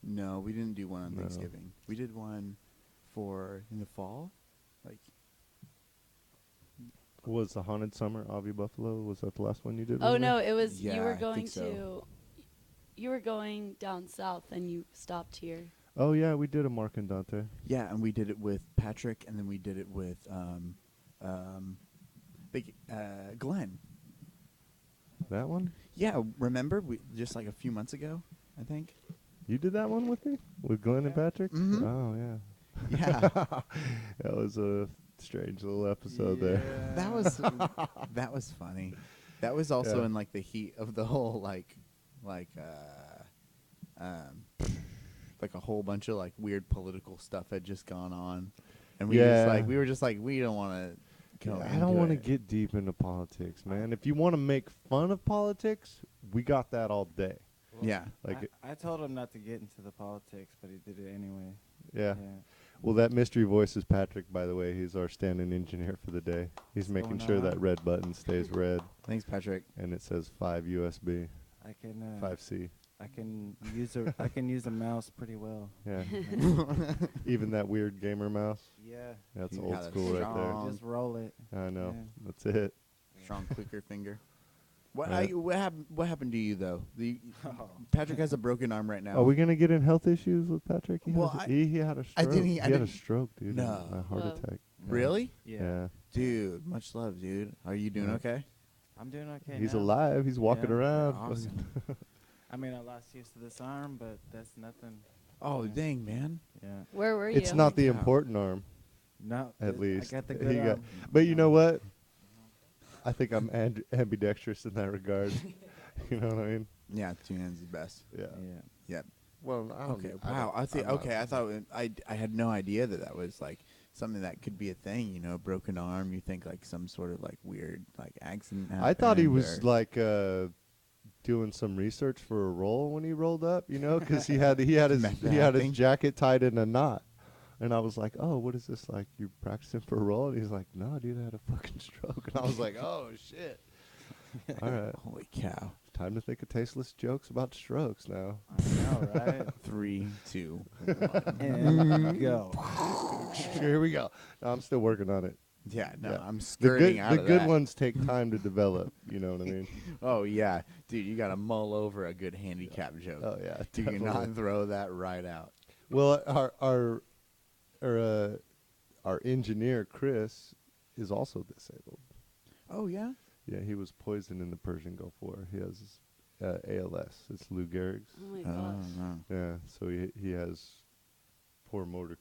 No, we didn't do one on No. Thanksgiving. We did one for in the fall. Like, Was the Haunted Summer Avi Buffalo? Was that the last one you did? Oh with me? no, it was Yeah, you were I going think so. to. You were going down south and you stopped here. Oh yeah, we did a Mark and Dante. yeah, and we did it with Patrick, and then we did it with Glenn. That one? Yeah, remember we just like a few months ago, I think. You did that one with me? With Glenn and Patrick? Mhm. Oh yeah. Yeah, That was a strange little episode there. that was that was funny. That was also Yeah. in like the heat of the whole like a whole bunch of like weird political stuff had just gone on, and we were just like we don't want to go. I don't want want to get deep into politics, man. If you want to make fun of politics, we got that all day. Well, Yeah. Like I told him not to get into the politics, but he did it anyway. Yeah. Well, that mystery voice is Patrick, by the way. He's our stand-in engineer for the day. He's What's making going sure on? that red button stays red, Thanks, Patrick. and it says 5 USB, I can 5C. I can use a mouse pretty well. Yeah. Even that weird gamer mouse. Yeah. That's You old got a school right there. strong- Just roll it. I know. Yeah. That's it. Strong clicker finger. What Yeah. what happened to you though? Patrick has a broken arm right now. Are we gonna get in health issues with Patrick? Well, He had a stroke. didn't- He I had a didn't- stroke, dude. No. A heart Whoa. attack. Yeah. Really? Yeah. Dude, much love, dude. Are you doing Yeah. okay? I'm doing okay. He's now. alive. He's walking Yeah. around. Awesome. I mean, I lost use to this arm, but that's nothing. Oh, Yeah. dang, man. Yeah. Where were you? It's not the Yeah. important arm, No. at least. I got the He good got- arm. But you know what? I think I'm ambidextrous in that regard. You know what I mean? Yeah, two hands is best. Yeah. Yeah. Yep. Well, I don't. Okay. Wow. I thought I had no idea that was like something that could be a thing. You know, broken arm. You think like some sort of like weird like accident. I thought he happened was or- like doing some research for a role when he rolled up, you know, because he had his Method he had his acting. jacket tied in a knot, and I was like, oh, what is this like? You practicing for a role? And he's like, no, dude, I had a fucking stroke, and I was like, oh shit. All right, Holy cow. time to think of tasteless jokes about strokes now. I know, right? 3, 2. And go. Here we go. No, I'm still working on it. Yeah. No, Yeah. I'm The skirting good, out the of good that. ones take time to develop. You know what I mean? Oh yeah, dude, you gotta mull over a good handicap joke. Oh yeah. Do you definitely. not throw that right out? Well, our engineer Chris is also disabled. Oh yeah. Yeah, he was poisoned in the Persian Gulf War. He has ALS. It's Lou Gehrig's. Oh my Oh gosh. no. Yeah, so he has poor motor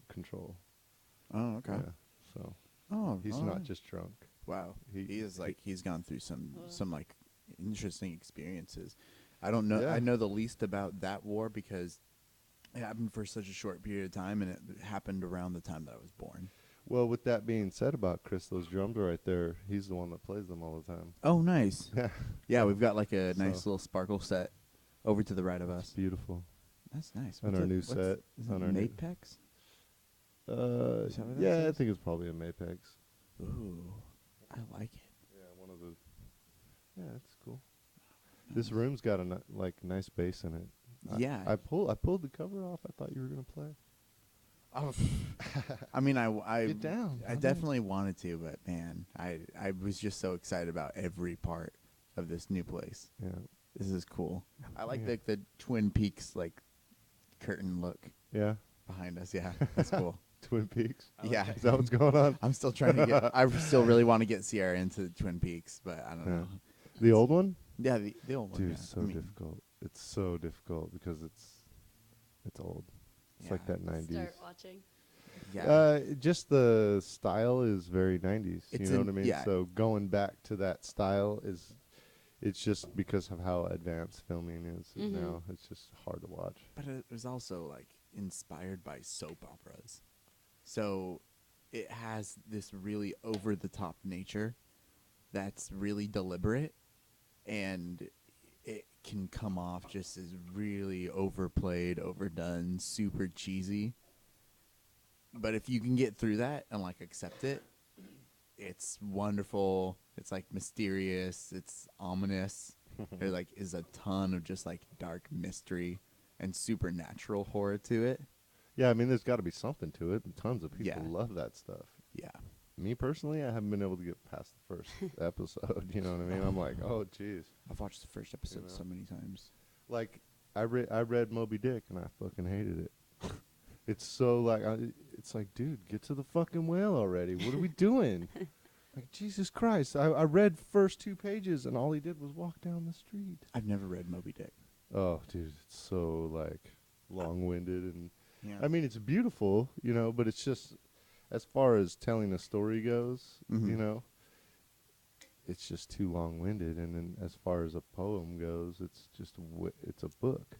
control. Oh okay. Yeah, so Oh, he's all not right. just drunk. Wow. he- He is like he's gone through some Ugh. like interesting experiences. I don't know. Yeah. I know the least about that war because it happened for such a short period of time, and it happened around the time that I was born. Well, with that being said about Chris, those drums are right there. He's the one that plays them all the time. Oh, nice. Yeah, Yeah, we've got like a nice So- little sparkle set over to the right of us. beautiful. That's nice. On What's our it- new what's- set, Is on it our new- Mapex? Uh, Is that what that yeah, I says? think it's probably a Mapex. Ooh, I like it. Yeah, one of the. Yeah, that's cool. This room's got a nice bass in it. Yeah. I pulled the cover off. I thought you were gonna play. Oh, I mean, I Get down. I Come definitely wanted to, but man, I was just so excited about every part of this new place. Yeah, This is cool. I like Yeah. the Twin Peaks like curtain look yeah. behind us. Yeah, that's cool. Twin Peaks. Yeah, Is that what's going on? I'm still trying to get. I still really want to get Sierra into Twin Peaks, but I don't Yeah. know. The old one? Yeah, the old one. Dude, yeah. it's so I mean, difficult. It's so difficult because it's old. It's like Yeah. that 90s. Start watching. Yeah. Just the style is very 90s. You It's know in- what I mean? yeah. So going back to that style it's just because of how advanced filming is Mhm. now. It's just hard to watch. But it was also like inspired by soap operas. So it has this really over the top nature that's really deliberate, and it can come off just as really overplayed, overdone, super cheesy. But if you can get through that and like accept it, it's wonderful. It's like mysterious, it's ominous. There like is a ton of just like dark mystery and supernatural horror to it. Yeah, I mean, there's got to be something to it. And tons of people Yeah. love that stuff. Yeah. Me personally, I haven't been able to get past the first episode. You know what I mean? I'm like, oh, jeez. I've watched the first episode know? so many times. Like, I read Moby Dick, and I fucking hated it. It's so, like, it's like, dude, get to the fucking whale already. What are we doing? Like, Jesus Christ. I read first 2 pages, and all he did was walk down the street. I've never read Moby Dick. Oh, dude, it's so, like, long-winded. And, Yeah. I mean, it's beautiful, you know, but it's just, as far as telling a story goes, Mhm. you know, it's just too long-winded. And then as far as a poem goes, it's just it's a book.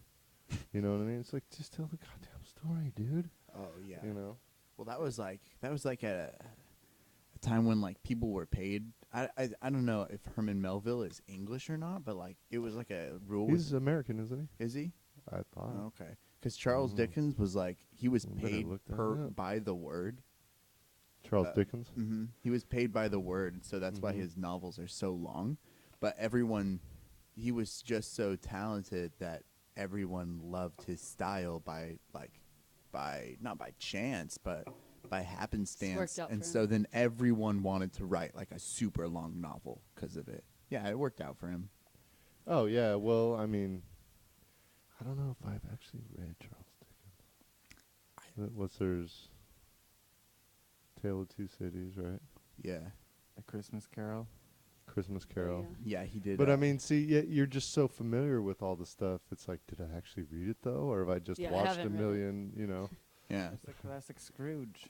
You know what I mean? It's like, just tell the goddamn story, dude. Oh yeah. You know? Well, that was like a time when like people were paid. I don't know if Herman Melville is English or not, but like it was like a rule. He's American, isn't he? Is he? I thought. Oh, okay. Because Charles Mhm. Dickens was like he was We better paid look that per up. by the word. Charles Dickens? Mm-hmm. He was paid by the word, so that's why Mhm. his novels are so long. But he was just so talented that everyone loved his style by not by chance, but by happenstance. out And for so him. then everyone wanted to write like a super long novel because of it. Yeah, it worked out for him. Oh, yeah. Well, I mean, I don't know if I've actually read Charles Dickens. There's Tale of Two Cities, right? Yeah, A Christmas Carol. Christmas Carol. Yeah. yeah, he did. But I mean, see, you're just so familiar with all the stuff. It's like, did I actually read it though, or have I just Yeah, I watched a haven't read it. million? You know, yeah, That's the classic Scrooge.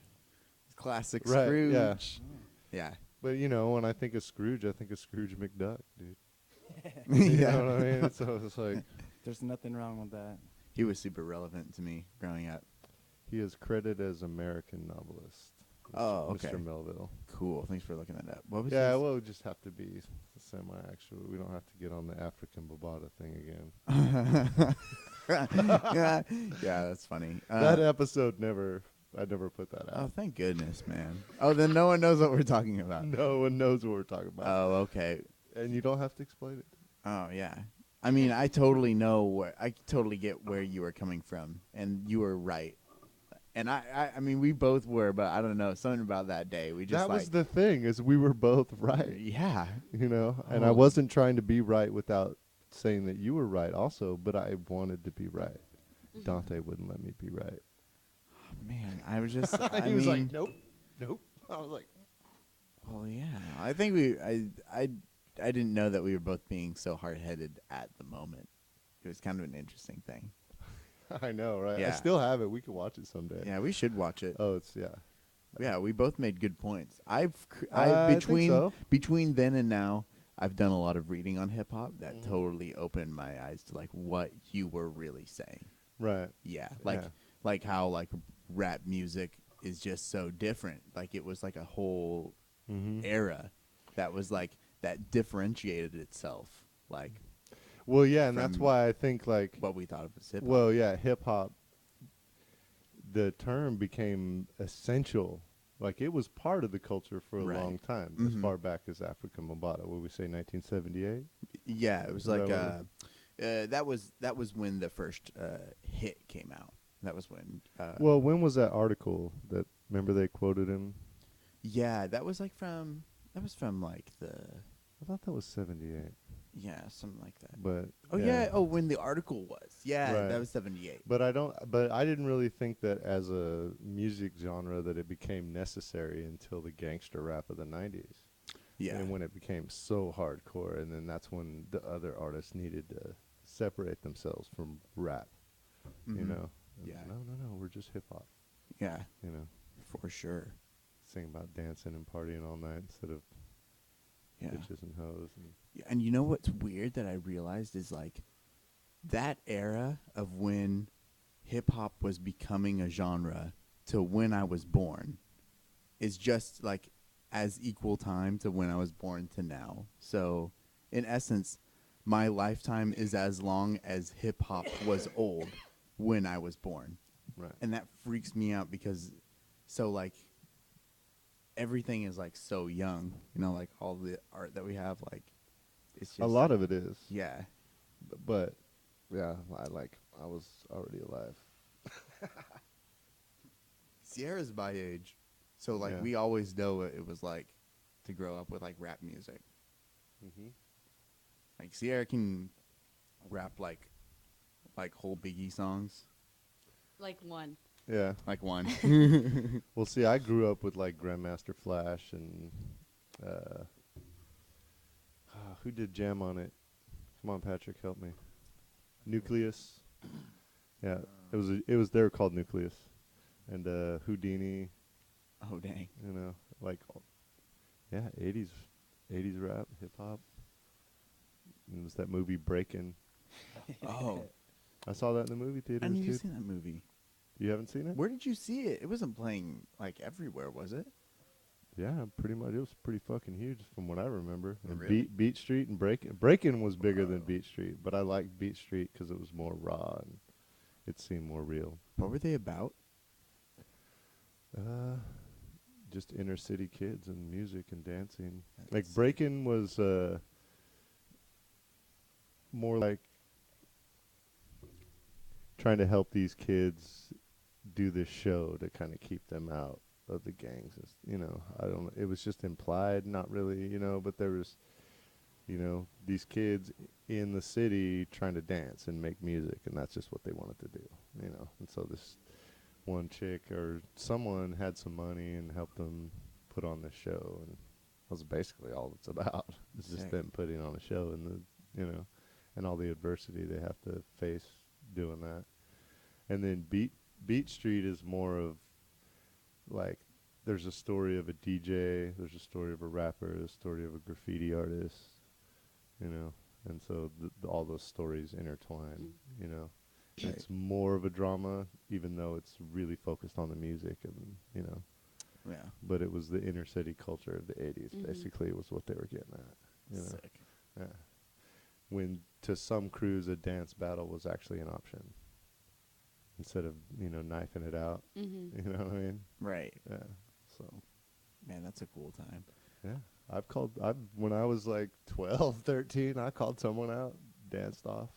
classic Right, Scrooge. yeah. Yeah, but you know, when I think of Scrooge, I think of Scrooge McDuck, dude. yeah. You know what I mean? So it's like There's nothing wrong with that. He was super relevant to me growing up. he is credited as American novelist. Oh, okay. Mr. Melville. Cool. Thanks for looking that up. What was Yeah, his- well, it would just have to be semi-actual. We don't have to get on the African Bobata thing again. yeah, that's funny. That episode I never put that Oh, out. thank goodness, man. Oh, then no one knows what we're talking about. No one knows what we're talking about. Oh, okay. And you don't have to explain it. Oh, yeah. I mean, I totally I totally get where you were coming from, and you were right. And I mean, we both were, but I don't know, something about that day. We just That was the thing, is we were both right. yeah, You know? And I Oh. wasn't trying to be right without saying that you were right also, but I wanted to be right. Mm-hmm. Dante wouldn't let me be right. man. I was just. I he was mean, like, nope, nope. I was like, well, yeah. I think I didn't know that we were both being so hard-headed at the moment. It was kind of an interesting thing. I know, right? I Yeah. still have it. We could watch it someday. Yeah, we should watch it. Oh, it's, yeah. Yeah, we both made good points. I think so. Between then and now, I've done a lot of reading on hip hop that Mhm. totally opened my eyes to like what you were really saying. Right. Yeah, Yeah. like how like rap music is just so different. Like it was like a whole Mm-hmm. era that was like that differentiated itself. Like Well, yeah, and that's from why I think, like, what we thought of as hip hop. well, yeah, hip-hop, the term became essential. Like, it was part of the culture for a Right. long time, Mhm. as far back as Africa Mambata. What we say, 1978? Yeah, it was Is that like what that was when the first hit came out. That was when. Well, when was that article that, remember they quoted him? Yeah, that was from like the I thought that was 78. something like that. But Oh yeah. Oh, when the article was. Yeah, Right. that was 78. But I didn't really think that as a music genre that it became necessary until the gangster rap of the 90s. Yeah. And when it became so hardcore, and then that's when the other artists needed to separate themselves from rap, you Mhm. know? And Yeah. No, we're just hip hop, Yeah, you know? for sure. Sing about dancing and partying all night instead of Yeah. bitches and hoes. And Yeah, and you know what's weird that I realized is like that era of when hip hop was becoming a genre to when I was born is just like as equal time to when I was born to now. So, in essence, my lifetime is as long as hip hop was old when I was born. right. And that freaks me out because so like everything is like so young, you know, like all the art that we have, like it's just A lot of it is. yeah. But Yeah, I was already alive. Sierra's my age, so like Yeah. we always know what it was like to grow up with like rap music. Mm-hmm. Like Sierra can rap like whole Biggie songs, Like one. Yeah. like one. Well, see, I grew up with like Grandmaster Flash and uh, who did Jam on it? Come on, Patrick, help me. Nucleus. Yeah, it was they were called Nucleus, and Houdini. Oh dang! You know, like yeah, 80s rap, hip hop. It was that movie Breakin'. Oh, I saw that in the movie I theaters need too. to see that movie. You haven't seen it? Where did you see it? It wasn't playing like everywhere, was it? Yeah, pretty much. It was pretty fucking huge from what I remember. Oh, And really? Beat Street and Breakin' was bigger than Beat Street, but I liked Beat Street because it was more raw and it seemed more real. What were they about? Just inner city kids and music and dancing. That's Like sick. Breakin' was more like trying to help these kids do this show to kind of keep them out of the gangs. You know, I don't know. It was just implied, not really, you know, but there was, you know, these kids in the city trying to dance and make music, and that's just what they wanted to do, you know. And so this one chick or someone had some money and helped them put on this show, and that was basically all it's about. It's just Sick. them putting on a show and the, you know, and all the adversity they have to face doing that. And then Beat Street is more of like there's a story of a DJ, there's a story of a rapper, a story of a graffiti artist, you know, and so all those stories intertwine, you know. And it's more of a drama, even though it's really focused on the music and, you know. Yeah. But it was the inner city culture of the 80s, basically, was what they were getting at, you know. Sick. Yeah. When to some crews a dance battle was actually an option instead of, you know, knifing it out. Mm-hmm. You know what I mean? Right. Yeah. So, Man, that's a cool time. yeah. When I was like 12, 13, I called someone out, danced off.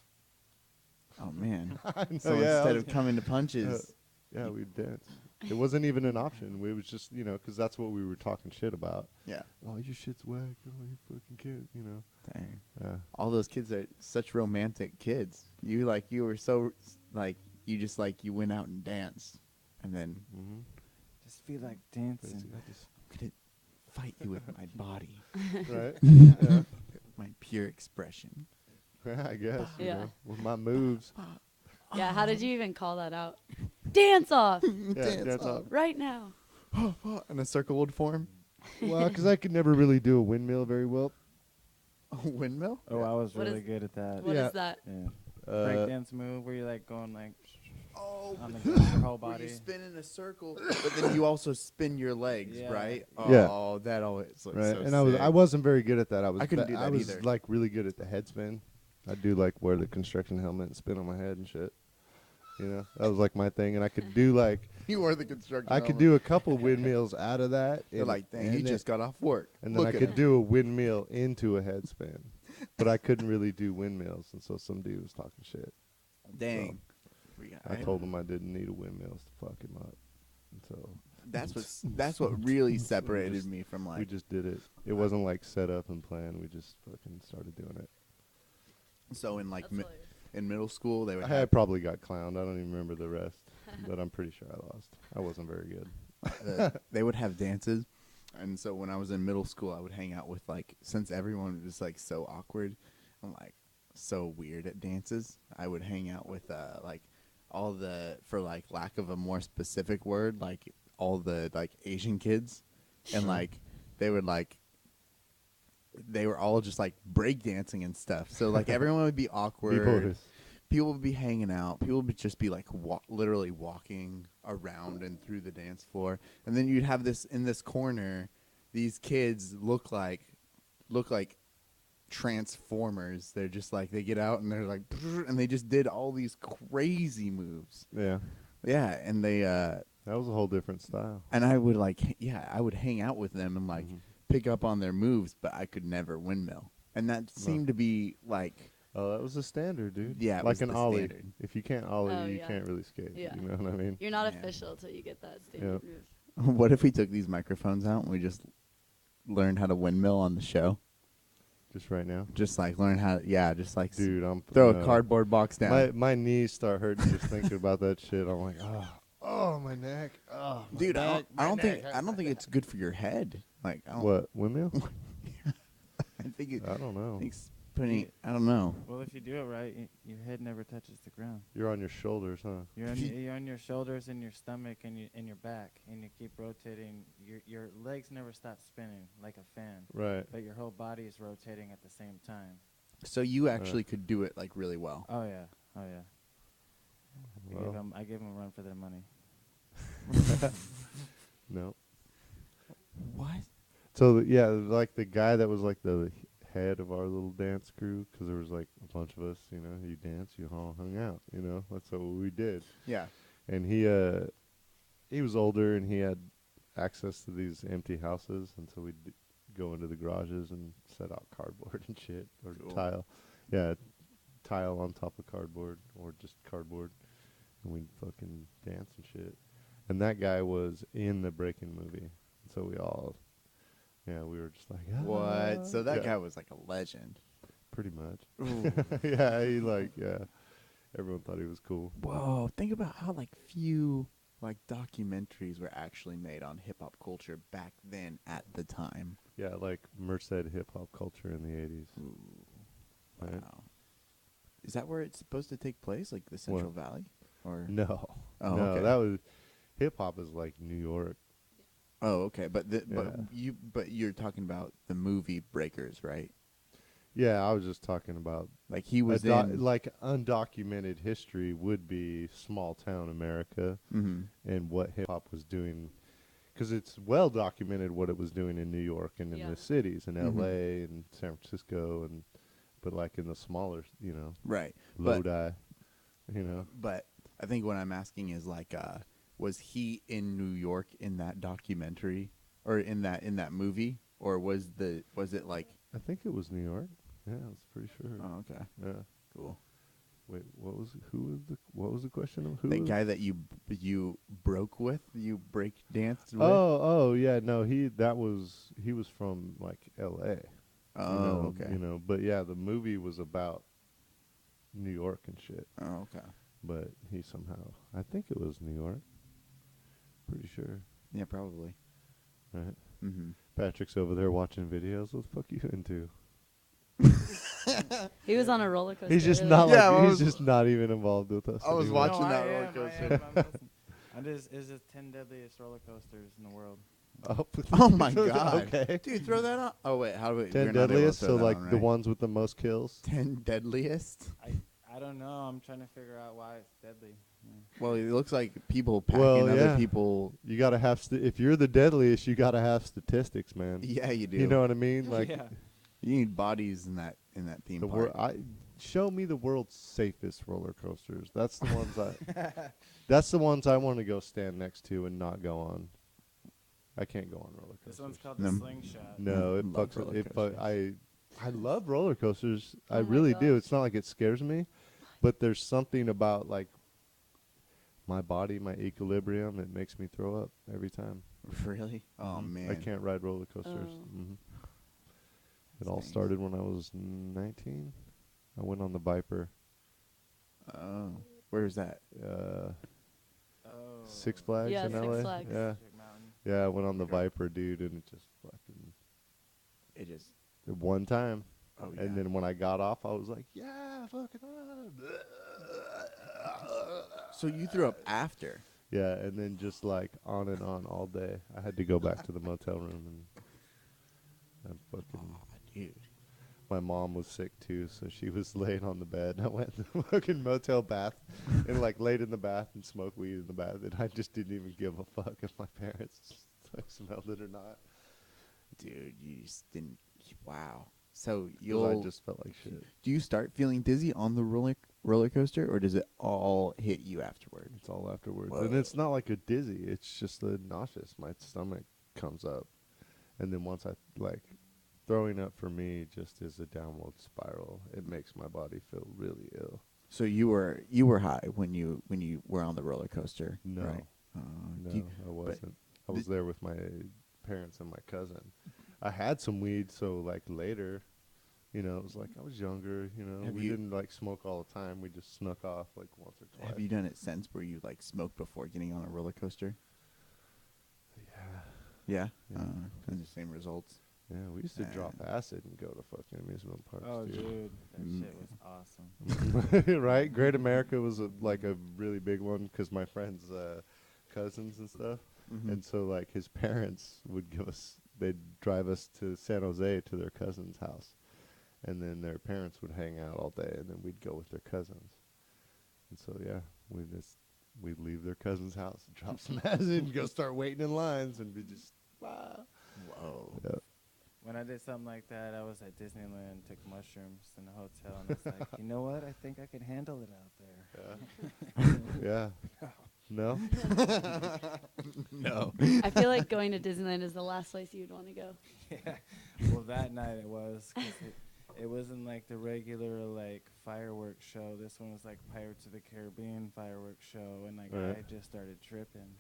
Oh man. I know, So yeah, instead of coming to punches, yeah, we'd dance. It wasn't even an option. We was just, you know, 'cause that's what we were talking shit about. yeah. Oh, your shit's whack. Oh, you fucking kid, you know. Dang. Yeah. All those kids are such romantic kids. You were so like you just like you went out and danced, and then Mm-hmm. Just feel like dancing. I'm gonna fight you with my body, Right? Yeah. my pure expression. I guess. You Yeah. know, with my moves. Yeah, how did you even call that out? Dance off Yeah, dance off. right now. And a circle would form. Well, 'cause I could never really do a windmill very well. A windmill. Oh, I was What really is- good at that. What is Yeah. that? Yeah. Uh, Breakdance move where you're like going like Oh, on your whole where body. you spin in a circle, but then you also spin your legs, Yeah. right? Yeah. Oh, that always looks right, so and sick. I wasn't very good at that. I couldn't do I that was either. like really good at the head spin. I'd do like wear the construction helmet and spin on my head and shit. You know, that was like my thing, and I could do like You were the construction. I could element. do a couple windmills out of that. You're like, dang, he just got off work. And then Look I at could him. do a windmill into a head spin, but I couldn't really do windmills, and so some dude was talking shit. Dang. I told him I didn't need a windmills to fuck him up, and so That's what really So we separated just- me from we like. just did it. It wasn't like set up and planned. We just fucking started doing it. So in like That's hilarious. in middle school, they would I have probably got clowned. I don't even remember the rest, but I'm pretty sure I lost. I wasn't very good. they would have dances, and so when I was in middle school, I would hang out with like since everyone was like so awkward and like so weird at dances, I would hang out with like all the for like lack of a more specific word, like all the like Asian kids, and like they would like. They were all just like break dancing and stuff. So like everyone would be awkward. B-boys. People would be hanging out. People would just be like literally walking around and through the dance floor. And then you'd have this in this corner. These kids look like transformers. They're just like they get out and they're like and they just did all these crazy moves. Yeah, Yeah, and they that was a whole different style. and I would I would hang out with them and like Mhm. pick up on their moves, but I could never windmill. And that seemed to be like Oh, that was the standard, dude. Yeah, it like was an the ollie. standard. If you can't ollie, Oh, you yeah. can't really skate. Yeah. You know what I mean? You're not Yeah. official till you get that standard move. What if we took these microphones out and we just learned how to windmill on the show? Just right now, Just like learn how, just like dude. I'm throw no. a cardboard box down. My knees start hurting just thinking about that shit. I'm like, oh, my neck. Oh, my Dude, neck, I my don't neck. think it's good for your head. Like, I don't. What windmill? I think it. I don't know. I think it's pretty. I don't know. Well, if you do it right, your head never touches the ground. You're on your shoulders, huh? You're on your shoulders and your stomach and your back, and you keep rotating. Your legs never stop spinning like a fan, Right. but your whole body is rotating at the same time. So you actually could do it like really well. Oh yeah, oh yeah. Well. I give them a run for their money. No. What? So yeah, like the guy that was like the head of our little dance crew, because there was like a bunch of us. You know, you dance, you all hung out. You know, that's what we did. Yeah. And he was older and he had access to these empty houses, and so we'd go into the garages and set out cardboard and shit, or Cool. tile. Yeah, tile on top of cardboard, or just cardboard, and we'd fucking dance and shit. And that guy was in the Breaking movie, so we all, we were just like, What? So that Yeah, guy was like a legend. pretty much. Ooh. Yeah, everyone thought he was cool. Whoa! Think about how like few like documentaries were actually made on hip hop culture back then at the time. Yeah, like Merced hip hop culture in the 80s. Ooh. Right. Wow. Is that where it's supposed to take place, like the Central Valley? Or No, Oh, no, okay. that was hip hop is like New York. Oh, okay. But Yeah. you're talking about the movie Breakers, right? Yeah, I was just talking about Like he was in like undocumented history would be small town America Mhm. and what hip hop was doing, because it's well documented what it was doing in New York and in Yeah. the cities in Mhm. L.A. and San Francisco, and but like in the smaller, Right. But Lodi, but I think what I'm asking is like was he in New York in that documentary or in that movie, or was it like I think it was New York. Yeah, I was pretty sure. oh, okay. Yeah. Cool. Wait, what was the question of who? The was- guy that you broke with, you break danced with? Oh, yeah, no, he was from like L.A. Oh, okay. But yeah, the movie was about New York and shit. Oh, okay. But he somehow, I think it was New York. Pretty sure, Yeah, probably. right? Mm-hmm. Patrick's over there watching videos. What the fuck you into? He was on a roller coaster. He's just earlier. not Yeah, I he's was- just not even involved with us. I was anymore. watching that I roller am, coaster. I'm just, it's the 10 deadliest roller coasters in the world. Oh, Oh my god. Okay. Dude, throw that on. Oh wait, how do we? 10 we're not able to deadliest, throw so that like on, the right? ones with the most kills. 10 deadliest. I don't know. I'm trying to figure out why it's deadly. Well, it looks like people packing Well, other yeah. people. You gotta have if you're the deadliest, you gotta have statistics, man. Yeah, you do. You know what I mean? Like yeah. you need bodies in that theme the park. show me the world's safest roller coasters. That's the ones that's the ones I want to go stand next to and not go on. I can't go on roller coasters. This one's called No. the slingshot. No, it Love fucks. roller It coasters. I love roller coasters. I Oh my really do. gosh. It's not like it scares me, but there's something about like my body, my equilibrium. It makes me throw up every time. Really? Oh Mhm. man. I can't ride roller coasters. Oh. hmm It all Stinks. started when I was 19. I went on the Viper. Oh, where's that? Oh. Six Flags Yeah, in Six LA. Flags. Yeah, Magic Mountain. yeah. I went on the Okay. Viper, dude, and it just fucking It just. one time. Oh yeah. And then when I got off, I was like, yeah, fucking. So you threw up after? Yeah, and then just like on and on all day. I had to go back to the motel room and fucking. Oh, dude. My mom was sick too, so she was laying on the bed. And I went to the fucking motel bath and like laid in the bath and smoked weed in the bath. And I just didn't even give a fuck if my parents like smelled it or not. Dude, you just didn't. Wow. So 'Cause you'll. I just felt like shit. Do you start feeling dizzy on the roller coaster, or does it all hit you afterward? It's all afterwards. Whoa. And it's not like a dizzy. It's just the nauseous. My stomach comes up. And then once I like throwing up for me just is a downward spiral. It makes my body feel really ill. So you were high when you were on the roller coaster, No. right? No, do you- I wasn't. I was there with my parents and my cousin. I had some weed, so like later, you know, it was like I was younger. You know, Have we you- didn't like smoke all the time. We just snuck off like once or twice. Have you done it since where you like smoked before getting on a roller coaster? Yeah, Yeah. Yeah. And the same results. yeah. We used to drop acid and go to fucking amusement parks. Oh, dude. dude, that Mm. shit was awesome. Right? Great America was like a really big one because my friends' cousins and stuff. Mhm. And so, like, his parents would they'd drive us to San Jose to their cousin's house. And then their parents would hang out all day, and then we'd go with their cousins. And so, yeah, we'd leave their cousin's house, drop some acid, and go start waiting in lines, and be just, wow. Whoa. Yeah. When I did something like that, I was at Disneyland, took mushrooms in a hotel, and I was like, you know what? I think I can handle it out there. Yeah. Yeah. No? No. I feel like going to Disneyland is the last place you'd want to go. Yeah. Well, that night it was. 'Cause it wasn't like the regular like fireworks show. This one was like Pirates of the Caribbean fireworks show, and like Right. I just started tripping.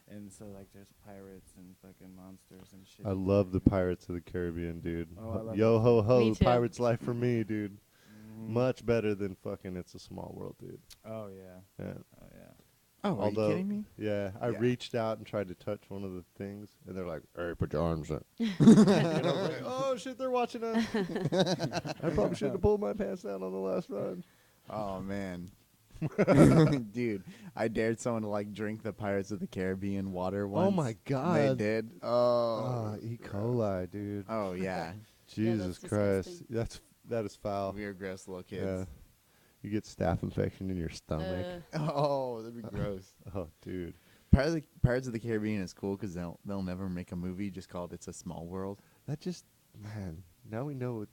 And so like there's pirates and fucking monsters and shit. I love the Pirates of the Caribbean, dude. Oh, I love Yo it. ho ho, Me too. Pirates life for me, dude. Mhm. Much better than fucking It's a Small World, dude. Oh yeah. Yeah. Oh yeah. Oh, are Although, you kidding me? Yeah, I Yeah. reached out and tried to touch one of the things, and they're like, "Hey, put your arms up." And I was like, "Oh shit, they're watching us." I probably shouldn't have pulled my pants down on the last ride. Oh man. Dude, I dared someone to like drink the Pirates of the Caribbean water once. Oh my They god. did. Oh, Oh. E. coli, dude. Oh yeah. Jesus that's Christ, disgusting. that is foul. We are gross little Yeah, kids. you get staph infection in your stomach. Oh, that'd be gross. Oh, dude. Pirates of the Caribbean is cool because they'll never make a movie just called It's a Small World. That just, man, now we know what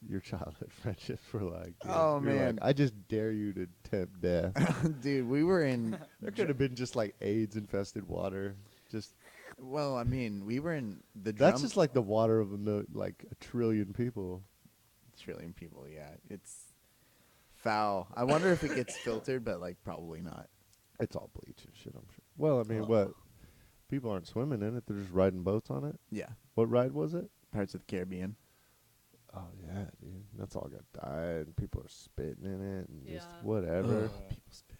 your childhood friendships were like. Dude. Oh, You're man. like, I just dare you to tempt death. Dude, we were in. There could have been just like AIDS infested water. Just Well, I mean, we were in the. that's just like the water of like a trillion people. trillion people. Yeah, it's foul. I wonder if it gets filtered, but like probably not. It's all bleach and shit, I'm sure. Well, I mean, Oh. what? People aren't swimming in it. They're just riding boats on it. Yeah, What ride was it? Pirates of the Caribbean. Oh yeah, dude. That's all got dyed, and people are spitting in it, and just Yeah. whatever. Ugh. People spit.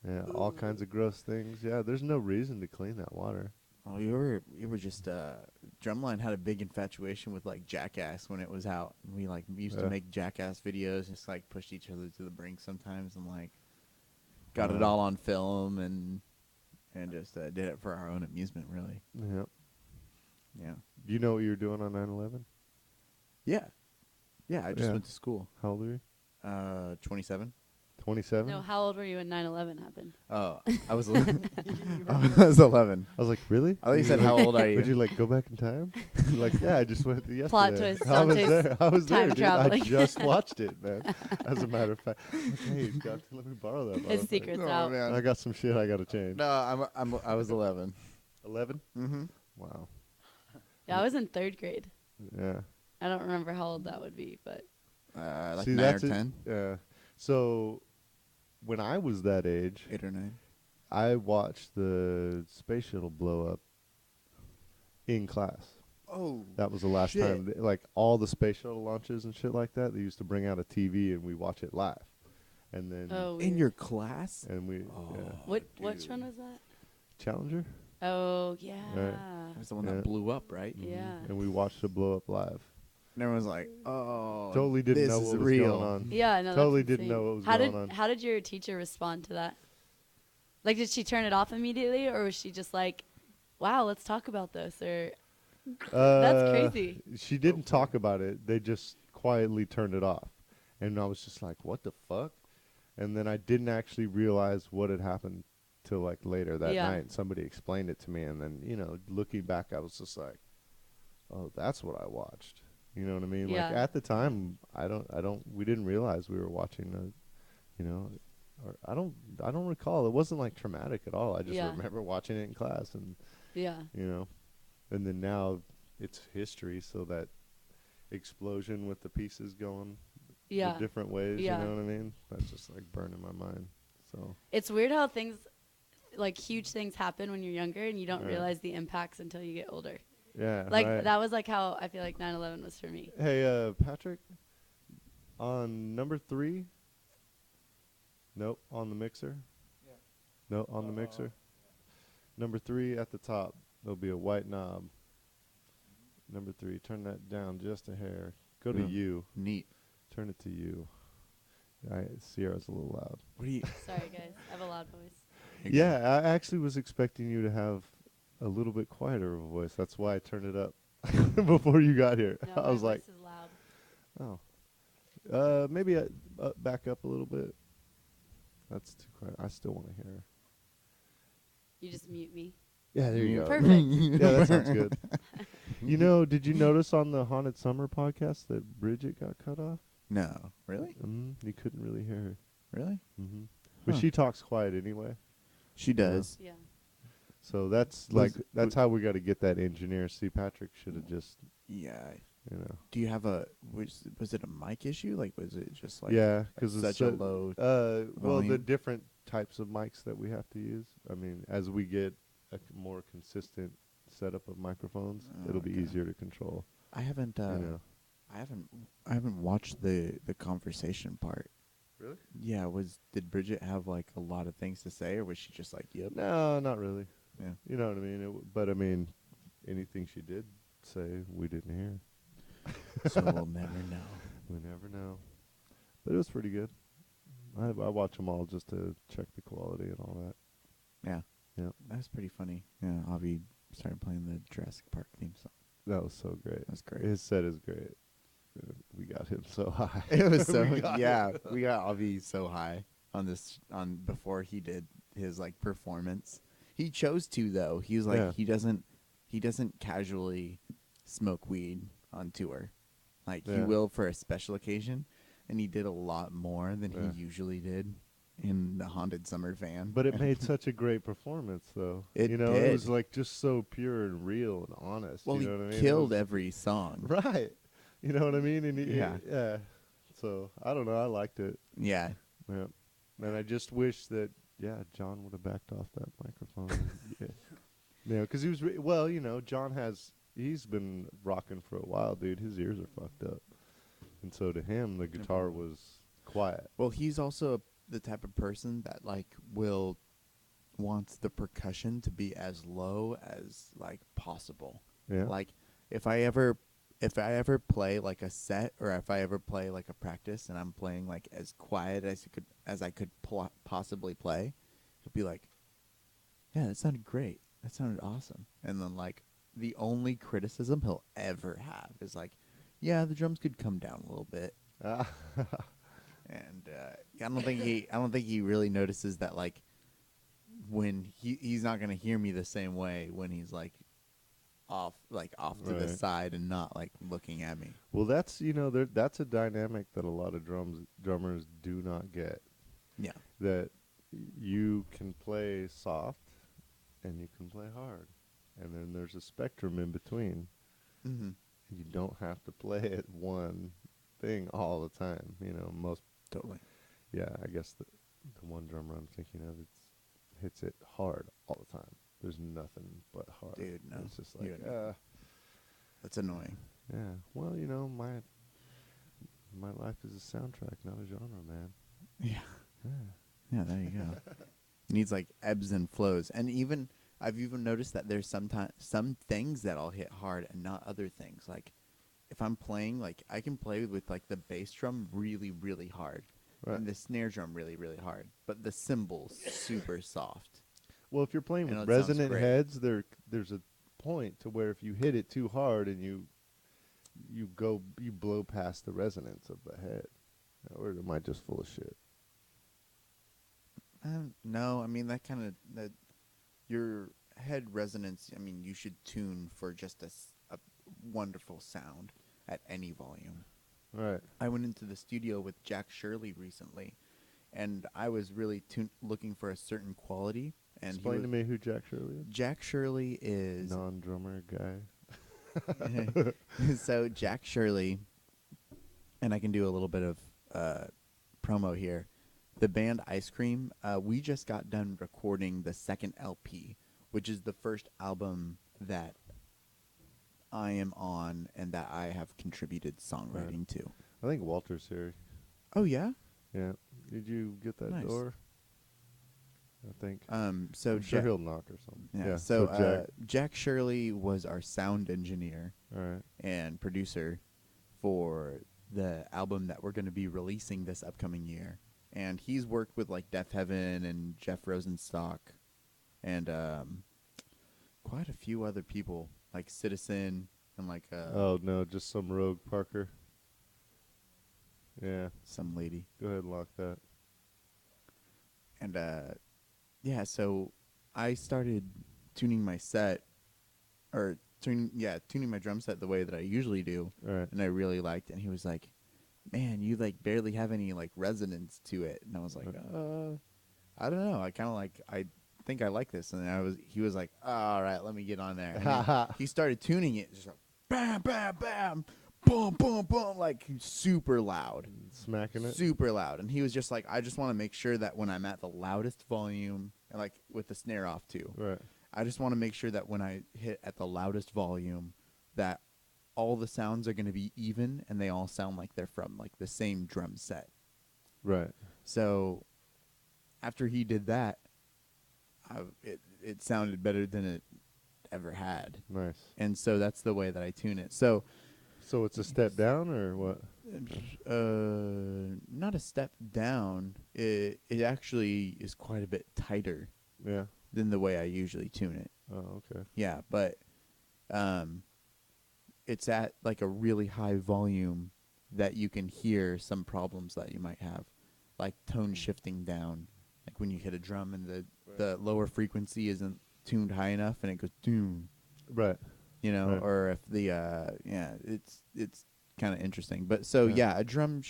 Yeah, all kinds of gross things. Yeah, there's no reason to clean that water. Oh, you were just Drumline had a big infatuation with like Jackass when it was out. We like used to Yeah. make Jackass videos, just like pushed each other to the brink sometimes, and like got it Wow. all on film and just did it for our own amusement, really. Yeah. Yeah, Do you know what you were doing on 9/11? yeah, yeah. I just Yeah. went to school. How old were you? 27. 27? No, how old were you when 9/11 happened? Oh, I was 11. I was 11. I was like, really? I thought you said, "How old are Would you you?" like go back in time? Like, yeah, I just went yesterday. Plot twist, I was Dante's there. I was there, time dude. I traveling. just watched it, man. As a matter of fact, I'm like, hey, Scott, let me borrow that. His motherfucker. secret's Oh, out. man. I got some shit I got to change. No, I was 11. 11? Mm-hmm. Wow. Yeah, I was in 3rd grade. Yeah. I don't remember how old that would be, but Like See, 9 or that's it. 10, Yeah. So, when I was that age, 8 or 9. I watched the space shuttle blow up in class. Oh, That was the last shit. time. Like all the space shuttle launches and shit like that, they used to bring out a TV and we watch it live. And then oh, in weird. your class? and we Oh, yeah. which one dude. was that? Challenger, Oh yeah, That's the one Yeah. that blew up, right? Mhm. Yeah. and we watched it blow up live. And everyone's like, "Oh, Totally didn't this know is what was real." going on. yeah. No, Totally that's didn't insane. know what was how going did on. How did your teacher respond to that? Like, did she turn it off immediately, or was she just like, "Wow, let's talk about this"? Or that's crazy. She didn't talk about it. They just quietly turned it off, and I was just like, "What the fuck?" And then I didn't actually realize what had happened till like later that Yeah. night. Somebody explained it to me, and then looking back, I was just like, "Oh, that's what I watched." You know what I mean? Yeah. Like at the time, we didn't realize we were watching or I don't recall. It wasn't like traumatic at all. I just Yeah. remember watching it in class, and Yeah. and then now it's history, so that explosion with the pieces going Yeah. the different ways. Yeah. You know what I mean? That's just like burning my mind. So It's weird how things, like huge things happen when you're younger and you don't Right. realize the impacts until you get older. yeah, Like right. that was like how I feel like 9/11 was for me. Hey, Patrick, on number 3. Nope, on the mixer. Yeah. No, on the mixer. Number 3 at the top. There'll be a white knob. Number 3. Turn that down just a hair. Go to Yeah. you. Neat. Turn it to you. Sierra's a little loud. What do you? Sorry guys, I have a loud voice. Yeah, I actually was expecting you to have a little bit quieter of a voice. That's why I turned it up before you got here. No, I my was like, voice is loud. maybe back up a little bit. That's too quiet. I still want to hear her. You just mute me. Yeah, there you go. Perfect. Yeah, that sounds good. You know, did you notice on the Haunted Summer podcast that Bridget got cut off? No, really, You couldn't really hear her. really. But Huh. she talks quiet anyway. She does. Yeah. So that's that's how we got to get that engineer. See, Patrick should have just, Yeah. you know. Do you have was it a mic issue? Like, was it just like Yeah, because it's such a low? well, the volume? different types of mics that we have to use. I mean, as we get a more consistent setup of microphones, it'll be Okay. easier to control. I haven't. you know. I haven't watched the conversation part. Really? Yeah. Did Bridget have like a lot of things to say, or was she just like, "Yep"? No, not really. Yeah. You know what I mean? But I mean, anything she did say, we didn't hear. So we'll never know. We never know. But it was pretty good. I watch them all just to check the quality and all that. Yeah. Yeah. That's pretty funny. Yeah. Avi started playing the Jurassic Park theme song. That was so great. That's great. His set is great. We got him so high. It was so We got yeah. him. We got Avi so high on before he did his like performance. He chose to though. He was like Yeah. he doesn't casually smoke weed on tour. Like he Yeah. will for a special occasion, and he did a lot more than Yeah. he usually did in the Haunted Summer van. But it made such a great performance, though. It you know, did. it was like just so pure and real and honest. well, you he know what I mean? It killed was- every song. Right. You know what I mean? And Yeah. yeah. So I don't know. I liked it. Yeah. Yeah. And I just wish that John would have backed off that microphone. Yeah. Because he was well. You know, John he's been rocking for a while, dude. His ears are fucked up, and so to him, the guitar was quiet. Well, he's also the type of person that like wants the percussion to be as low as like possible. Yeah. Like if I ever play like a set, or if I ever play like a practice and I'm playing like as quiet as I could possibly play, he'll be like, "Yeah, that sounded great. That sounded awesome." And then like the only criticism he'll ever have is like, "Yeah, the drums could come down a little bit." And I don't think he really notices that like when he's not gonna hear me the same way when he's like off to the Right. side and not like looking at me. Well, that's that's a dynamic that a lot of drummers do not get. Yeah. That you can play soft and you can play hard, and then there's a spectrum in between. Mm-hmm. You don't have to play at one thing all the time. You know, most Totally. yeah. I guess the one drummer I'm thinking of hits it hard all the time. There's nothing but hard. Dude, no. It's just You like wouldn't. That's annoying. yeah. Well, you know, my life is a soundtrack, not a genre, man. Yeah. Yeah. Yeah, there you go. Needs like ebbs and flows. And I've even noticed that there's some things that I'll hit hard and not other things. Like if I'm playing, like I can play with like the bass drum really, really hard. Right. And the snare drum really, really hard. But the cymbals super soft. Well, if you're playing I know with it sounds resonant great. heads, there's a point to where if you hit it too hard and you blow past the resonance of the head, or am I just full of shit? No, I mean that your head resonance. I mean, you should tune for just a wonderful sound at any volume. Right. I went into the studio with Jack Shirley recently, and I was really looking for a certain quality. And Explain to me who Jack Shirley is. Jack Shirley is Non-drummer guy. So Jack Shirley, and I can do a little bit of promo here. The band Ice Cream, we just got done recording the second LP, which is the first album that I am on and that I have contributed songwriting to. I think Walter's here. Oh yeah. Yeah. Did you get that Nice. door? I think. So I'm sure Jack, he'll knock or something. yeah. So Jack. Jack Shirley was our sound engineer All right. and producer for the album that we're going to be releasing this upcoming year. And he's worked with like Deaf Heaven and Jeff Rosenstock and quite a few other people like Citizen and like Oh no, just some rogue Parker. Yeah. some lady. Go ahead and lock that. And yeah, so I started tuning my set or tuning my drum set the way that I usually do. All right. And I really liked it. And he was like, man, you like barely have any like resonance to it. And I was like, I don't know. I kind of like, I think I like this. And he was like, all right, let me get on there. And then he started tuning it, just like, bam, bam, bam, boom, boom, boom, like super loud, Smacking it. super loud. And he was just like, I just want to make sure that when I'm at the loudest volume, and like with the snare off too, Right. I just want to make sure that when I hit at the loudest volume, that all the sounds are going to be even and they all sound like they're from like the same drum set. Right. So after he did that, it sounded better than it ever had. Nice. And so that's the way that I tune it. So So it's a step down or what? not a step down. It actually is quite a bit tighter Yeah. than the way I usually tune it. Oh, okay. Yeah, but it's at like a really high volume that you can hear some problems that you might have, like tone shifting down. Like when you hit a drum and the lower frequency isn't tuned high enough and it goes doom, Right. you know, Right. or if the it's kind of interesting. But so Yeah. a drum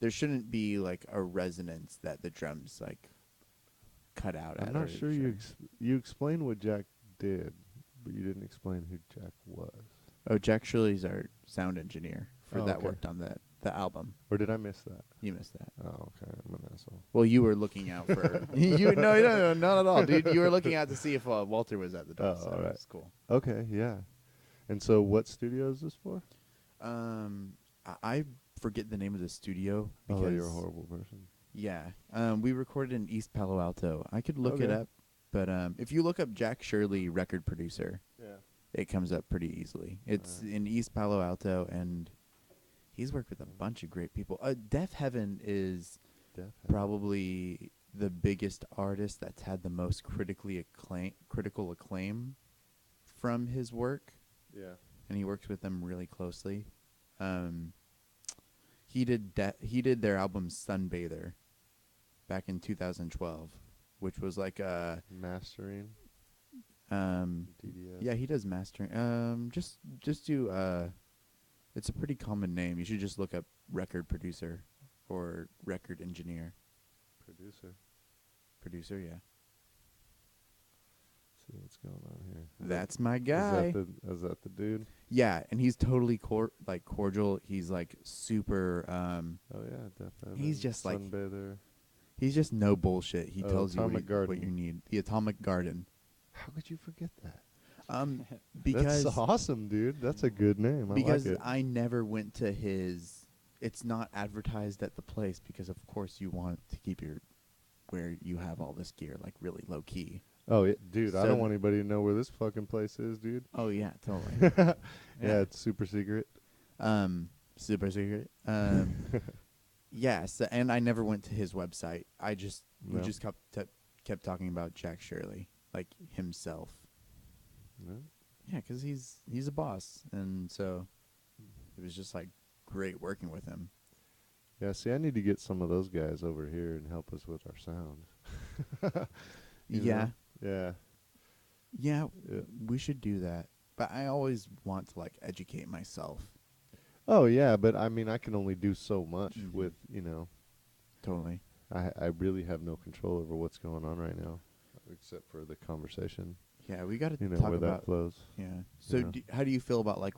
there shouldn't be like a resonance that the drums like cut out at. I'm not or sure you explained what Jack did, but you didn't explain who Jack was. Oh, Jack Shirley's our sound engineer for that Okay. worked on the album. Or did I miss that? You missed that. Oh, okay. I'm an asshole. Well, you were looking out for no, not at all, dude. You were looking out to see if Walter was at the door. Oh, so all right. that's cool. Okay, yeah. And so what studio is this for? I forget the name of the studio because Oh, you're a horrible person. yeah, we recorded in East Palo Alto. I could look it Okay. up, but if you look up Jack Shirley record producer, Yeah. it comes up pretty easily. It's in East Palo Alto, and he's worked with a bunch of great people. Deaf Heaven is probably the biggest artist that's had the most critical acclaim from his work, Yeah. and he works with them really closely. He did their album Sunbather back in 2012, which was like a Mastering. DDS. yeah, he does mastering. Just do it's a pretty common name. You should just look up record producer or record engineer. Producer, yeah. See what's going on here. That's my guy. Is that the dude? Yeah, and he's totally cordial. He's like super Oh yeah, definitely. He's just like- Sunbather. he's just no bullshit. He Oh, tells you Atomic what Garden. you need. The Atomic Garden. How could you forget that? Because That's awesome, dude. That's a good name. because I like it. I never went to his. It's not advertised at the place because of course you want to keep where you have all this gear like really low key. Oh, yeah, dude, I So- don't want anybody to know where this fucking place is, dude. Oh yeah, totally. Yeah, it's super secret. Super secret. Yeah, so, and I never went to his website. We No. just kept talking about Jack Shirley, like himself. No? Yeah, because he's a boss, and so it was just like great working with him. Yeah, see, I need to get some of those guys over here and help us with our sound. You Yeah. know? Yeah. Yeah, Yeah. we should do that. But I always want to like educate myself. Oh, yeah, but I mean, I can only do so much Mhm. with, Totally. I really have no control over what's going on right now. except for the conversation. Yeah, we got to You know talk where that about. flows. Yeah. So, Yeah. how do you feel about like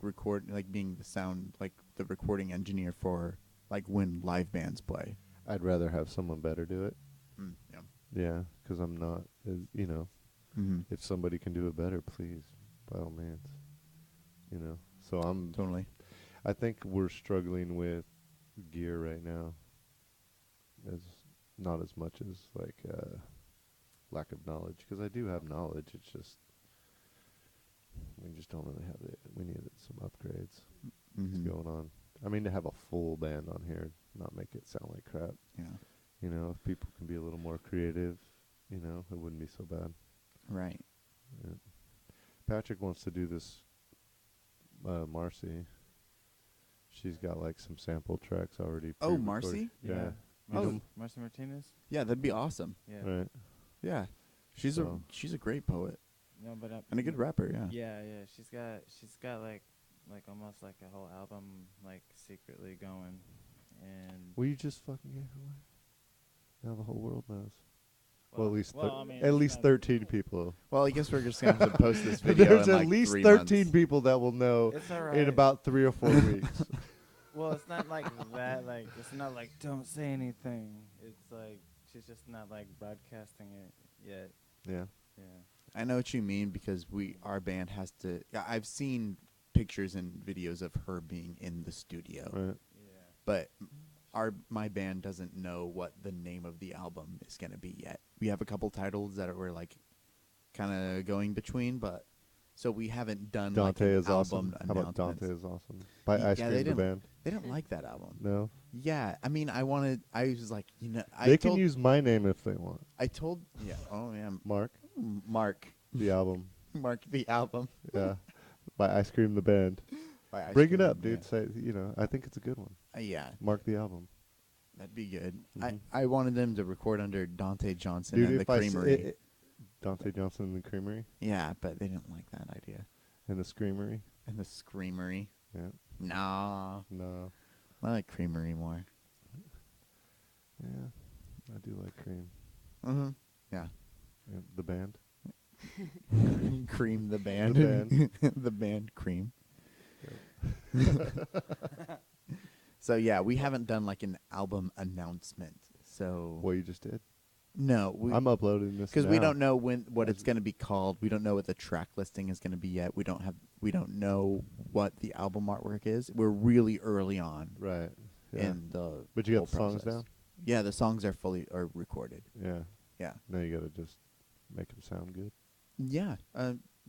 being the sound, like the recording engineer for like when live bands play? I'd rather have someone better do it. Yeah. Yeah, 'cause I'm not. You know, Mm-hmm. if somebody can do it better, please, by all means. You know. So Totally. I think we're struggling with gear right now. As not as much as like lack of knowledge, 'cause I do have knowledge. It's just we just don't really have it. We need some upgrades. Mm-hmm. Going on. I mean, to have a full band on here, not make it sound like crap. Yeah. You know, if people can be a little more creative, you know, it wouldn't be so bad. Right. Yeah. Patrick wants to do this. Marcy, she's got like some sample tracks already. Oh, pre-recorded. Marcy? Yeah. Oh. Marcy Martinez. Yeah, that'd be awesome. Yeah. Right. Yeah. She's So- a great poet No, but and a good rapper. Yeah. Yeah. She's got like almost like a whole album like secretly going, and Well, you just fucking gave it away. Now the whole world knows. Well, at least I mean, at it's least not- 13 people. Well, I guess we're just gonna have to post this video. There's in at like least 3 13 months. people that will know It's alright. in about 3 or 4 weeks. Well, it's not like that. Like it's not like don't say anything. It's like she's just not like broadcasting it yet. Yeah. Yeah. I know what you mean because our band has to. Yeah, I've seen pictures and videos of her being in the studio, Right. Yeah. but my band doesn't know what the name of the album is going to be yet. We have a couple titles that we're like kind of going between, but so we haven't done Dante like an is album awesome. How about announcements. Dante is awesome? By Yeah, Ice they Cream the didn't- band. They didn't like that album. No. Yeah, I mean, I was like, They can use my name if they want. I told, yeah, oh yeah, Mark Mark the album. Mark the album. Yeah. By Ice Cream the band. By Ice Bring it Cream, up, dude. Say, you know, I think it's a good one. Yeah, Mark the album. that'd be good. Mhm. I wanted them to record under Dante Johnson Dude, and the if I s- Creamery. Dante Johnson and the Creamery Yeah, but they didn't like that idea. and the Screamery. And the Screamery. Yeah. Nah, No. I like Creamery more. Yeah. I do like Cream. Mm-hmm. Yeah. Yeah, the band. Cream the band. The band. The band Cream. So yeah, we haven't done like an album announcement. So What you just did. no, I'm uploading this because we now. don't know what it's going to be called. We don't know what the track listing is going to be yet. We don't know what the album artwork is. We're really early on Right. Yeah. in the. But you whole got the songs process. down? Yeah, the songs are recorded. Yeah. Yeah. Now you got to just make them sound good. Yeah.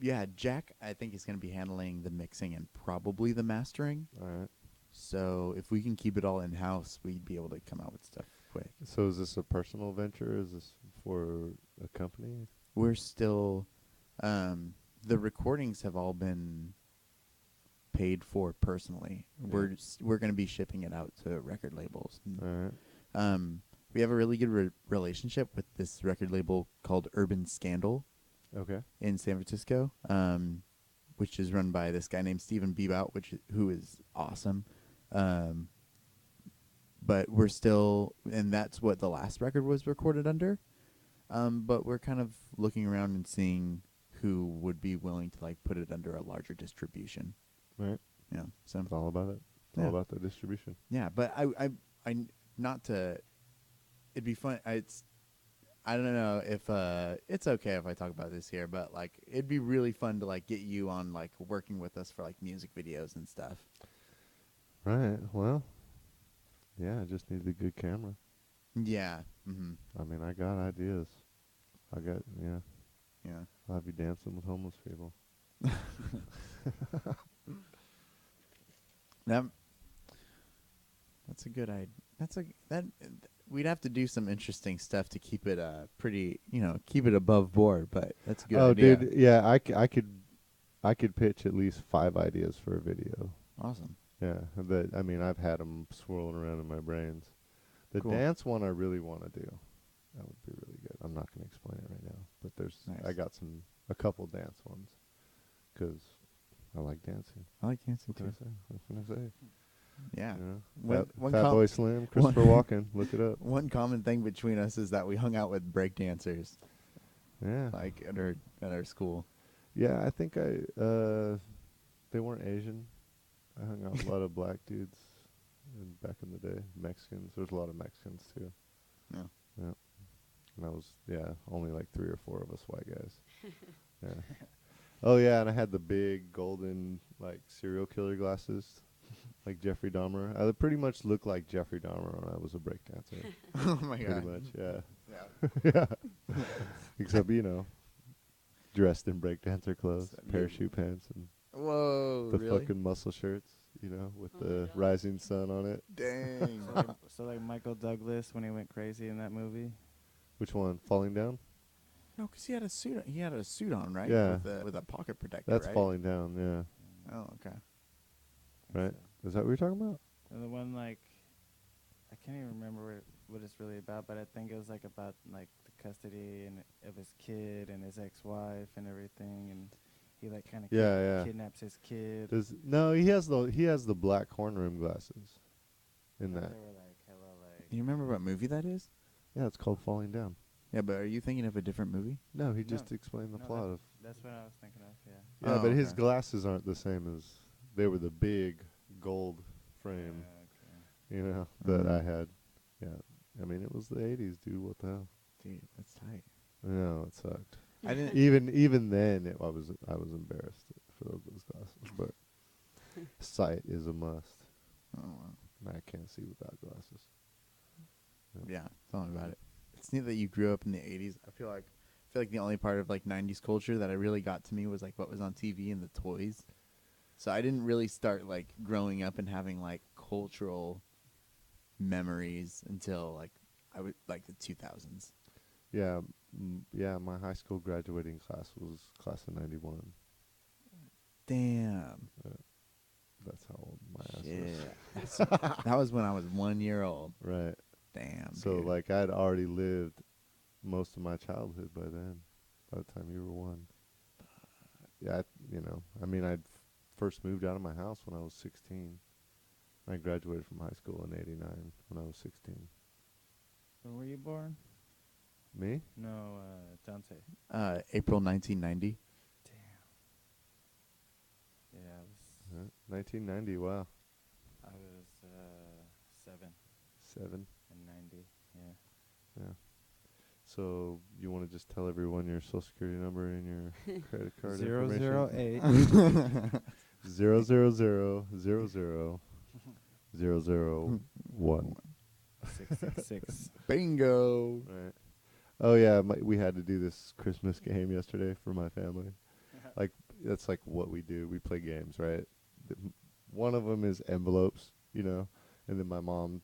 Yeah. Jack, I think is going to be handling the mixing and probably the mastering. All right. So if we can keep it all in house, we'd be able to come out with stuff quick. So is this a personal venture? Is this for a company? We're still, the recordings have all been paid for personally. Yeah. We're going to be shipping it out to record labels. All right. We have a really good relationship with this record label called Urban Scandal Okay. in San Francisco, which is run by this guy named Steven Bebout, who is awesome. But we're still, and that's what the last record was recorded under. But we're kind of looking around and seeing who would be willing to like put it under a larger distribution. Right. Yeah. So It's all about it. It's Yeah. all about the distribution. yeah, but I not to. It'd be fun. I don't know if it's okay if I talk about this here, but like it'd be really fun to like get you on like working with us for like music videos and stuff. Right. Well, yeah, I just need a good camera. Yeah. Mm-hmm. I mean, I got ideas. Yeah. Yeah. I'll have you dancing with homeless people. That's a good idea. We'd have to do some interesting stuff to keep it pretty, keep it above board, but that's a good idea. Dude, yeah, I could pitch at least 5 ideas for a video. Awesome. Yeah, I mean, I've had them swirling around in my brains. The Cool. dance one I really want to do. That would be really good. I'm not going to explain it right now, but Nice. I got a couple dance ones because I like dancing. I like dancing What can I too. say? What can I say? Yeah. You know? One- one Fat com- Boy Slim, Christopher Walken. Look it up. One common thing between us is that we hung out with break dancers. Yeah. like at our school. Yeah, I think they weren't Asian. I hung out with a lot of black dudes back in the day. Mexicans. There's a lot of Mexicans too. No. Yeah. And I was only like 3 or 4 of us white guys. Yeah. Oh yeah, and I had the big golden like serial killer glasses, like Jeffrey Dahmer. I pretty much looked like Jeffrey Dahmer when I was a breakdancer. Oh my Pretty god. much, yeah. Yeah. Yeah. Except dressed in breakdancer clothes, Except you- parachute pants, and Whoa. the really? fucking muscle shirts, with Oh my the God. rising sun on it. Dang. So like Michael Douglas when he went crazy in that movie. Which one? Falling Down? No, because he had a suit. He had a suit on, right? Yeah. With a pocket protector. That's right? Falling Down, yeah. Oh, okay. Right? Is that what you're talking about? And the one like, I can't even remember what it's really about, but I think it was like about like the custody and of his kid and his ex-wife and everything, and he like kind of Yeah. kidnaps his kid. No, he has the black horn rim glasses in They that. were like hella like. You remember what movie that is? Yeah, it's called Falling Down. Yeah, but are you thinking of a different movie? No, he No, just explained the no, plot of. That's what I was thinking of. Yeah. Yeah, Oh, but his okay. glasses aren't the same as they were the big gold frame, Okay. that Mhm. I had. Yeah, I mean it was the '80s, dude. What the hell? Dude, that's tight. No, it sucked. I didn't. Even then, I was embarrassed for those glasses. But sight is a must. Oh, wow. And I can't see without glasses. Yeah, tell me about it. It's neat that you grew up in the '80s. I feel like the only part of like '90s culture that I really got to me was like what was on TV and the toys. So I didn't really start like growing up and having like cultural memories until like I would like the 2000s. Yeah, yeah. My high school graduating class was class of '91. Damn. That's how old my ass Yeah. was. That was when I was 1 year old. Right. Damn. So dude. like I'd already lived most of my childhood by then. By the time you were 1. Yeah, I mean, I'd first moved out of my house when I was 16. I graduated from high school in '89 when I was 16. When were you born? Me? No, Dante. April 1990. Damn. Yeah, 1990. Wow. I was 7 7. in 90. Yeah. Yeah. So you want to just tell everyone your social security number and your credit card information? 008 0000001. 666. Bingo. Right. Oh yeah, we had to do this Christmas game yesterday for my family. Like that's like what we do. We play games, right? One of them is envelopes, and then my mom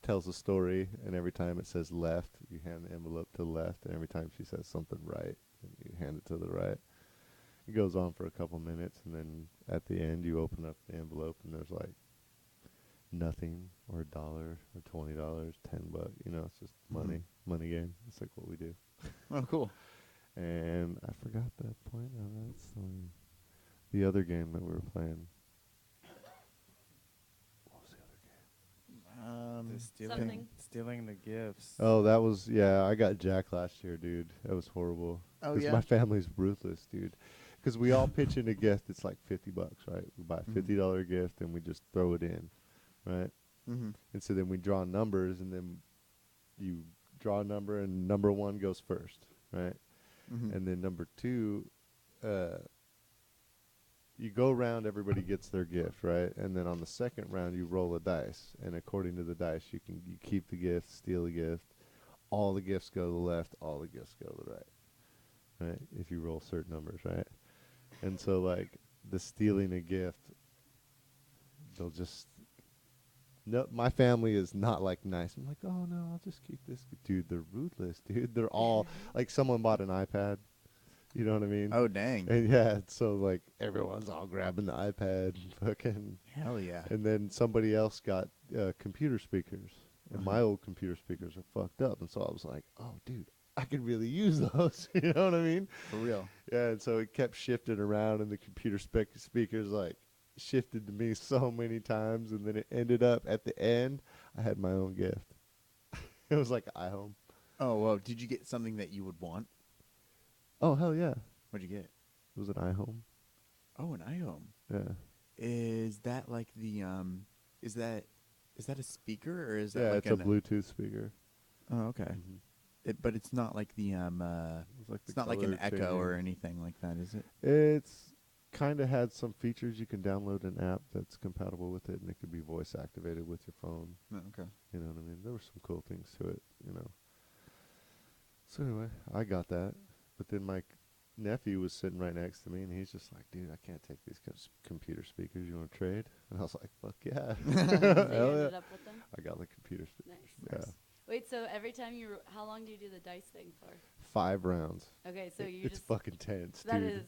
tells a story, and every time it says left, you hand the envelope to the left, and every time she says something right, then you hand it to the right. It goes on for a couple minutes, and then at the end, you open up the envelope, and there's like nothing, or $1, or $20, $10. It's just money game. It's like what we do. Oh, cool. And I forgot that point of that story. The other game that we were playing. What was the other game? The Something. stealing the gifts. Oh, that was, I got Jack last year, dude. That was horrible. Oh, 'Cause yeah? my family's ruthless, dude. Because we all pitch in a gift. It's like $50, right? We buy a $50 gift and we just throw it in, right? Mm-hmm. And so then we draw numbers, and then you draw a number, and number 1 goes first, right? Mm-hmm. And then number 2, you go around, everybody gets their gift, right? And then on the second round, you roll a dice, and according to the dice, you keep the gift, steal the gift. All the gifts go to the left, all the gifts go to the right, right? If you roll certain numbers, right? And so, like, the stealing a gift, they'll just... No, my family is not, like, nice. I'm like, oh, no, I'll just keep this. Dude, they're ruthless, dude. They're all... like, someone bought an iPad. You know what I mean? Oh, dang. And yeah, so like everyone's all grabbing the iPad and fucking, Hell yeah. and then somebody else got computer speakers, and my old computer speakers are fucked up, and so I was like, oh dude, I could really use those. You know what I mean? For real. Yeah, and so it kept shifting around, and the computer speakers like shifted to me so many times, and then it ended up at the end, I had my own gift. It was like iHome. Oh, well, did you get something that you would want? Oh hell yeah! What'd you get? It was an iHome. Oh, an iHome. Yeah. Is that like the is that a speaker or is that Yeah, like it's a Bluetooth speaker. Oh, okay. Mhm. But it's not like the It's like the it's not like an color Echo or changing. anything like that, is it? It's kind of had some features. You can download an app that's compatible with it, and it could be voice activated with your phone. No, okay. You know what I mean? There were some cool things to it, you know. So anyway, I got that. But then my nephew was sitting right next to me, and he's just like, dude, I can't take these computer speakers. You want to trade? And I was like, fuck yeah. So you Hell ended yeah. up with them? I got the computer speakers. Nice. Yeah. Wait, so every time how long do you do the dice thing for? 5 rounds. Okay, so you It's just, fucking tense, that dude. is,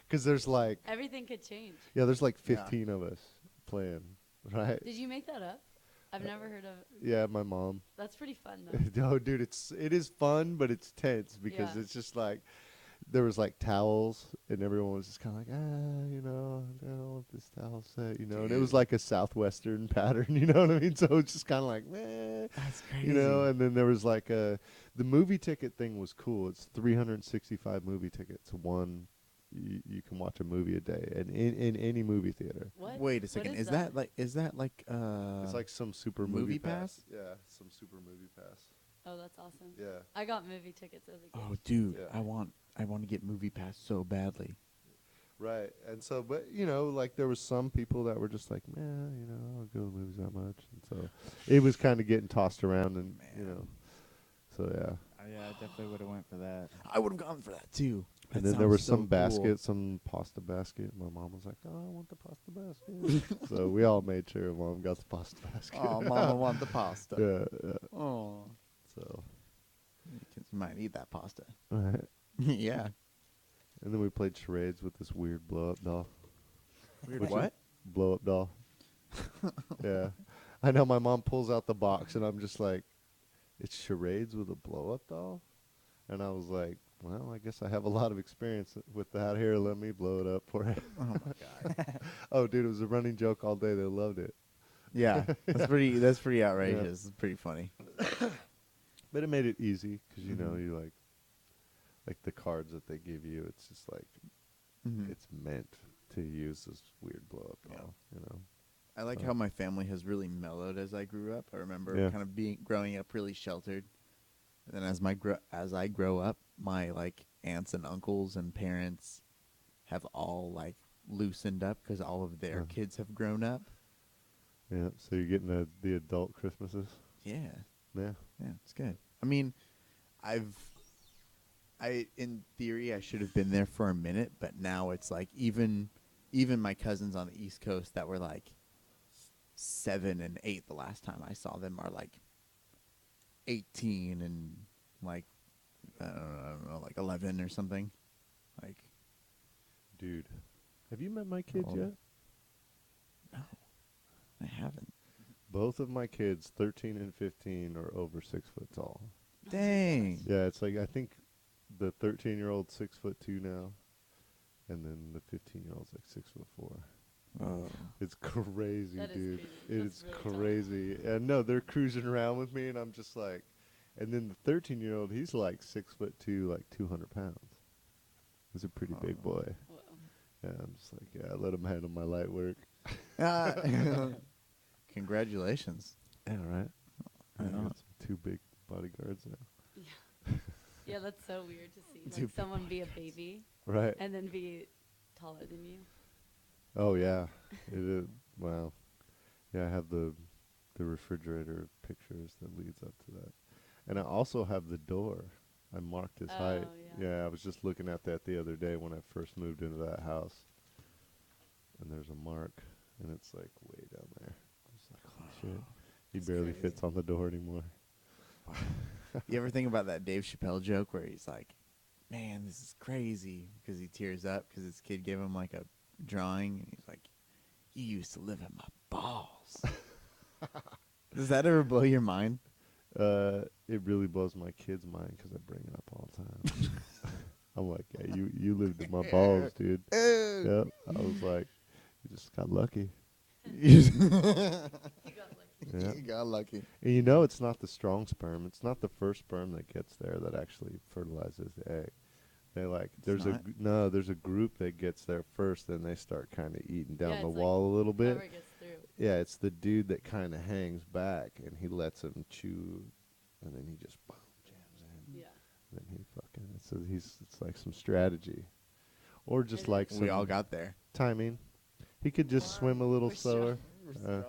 Because there's like, everything could change. yeah, there's like Yeah. 15 of us playing, right? Did you make that up? I've never heard of, Yeah, my mom. that's pretty fun though. No, dude, it is fun, but it's tense because Yeah. it's just like there was like towels, and everyone was just kind of like, you know, I don't want this towel set, you know, and it was Dude. like a southwestern pattern, you know what I mean? So it's just kind of like, That's crazy. you know, and then there was like the movie ticket thing was cool. It's 365 movie tickets. You can watch a movie a day, and in any movie theater. What? Wait a What second. is Is that like It's like some super movie pass? Yeah, some super movie pass. Oh, that's awesome. Yeah. I got movie tickets as a kid. Oh, dude, Yeah. I want to get Movie Pass so badly. Right. And so, but, you know, like there was some people that were just like, man, you know, I don't go to the movies that much. And so it was kind of getting tossed around and, you Man. know, so yeah. Yeah, I definitely would have went for that. I would have gone for that too. And That then there was sounds so some basket, cool. some pasta basket. My mom was like, oh, I want the pasta basket. So we all made sure Mom got the pasta basket. Oh, Mama want the pasta. Yeah. Oh, So, kids might eat that pasta. right. Yeah. And then we played charades with this weird blow-up doll. Weird. Which- What? Blow-up doll. Yeah. I know my mom pulls out the box, and I'm just like, it's charades with a blow-up doll? And I was like, well, I guess I have a lot of experience with that. Here, let me blow it up for you. Oh my god. Oh, dude, it was a running joke all day. They loved it. Yeah, that's pretty. That's pretty outrageous. It's pretty funny. But it made it easy because, you know, Mhm. you like the cards that they give you, it's just like, Mhm. it's meant to use this weird blow-up Yeah. doll, you know? I like Oh. how my family has really mellowed as I grew up. I remember Yeah. kind of growing up really sheltered, and then as I grow up, my like aunts and uncles and parents have all like loosened up because all of their Uh. kids have grown up. Yeah, so you're getting the adult Christmases? Yeah, Yeah. yeah, it's good. I mean, in theory I should have been there for a minute, but now it's like even my cousins on the East Coast that were like 7 and 8 the last time I saw them are like 18 and like I don't know, like 11 or something. Like, Dude, have you met my kids old. yet? no, I haven't. Both of my kids, 13 and 15, are over 6 foot tall. Dang. Yeah, it's like, I think the 13-year-old 6'2" now, and then the 15-year-old's like 6'4". Oh. It's crazy, That is dude. crazy. It That's is really tall. crazy. And no, they're cruising around with me, and I'm just like, and then the 13-year-old, he's like 6'2", like 200 pounds. He's a pretty big Oh. boy. Whoa. Yeah, I'm just like, yeah, I let him handle my light work. Congratulations. Yeah, right. I I know. got some 2 big bodyguards now. Yeah, that's so weird to see. Two Like someone be a baby Right. and then be taller than you. Oh yeah, it is. Wow. Yeah, I have the refrigerator of pictures that leads up to that, and I also have the door. I marked his height. Oh, yeah. Yeah, I was just looking at that the other day when I first moved into that house, and there's a mark, and it's like way down there. I was like, holy shit, he That's barely crazy. fits on the door anymore. You ever think about that Dave Chappelle joke where he's like, "Man, this is crazy," because he tears up because his kid gave him like a drawing, and he's like, "You used to live in my balls." Does that ever blow your mind? It really blows my kids' mind because I bring it up all the time. I'm like, yeah, you lived in my balls, dude. Yep. I was like, you just got lucky. You got lucky. Yeah. You got lucky. And you know, it's not the strong sperm. It's not the first sperm that gets there that actually fertilizes the egg. They like It's not? there's a group that gets there first, and they start kind of eating down Yeah, the it's like wall a little bit. Whoever gets through. Yeah, it's the dude that kind of hangs back, and he lets him chew, and then he just boom, jams in. Yeah. And then he fucking it's like some strategy, or just It like is. some We all got there. timing. He could just swim a little We're strong. slower.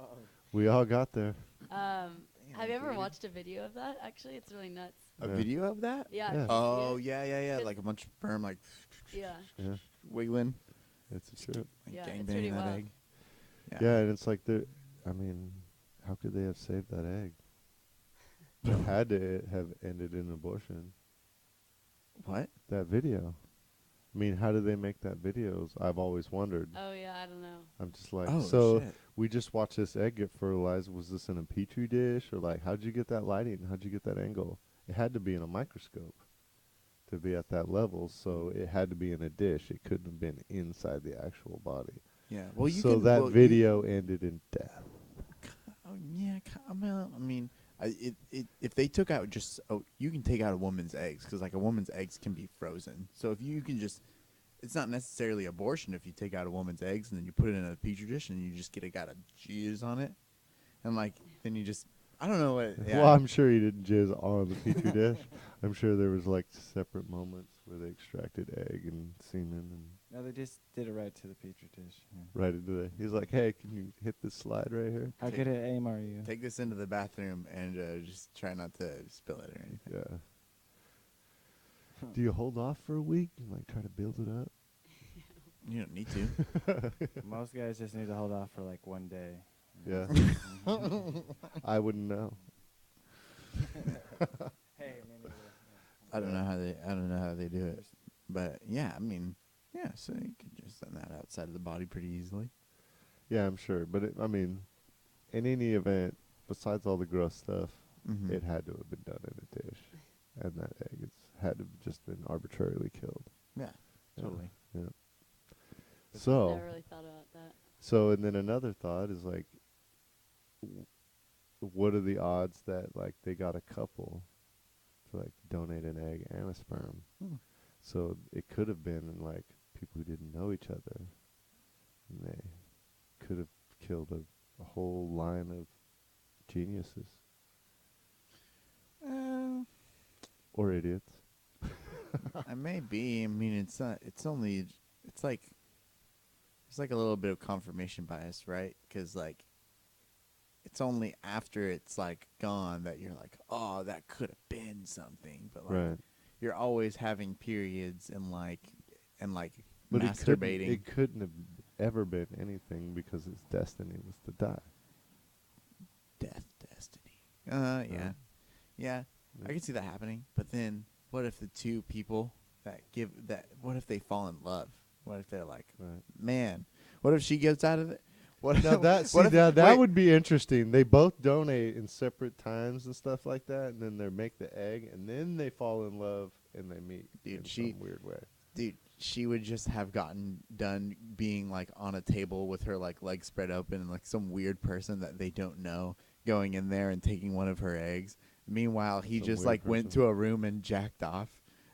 We all got there. Have you ever watched a video of that? Actually, it's really nuts. A Yeah. video of that? Yeah. Yeah. did you see Oh, it? yeah. 'Cause- Like a bunch of sperm, like Yeah. Yeah, wiggling, it's a trip. like Yeah, gang it's pretty banging that wild. egg. Yeah, and it's like I mean, how could they have saved that egg? It had to have ended in abortion. What? That video. I mean, how did they make that video? I've always wondered. Oh yeah, I don't know. I'm just like, Oh, so shit. we just watched this egg get fertilized. Was this in a petri dish, or like, how'd you get that lighting? How'd you get that angle? It had to be in a microscope to be at that level. So it had to be in a dish. It couldn't have been inside the actual body. Yeah. Well, you so can. that well, video ended in death. Oh yeah. I mean, if they took out just you can take out a woman's eggs because like a woman's eggs can be frozen. So if you can just, it's not necessarily abortion if you take out a woman's eggs and then you put it in a petri dish and you just got a jizz on it, and like then you just I don't know what. Yeah. Well, I'm sure he didn't jizz on the petri dish. I'm sure there was like separate moments where they extracted egg and semen and No, they just did it right to the petri dish. Yeah. right into the. He's like, "Hey, can you hit this slide right here?" How good at aim are you? Take this into the bathroom and just try not to spill it or anything. Yeah. Do you hold off for a week and like try to build it up? You don't need to. Most guys just need to hold off for like one day. Yeah. I wouldn't know. Hey, maybe. I don't know how they do it, but yeah, I mean, yeah. So you could just send that outside of the body pretty easily. Yeah, I'm sure. But I mean, in any event, besides all the gross stuff, Mm-hmm. it had to have been done in a dish, and that egg had to have just been arbitrarily killed. Yeah, Yeah. totally. Yeah. So. Never really thought about that. So, and then another thought is like, what are the odds that like they got a couple to like donate an egg and a sperm? Hmm. So it could have been like people who didn't know each other, and they could have killed a whole line of geniuses or idiots. I may be. I mean, it's not. It's only. It's like. It's like a little bit of confirmation bias, right? Because like. It's only after it's like gone that you're like, oh, that could have been something. But like, Right. you're always having periods and But masturbating. It couldn't have ever been anything because its destiny was to die. Death destiny. Yeah. Yeah. Yeah. I can see that happening. But then what if the two people what if they fall in love? What if they're like, Right. man, what if she gets out of it? What Now that what if- that wait, would be interesting. They both donate in separate times and stuff like that, and then they make the egg, and then they fall in love and they meet Dude, in she- some weird way. dude, she would just have gotten done being like on a table with her like legs spread open and like some weird person that they don't know going in there and taking one of her eggs. Meanwhile, he Some just weird like went person. to a room and jacked off,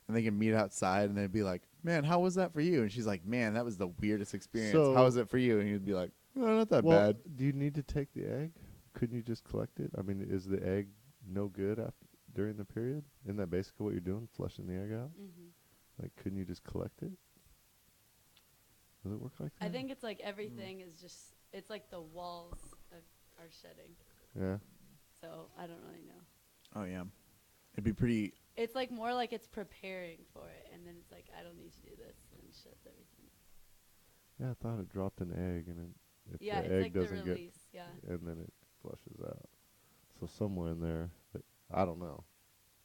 and they can meet outside and they'd be like, "Man, how was that for you?" And she's like, "Man, that was the weirdest experience. So- how was it for you?" And he'd be like, "Oh, not that Well, bad." do you need to take the egg? Couldn't you just collect it? I mean, is the egg no good after during the period? Isn't that basically what you're doing, flushing the egg out? Hmm. Like, couldn't you just collect it? Does it work like that? I think it's like everything is just. It's like the walls are shedding. Yeah. So I don't really know. Oh yeah, it'd be pretty. It's like more like it's preparing for it, and then it's like I don't need to do this, and shuts everything. Yeah, I thought it dropped an egg, and if Yeah, the it's egg like the doesn't get, release. Yeah. and then it flushes out. So somewhere in there, I don't know.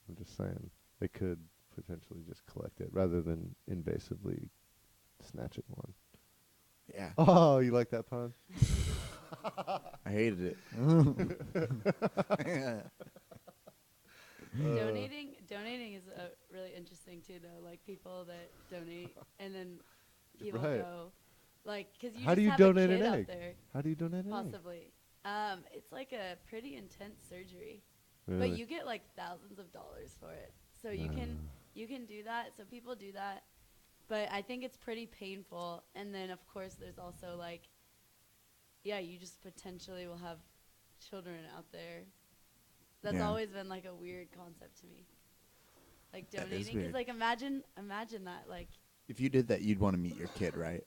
I'm just saying they could potentially just collect it rather than invasively snatching one. Yeah, Oh, you like that pun? I hated it. Donating is really interesting too, though. Like people that donate, and then people Right. go, like, because you How just do you have donate a an kid egg? out there, How do you donate an egg? possibly. It's like a pretty intense surgery, Really? but you get like thousands of dollars for it. So you can You can do that. So people do that. But I think it's pretty painful. And then, of course, there's also, like, yeah, you just potentially will have children out there. That's Yeah. always been, like, a weird concept to me. Like, That is donating. weird. Because, like, imagine that. Like, If you did that, you'd want to meet your kid, right?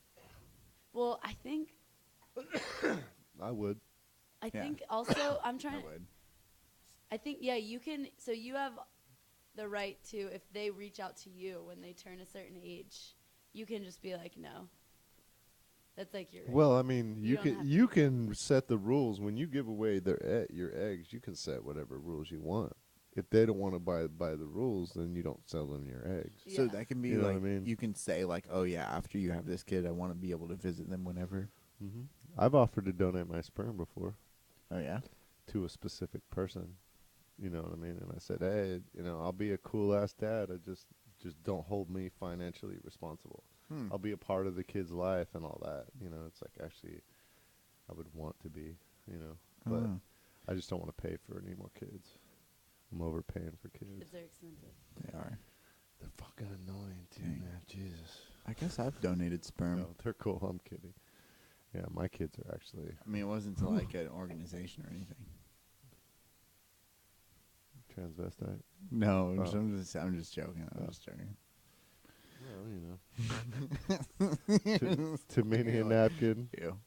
well, I think I would. I Yeah. think also I'm I trying to, would. I think yeah, you can so you have the right to, if they reach out to you when they turn a certain age, you can just be like, no. That's like your right. Well, I mean, You you don't can have you can set the rules when you give away your eggs. You can set whatever rules you want. If they don't want to buy the rules, then you don't sell them your eggs. Yeah. So that can be You know what like, I mean? you can say like, oh yeah, after you have this kid, I want to be able to visit them whenever. Mm-hmm. I've offered to donate my sperm before Oh yeah. to a specific person. You know what I mean? And I said, hey, I'll be a cool ass dad. I just don't hold me financially responsible. Hmm. I'll be a part of the kid's life and all that. It's like actually, I would want to be. But Oh. I just don't want to pay for any more kids. I'm overpaying for kids. Kids are expensive. They are. They're fucking annoying too, Dang. man. Jesus. I guess I've donated sperm. No, they're cool. I'm kidding. Yeah, my kids are actually I mean, it wasn't to like an organization or anything. transvestite. No, Oh. I'm just joking. I'm Oh. just joking. Well, to mini a Ew. napkin. Ew.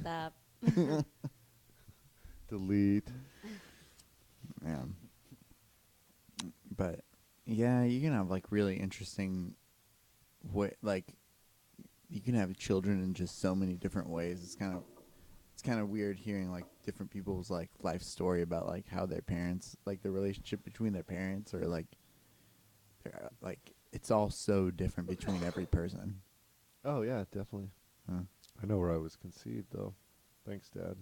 Stop. Delete. Yeah. But yeah, you can have like really interesting you can have children in just so many different ways. It's kind of weird hearing like different people's like life story about like how their parents, like the relationship between their parents, or like it's all so different between every person. Oh yeah, definitely. Huh. I know where I was conceived though. Thanks, Dad.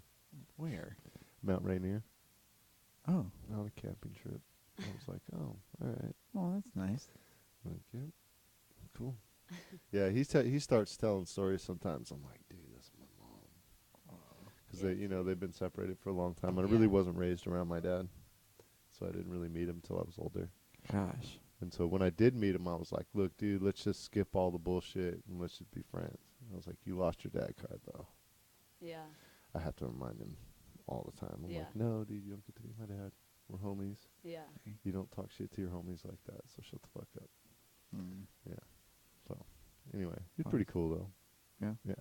Where? Mount Rainier. Oh, On a camping trip. I was like, oh, all right. well, that's nice. Like, yeah, cool. Yeah, he starts telling stories sometimes. I'm like, dude, that's my mom. Because Yeah, they've been separated for a long time. And I Yeah. really wasn't raised around my dad, so I didn't really meet him until I was older. Gosh. And so when I did meet him, I was like, look, dude, let's just skip all the bullshit and let's just be friends. And I was like, you lost your dad card though. Yeah. I have to remind him all the time. I'm Yeah. like, no, dude, you don't get to be my dad. We're homies. Yeah. You don't talk shit to your homies like that, so shut the fuck up. Mm. Yeah. So, anyway, he's Huh. pretty cool though. Yeah. Yeah.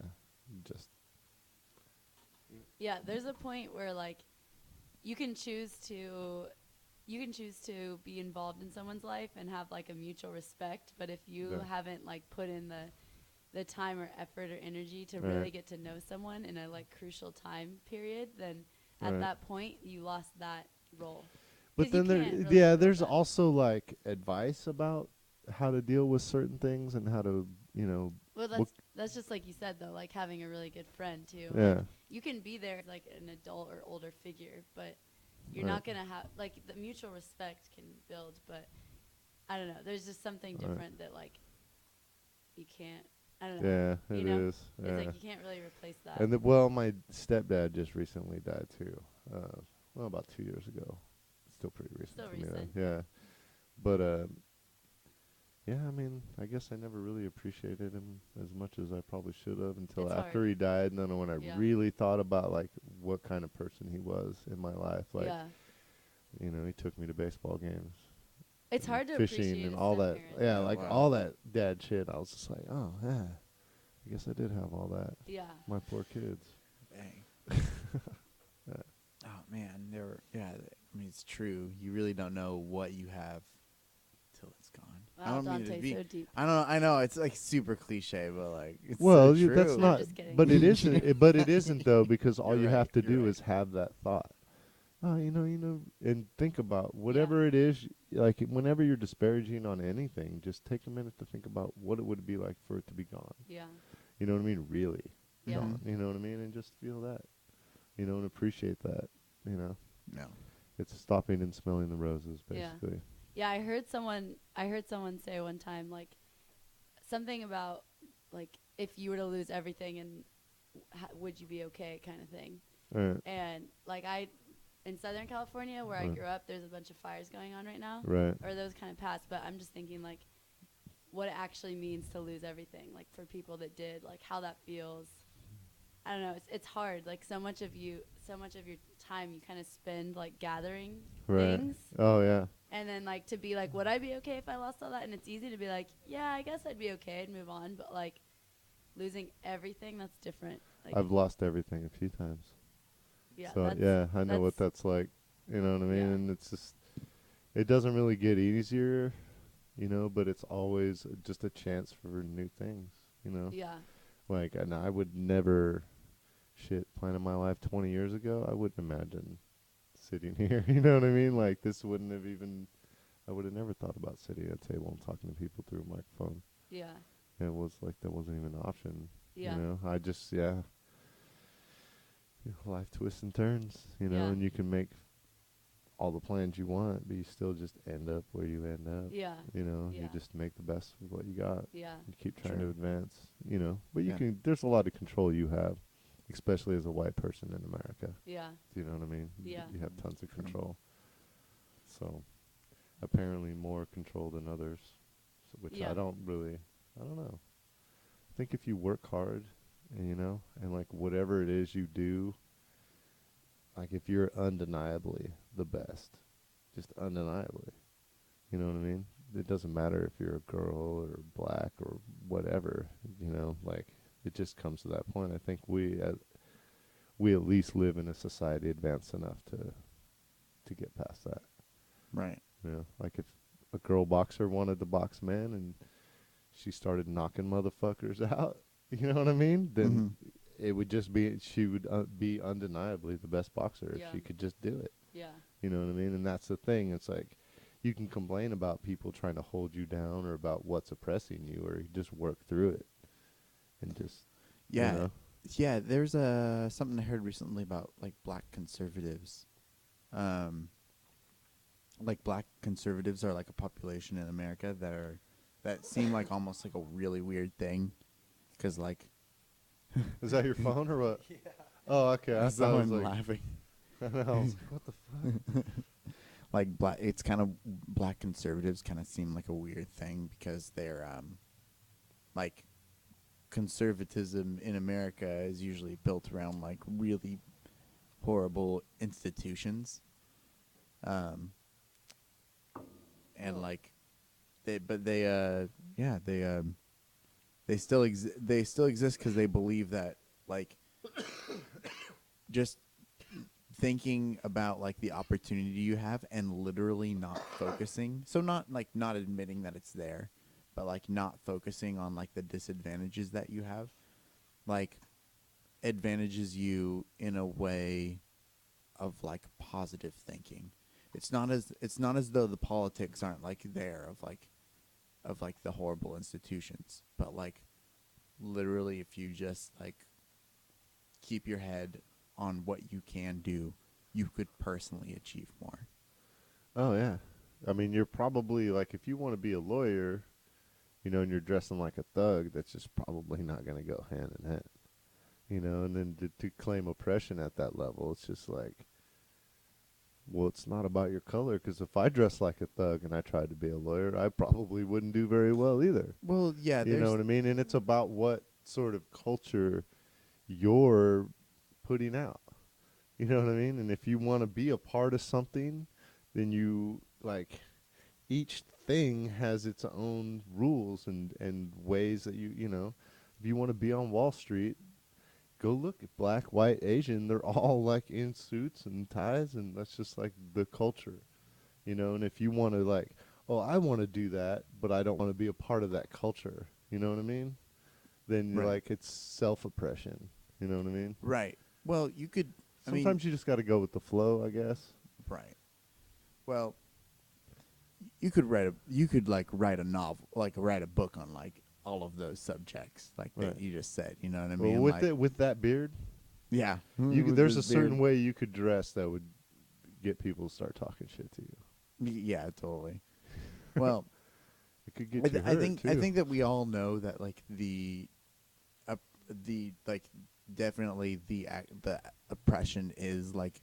Just Yeah, there's a point where like you can choose to be involved in someone's life and have like a mutual respect, but if you Yeah. haven't like put in the time or effort or energy to Right. really get to know someone in a like crucial time period, then at Right. that point you lost that role. But 'Cause you then can't really build there's that. also like advice about how to deal with certain things and how to, Well, what- that's just like you said though, like having a really good friend too. yeah. You can be there as like an adult or older figure, but you're Right. not gonna have like the mutual respect can build, but I don't know. There's just something Right. different that like you can't. I don't know. Yeah, You it know? is. It's Yeah. like you can't really replace that. And my stepdad just recently died too. About 2 years ago. Still pretty recent. Still for me, recent. though. Yeah. But yeah, I mean, I guess I never really appreciated him as much as I probably should have until It's after hard. he died. And then when I Yeah. really thought about like what kind of person he was in my life, like yeah, he took me to baseball games, it's and hard to fishing appreciate and a all that. step-parent. Yeah, Oh, like wow. all that dad shit. I was just like, oh yeah, I guess I did have all that. Yeah. My poor kids. Dang. Yeah. Oh man, I mean, it's true. You really don't know what you have till it's gone. I Wow, don't mean it to Dante, be. so deep. I know it's like super cliche, but like it's Well, so true. that's I'm not. just kidding. But it isn't. But it isn't though, because all You're you right, have to you're do right. is have that thought. Oh, and think about whatever it is. Like whenever you're disparaging on anything, just take a minute to think about what it would be like for it to be gone. Yeah. You know what I mean? Really Yeah. gone. You know what I mean? And just feel that. And appreciate that. No. It's stopping and smelling the roses, Yeah. basically. Yeah, I heard someone say one time like something about like if you were to lose everything and would you be okay kind of thing. All right. And like in Southern California, where I Right. grew up, there's a bunch of fires going on right now. Right. Or those kind of passed. But I'm just thinking, like, what it actually means to lose everything. Like, for people that did, like, how that feels. I don't know. It's hard. Like, so much of your time you kind of spend, like, gathering Right. things. Oh yeah. And then, like, to be like, would I be okay if I lost all that? And it's easy to be like, yeah, I guess I'd be okay and move on. But, like, losing everything, that's different. Like, I've lost everything a few times. yeah, So that's, yeah, I know what that's like. You know what I mean? Yeah. And it's just, it doesn't really get easier, you know, but it's always just a chance for new things, you know? Yeah. Like, and I would never, planning my life 20 years ago, I wouldn't imagine sitting here, you know what I mean? Like, this wouldn't have even, I would have never thought about sitting at a table and talking to people through a microphone. Yeah. It was like, that wasn't even an option, Yeah. you know? I just, life twists and turns, you know, Yeah. and you can make all the plans you want, but you still just end up where you end up. Yeah. You know, you Yeah. just make the best with what you got. Yeah. You keep trying True. to advance, you know. But you Yeah. can, there's a lot of control you have, especially as a white person in America. Yeah. Do you know what I mean? Yeah. You have tons of True. control. So, apparently more control than others, which Yeah. I don't know. I think if you work hard, and, you know, and like whatever it is you do, like if you're undeniably the best, just undeniably, you know what I mean? It doesn't matter if you're a girl or black or whatever, you know, like it just comes to that point. I think we at least live in a society advanced enough to get past that. Right. You know, like if a girl boxer wanted to box men and she started knocking motherfuckers out, you know what I mean? Then it would just be, she would be undeniably the best boxer if Yeah. she could just do it. Yeah. You know what I mean? And that's the thing. It's like, you can complain about people trying to hold you down or about what's oppressing you, or you just work through it and just, Yeah. you know? Yeah, there's something I heard recently about like black conservatives. Like black conservatives are like a population in America that seem like almost like a really weird thing, because like Is that your phone or what? Yeah. Oh, okay. I thought it was someone like, laughing. I know. I was like, what the fuck? Like black conservatives kind of seem like a weird thing because they're like conservatism in America is usually built around like really horrible institutions. And like they still exist because they believe that like just thinking about like the opportunity you have and literally not focusing, so not admitting that it's there, but like not focusing on like the disadvantages that you have, like advantages you in a way of like positive thinking. It's not as though the politics aren't like there of like the horrible institutions, but like literally if you just like keep your head on what you can do, you could personally achieve more. Oh, yeah. I mean, you're probably, like, if you want to be a lawyer, you know, and you're dressing like a thug, that's just probably not going to go hand in hand. You know, and then to claim oppression at that level, it's just like, well, it's not about your color, because if I dressed like a thug and I tried to be a lawyer, I probably wouldn't do very well either. Well, yeah, You know what I mean? And it's about what sort of culture you're putting out. You know what I mean? And if you want to be a part of something, then you, like, each thing has its own rules and ways that you know, if you want to be on Wall Street, go look at black, white, Asian. They're all, like, in suits and ties, and that's just, like, the culture. You know, and if you want to, like, oh, I want to do that, but I don't want to be a part of that culture. You know what I mean? Then you're Right. like, it's self-oppression. You know what I mean? Right. Well, you could. Sometimes you just got to go with the flow, I guess. Right. Well, you could write a novel, like write a book on like all of those subjects, like Right. that you just said. You know what I Well, mean? with with that beard, yeah. there's a certain way you could dress that would get people to start talking shit to you. Yeah, totally. Well, It could get you hurt, I too. think that we all know that like the like definitely the oppression is like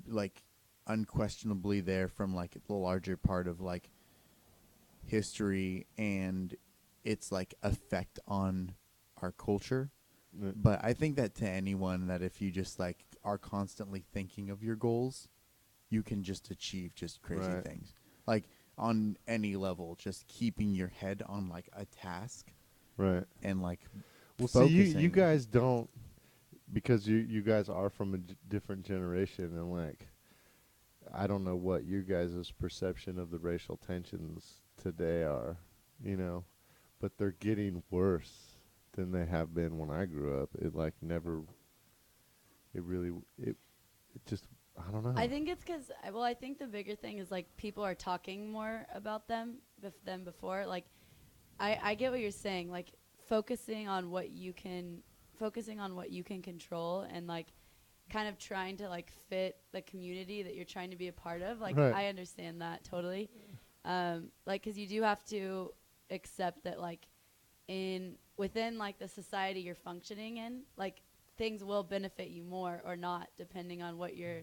like unquestionably there from like the larger part of like history and its like effect on our culture. Uh, But I think that to anyone that if you just like are constantly thinking of your goals, you can just achieve just crazy Right. things. Like on any level, just keeping your head on like a task Right. and like Well, see, you focusing. guys don't, because you guys are from a different generation, and like I don't know what you guys' perception of the racial tensions today are, you know, but they're getting worse than they have been when I grew up. It like never. It really. It just. I don't know. I think it's because, well, I think the bigger thing is like people are talking more about them than before. Like, I get what you're saying. Like, focusing on what you can, focusing on what you can control, and like, kind of trying to like fit the community that you're trying to be a part of. Like, Right. I understand that totally. Like, because you do have to accept that like, within like the society you're functioning in, like things will benefit you more or not depending on what you're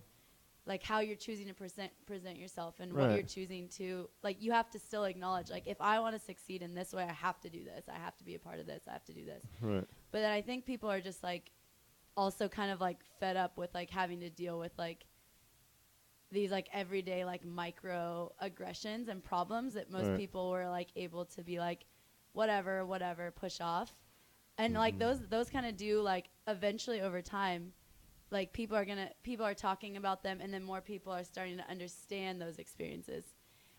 like how you're choosing to present yourself and what Right. you're choosing to like. You have to still acknowledge like if I want to succeed in this way, I have to do this, I have to be a part of this, I have to do this. Right. But then I think people are just like also kind of like fed up with like having to deal with like these like everyday like micro aggressions and problems that most Right. people were like able to be like whatever push off. And like those kind of do like eventually over time, like people are talking about them, and then more people are starting to understand those experiences.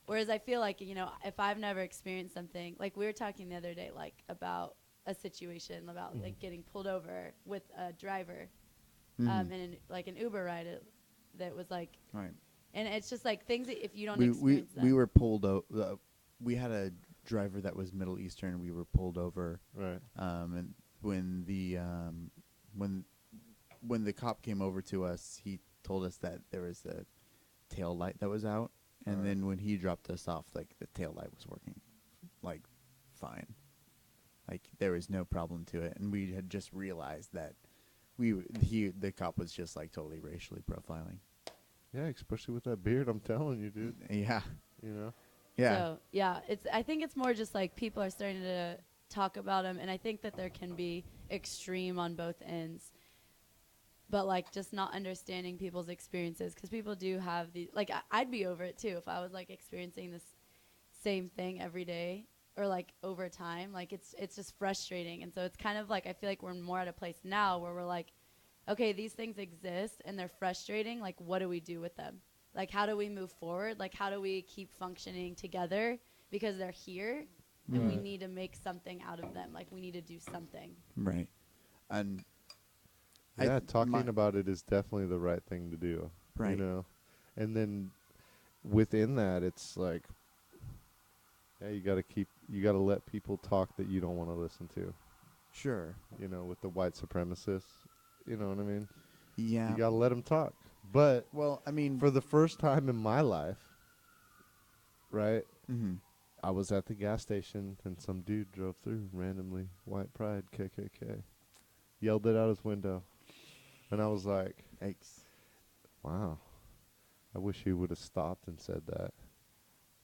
Whereas I feel like, you know, if I've never experienced something, like we were talking the other day, like about a situation about like getting pulled over with a driver, and like an Uber ride that was like, Right. and it's just like things that if you don't we experience them. we were pulled over. We had a driver that was Middle Eastern. We were pulled over. Right. And when the when the cop came over to us, he told us that there was a tail light that was out, and Right. then when he dropped us off, like the tail light was working, like fine, like there was no problem to it, and we had just realized that the cop was just like totally racially profiling. Yeah, especially with that beard, I'm telling you, dude. Yeah, You know. yeah, So yeah, I think it's more just like people are starting to talk about them, and I think that there can be extreme on both ends. But like just not understanding people's experiences, because people do have the like I'd be over it too if I was like experiencing this same thing every day or like over time. Like it's just frustrating, and so it's kind of like I feel like we're more at a place now where we're like, okay, these things exist and they're frustrating. Like, what do we do with them? Like, how do we move forward? Like, how do we keep functioning together because they're here, and we Right. need to make something out of them. Like, we need to do something. right, and Yeah, talking my- about it is definitely the right thing to do. Right. You know, and then within that, it's like, yeah, you gotta let people talk that you don't want to listen to. sure, You know, with the white supremacists, you know what I mean? yeah. You gotta let them talk. But Well, I mean, for the first time in my life, right, mhm. I was at the gas station and some dude drove through randomly, white pride, KKK, yelled it out his window, and I was like, Yikes. wow, I wish he would have stopped and said that.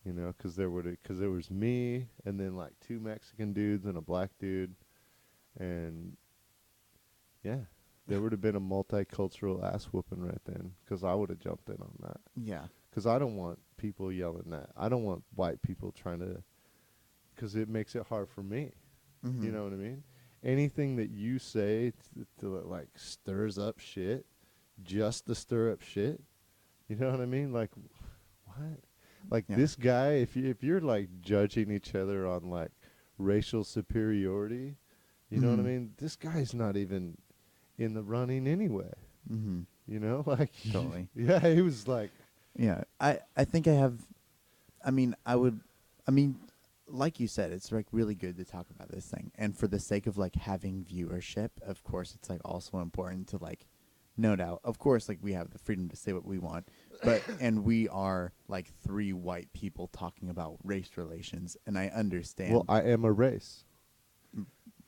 You know, because there was me and then like two Mexican dudes and a black dude, and yeah, there would have been a multicultural ass whooping right then. Because I would have jumped in on that. Yeah. Because I don't want people yelling that. I don't want white people trying to. Because it makes it hard for me. Mm-hmm. You know what I mean? Anything that you say to like stirs up shit, just to stir up shit. You know what I mean? Like, what? Like Yeah. this guy, if you're like judging each other on like racial superiority, you know what I Mhm. mean? This guy's not even in the running anyway. Mm-hmm. You know, like Totally. Yeah, he was like, Yeah. I think I have. I mean, I would. I mean, like you said, it's like really good to talk about this thing, and for the sake of like having viewership, of course, it's like also important to like, no doubt, of course, like we have the freedom to say what we want, but and we are like three white people talking about race relations, and I understand. well, I am a race.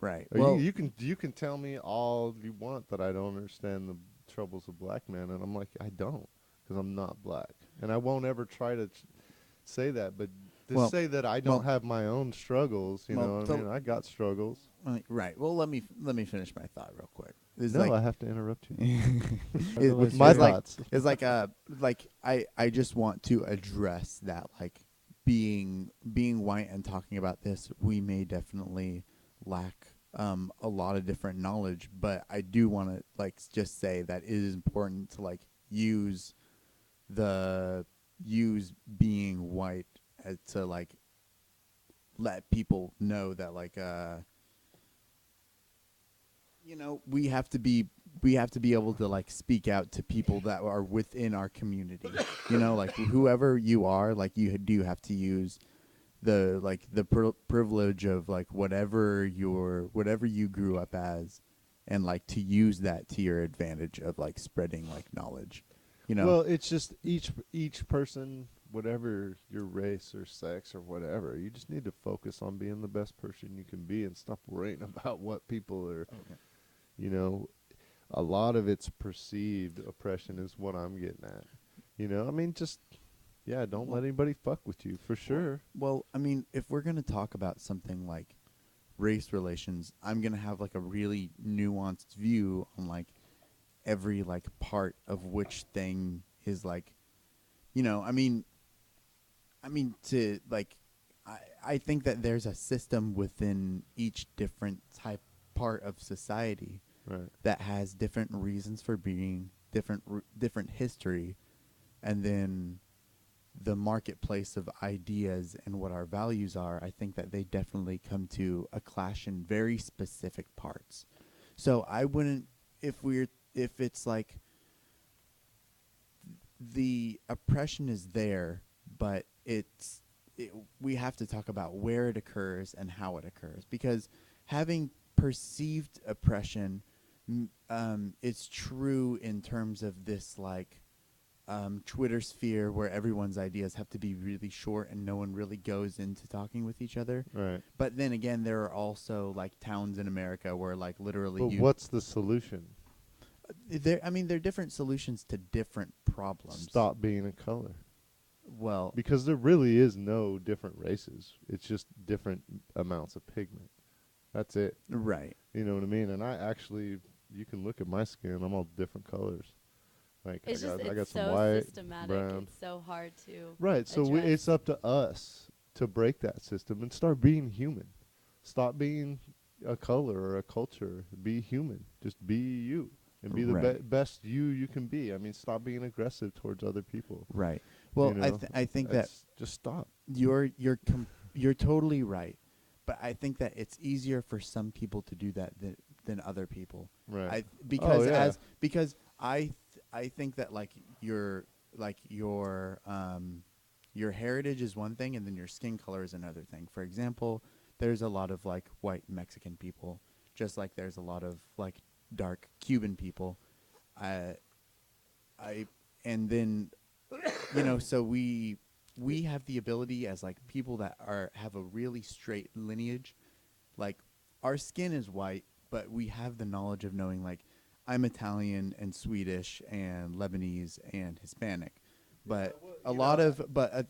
Right. Or Well, you can tell me all you want that I don't understand the troubles of black men, and I'm like, I don't. because I'm not black, and I won't ever try to say that. But to Well, say that I well- don't have my own struggles, you well, know what so- I mean? I got struggles. Right. Well, let me finish my thought real quick. It's No, like, I have to interrupt you it- with It's my it's like thoughts. it's like I just want to address that, like being white and talking about this, we may definitely lack a lot of different knowledge, but I do want to like just say that it is important to like use being white to like let people know that like we have to be able to like speak out to people that are within our community. Like whoever you are, like you do have to use the privilege of like whatever you grew up as, and like to use that to your advantage of like spreading like knowledge. Well, it's just each person, whatever your race or sex or whatever, you just need to focus on being the best person you can be and stop worrying about what people are. Okay. You know, a lot of it's perceived oppression is what I'm getting at. I mean, just don't let anybody fuck with you for sure. Well, I mean, if we're going to talk about something like race relations, I'm going to have like a really nuanced view on like every like part of which thing is like, I mean to like, I think that there's a system within each different part of society Right. that has different reasons for being, different history, and then the marketplace of ideas and what our values are. I think that they definitely come to a clash in very specific parts. So I wouldn't, if it's like the oppression is there, but we have to talk about where it occurs and how it occurs, because having perceived oppression, it's true in terms of this like Twitter sphere where everyone's ideas have to be really short and no one really goes into talking with each other. Right. But then again, there are also like towns in America where like literally But what's the solution? there are different solutions to different problems. Stop being a color. Well, Because there really is no different races. It's just different amounts of pigment. That's it. right. You know what I mean? And I actually, you can look at my skin. I'm all different colors. Like It's I got it's some so white, systematic. brown. It's so hard to. Right. So address. it's up to us to break that system and start being human. Stop being a color or a culture. Be human. Just be you and be the Right. best you can be. I mean, stop being aggressive towards other people. Right. Well, You I know, think that just stop. you're totally right, but I think that it's easier for some people to do that than other people. Right. Because I think that like your heritage is one thing, and then your skin color is another thing. For example, there's a lot of like white Mexican people, just like there's a lot of like dark Cuban people. And then so we have the ability as like people that have a really straight lineage, like our skin is white, but we have the knowledge of knowing like I'm Italian and Swedish and Lebanese and Hispanic. But a lot of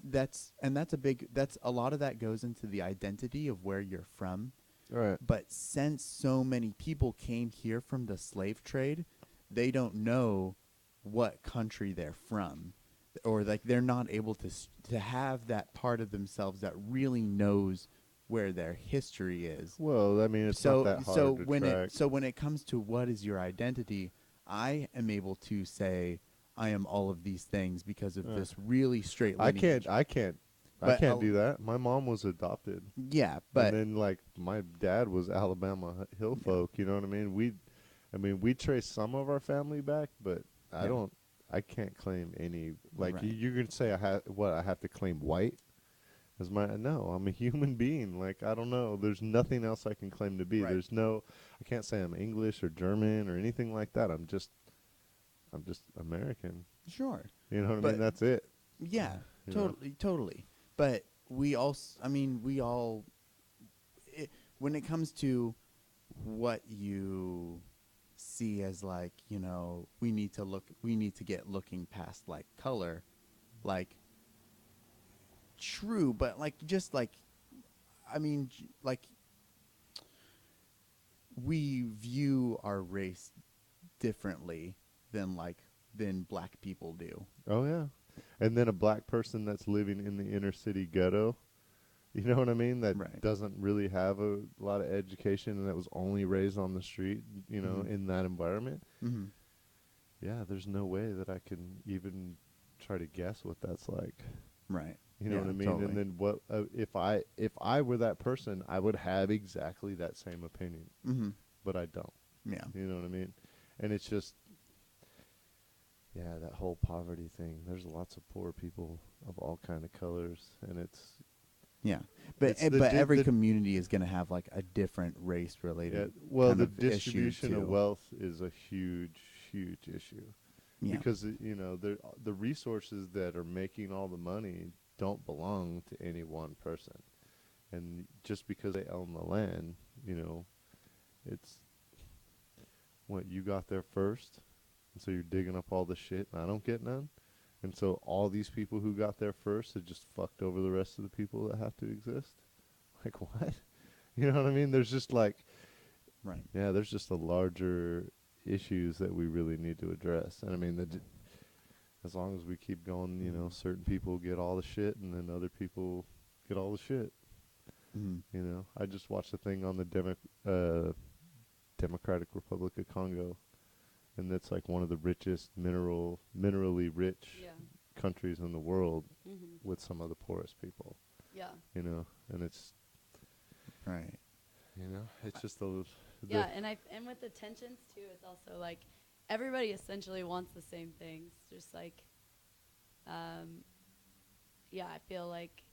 that's a lot of that goes into the identity of where you're from. Right. But since so many people came here from the slave trade, they don't know what country they're from, or like they're not able to have that part of themselves that really knows where their history is. Well, I mean, it's not that hard to track. When it comes to what is your identity, I am able to say I am all of these things because of this really straight lineage. I can't But do that. My mom was adopted. Yeah, but and then like my dad was Alabama Hill folk. You know what I mean? We trace some of our family back, but I can't claim any. Like Right. you're gonna say I have to claim white as no. I'm a human being. Like I don't know. There's nothing else I can claim to be. Right. I can't say I'm English or German or anything like that. I'm just American. sure. You know what I But- mean? That's it. Yeah, You know? totally. But we all, when it comes to what you see as like, we need to get looking past like color, like true, but like just like, like we view our race differently than black people do. Oh yeah. And then a black person that's living in the inner city ghetto, you know what I mean? That Right. doesn't really have a lot of education and that was only raised on the street, Mhm. in that environment. Mm-hmm. Yeah, there's no way that I can even try to guess what that's like. Right. You know Yeah, what I mean? totally. And then what if I were that person, I would have exactly that same opinion, Mm-hmm. but I don't. Yeah. You know what I mean? And it's just that whole poverty thing. There's lots of poor people of all kind of colors, and it's Yeah. But It's the but di- every the- community is going to have like a different race yeah, related well, kind the of issue distribution of too. wealth is a huge issue. Yeah. Because the resources that are making all the money don't belong to any one person, and just because they own the land, it's what you got there first, and so you're digging up all the shit, and I don't get none, and so all these people who got there first have just fucked over the rest of the people that have to exist. Like what? You know what I mean? There's just like Right. there's just a larger issues that we really need to address. And I mean, as long as we keep going, certain people get all the shit, and then other people get all the shit. Mm-hmm. I just watched a thing on the Democratic Republic of Congo, and that's like one of the richest minerally rich Yeah. countries in the world, Mhm. with some of the poorest people. Yeah. And it's Right. it's just Yeah, and with the tensions too, it's also like everybody essentially wants the same things. Just like, I feel like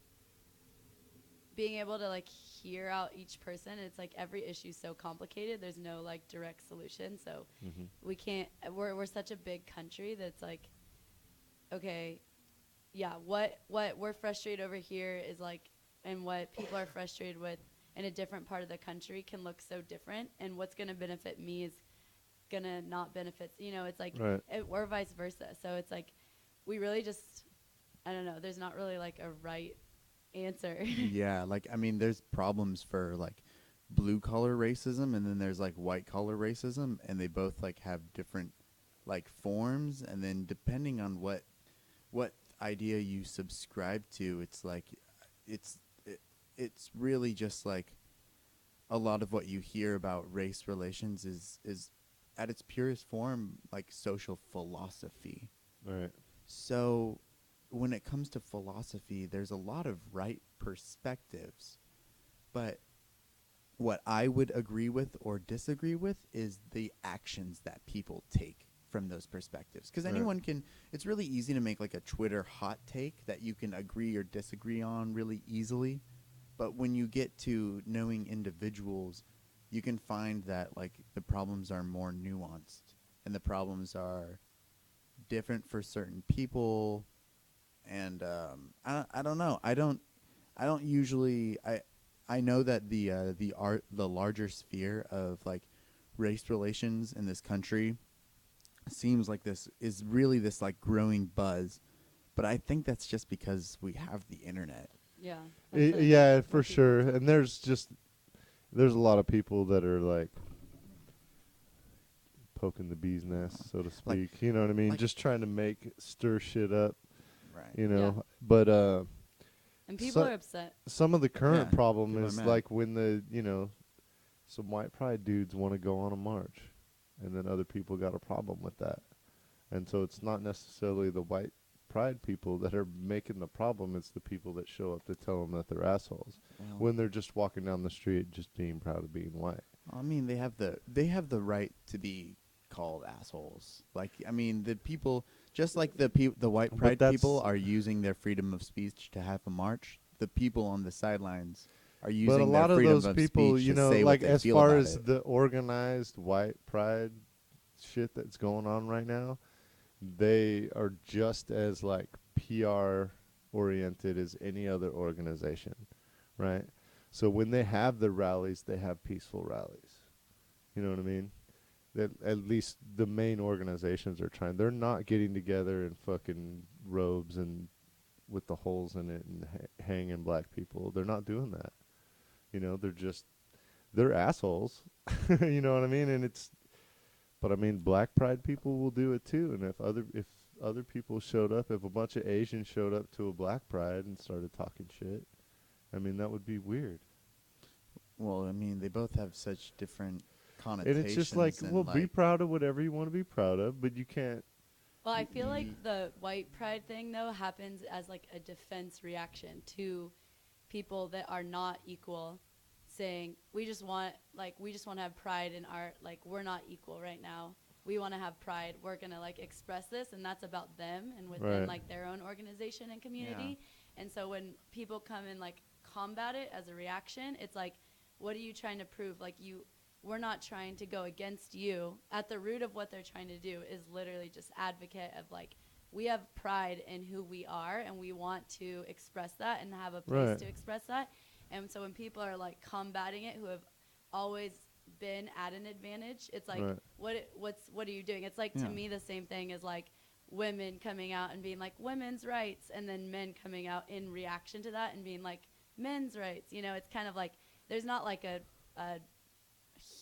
being able to like hear out each person. It's like every issue's so complicated. There's no like direct solution. So Mhm. we can't. We're such a big country that's like, okay, yeah. What we're frustrated over here is like, and what people are frustrated with in a different part of the country can look so different, and what's going to benefit me is going to not benefit, it's like, Right. or vice versa. So it's like, we really just, I don't know, there's not really like a right answer. Yeah, like there's problems for like blue collar racism, and then there's like white collar racism, and they both like have different like forms, and then depending on what idea you subscribe to, it's like it's really just like a lot of what you hear about race relations is at its purest form like social philosophy. Right. So when it comes to philosophy, there's a lot of right perspectives, but what I would agree with or disagree with is the actions that people take from those perspectives. Because Right. anyone can, it's really easy to make like a Twitter hot take that you can agree or disagree on really easily. But when you get to knowing individuals, you can find that like the problems are more nuanced, and the problems are different for certain people. And I don't know. I don't usually. I know that the larger sphere of like race relations in this country seems like this is really this like growing buzz, but I think that's just because we have the internet. Yeah. Yeah, for more people sure. talk. And there's a lot of people that are like poking the bee's nest, so to Like- speak. You know what I mean? like- Just trying to stir shit up. Right. Yeah. But And people So- are upset. some of the current Yeah, problem people are is mad. like when some white pride dudes want to go on a march, and then other people got a problem with that. And so it's not necessarily the white pride people that are making the problem, it's the people that show up to tell them that they're assholes Well, when they're just walking down the street just being proud of being white. they have the right to be called assholes. Like the people, just like the white But pride that's- people are using their freedom of speech to have a march. The people on the sidelines are using But a lot their of freedom those of people, speech to say like what they as feel far about as it. the organized white pride shit that's going on right now, they are just as like PR oriented as any other organization, right? So when they have the rallies, they have peaceful rallies. You know what I mean? that at least the main organizations are trying. They're not getting together in fucking robes and with the holes in it and hanging black people. They're not doing that. You know, they're assholes. You know what I mean? And but I mean, black pride people will do it too. And if other people showed up, if a bunch of Asians showed up to a black pride and started talking shit, I mean, that would be weird. Well, I mean, they both have such different connotations. And it's just like, and well, be proud of whatever you want to be proud of, but you can't. Well, I feel like the white pride thing, though, happens as like a defense reaction to people that are not equal, saying we just want to have pride in our, like, we're not equal right now. We want to have pride. We're gonna like express this, and that's about them and within Right. like their own organization and community. And so when people come and like combat it as a reaction, it's like, what are you trying to prove? Like we're not trying to go against you. At the root of what they're trying to do is literally just advocate of like, we have pride in who we are and we want to express that and have a place Right. to express that. And so when people are like combating it, who have always been at an advantage, it's like, Right. what are you doing? It's like, to me, the same thing as like women coming out and being like women's rights, and then men coming out in reaction to that and being like men's rights. You know, it's kind of like there's not like a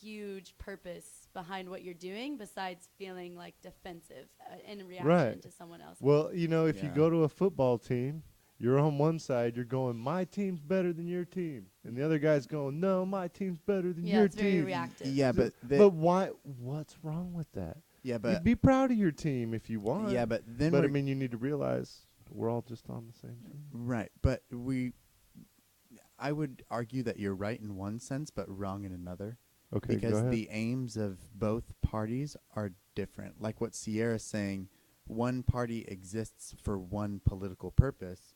huge purpose behind what you're doing besides feeling like defensive in reaction Right. to someone else. Well, you know, if you Yeah. go to a football team, you're on one side, you're going, my team's better than your team. And the other guy's going, no, my team's better than Yeah, your it's very team. reactive. Yeah, but But why? What's wrong with that? yeah, You but be proud of your team if you want. yeah, but then But I we're- mean, you need to realize we're all just on the same team. right. But I would argue that you're right in one sense, but wrong in another. Okay, go Because ahead. the aims of both parties are different. Like what Sierra's saying, one party exists for one political purpose,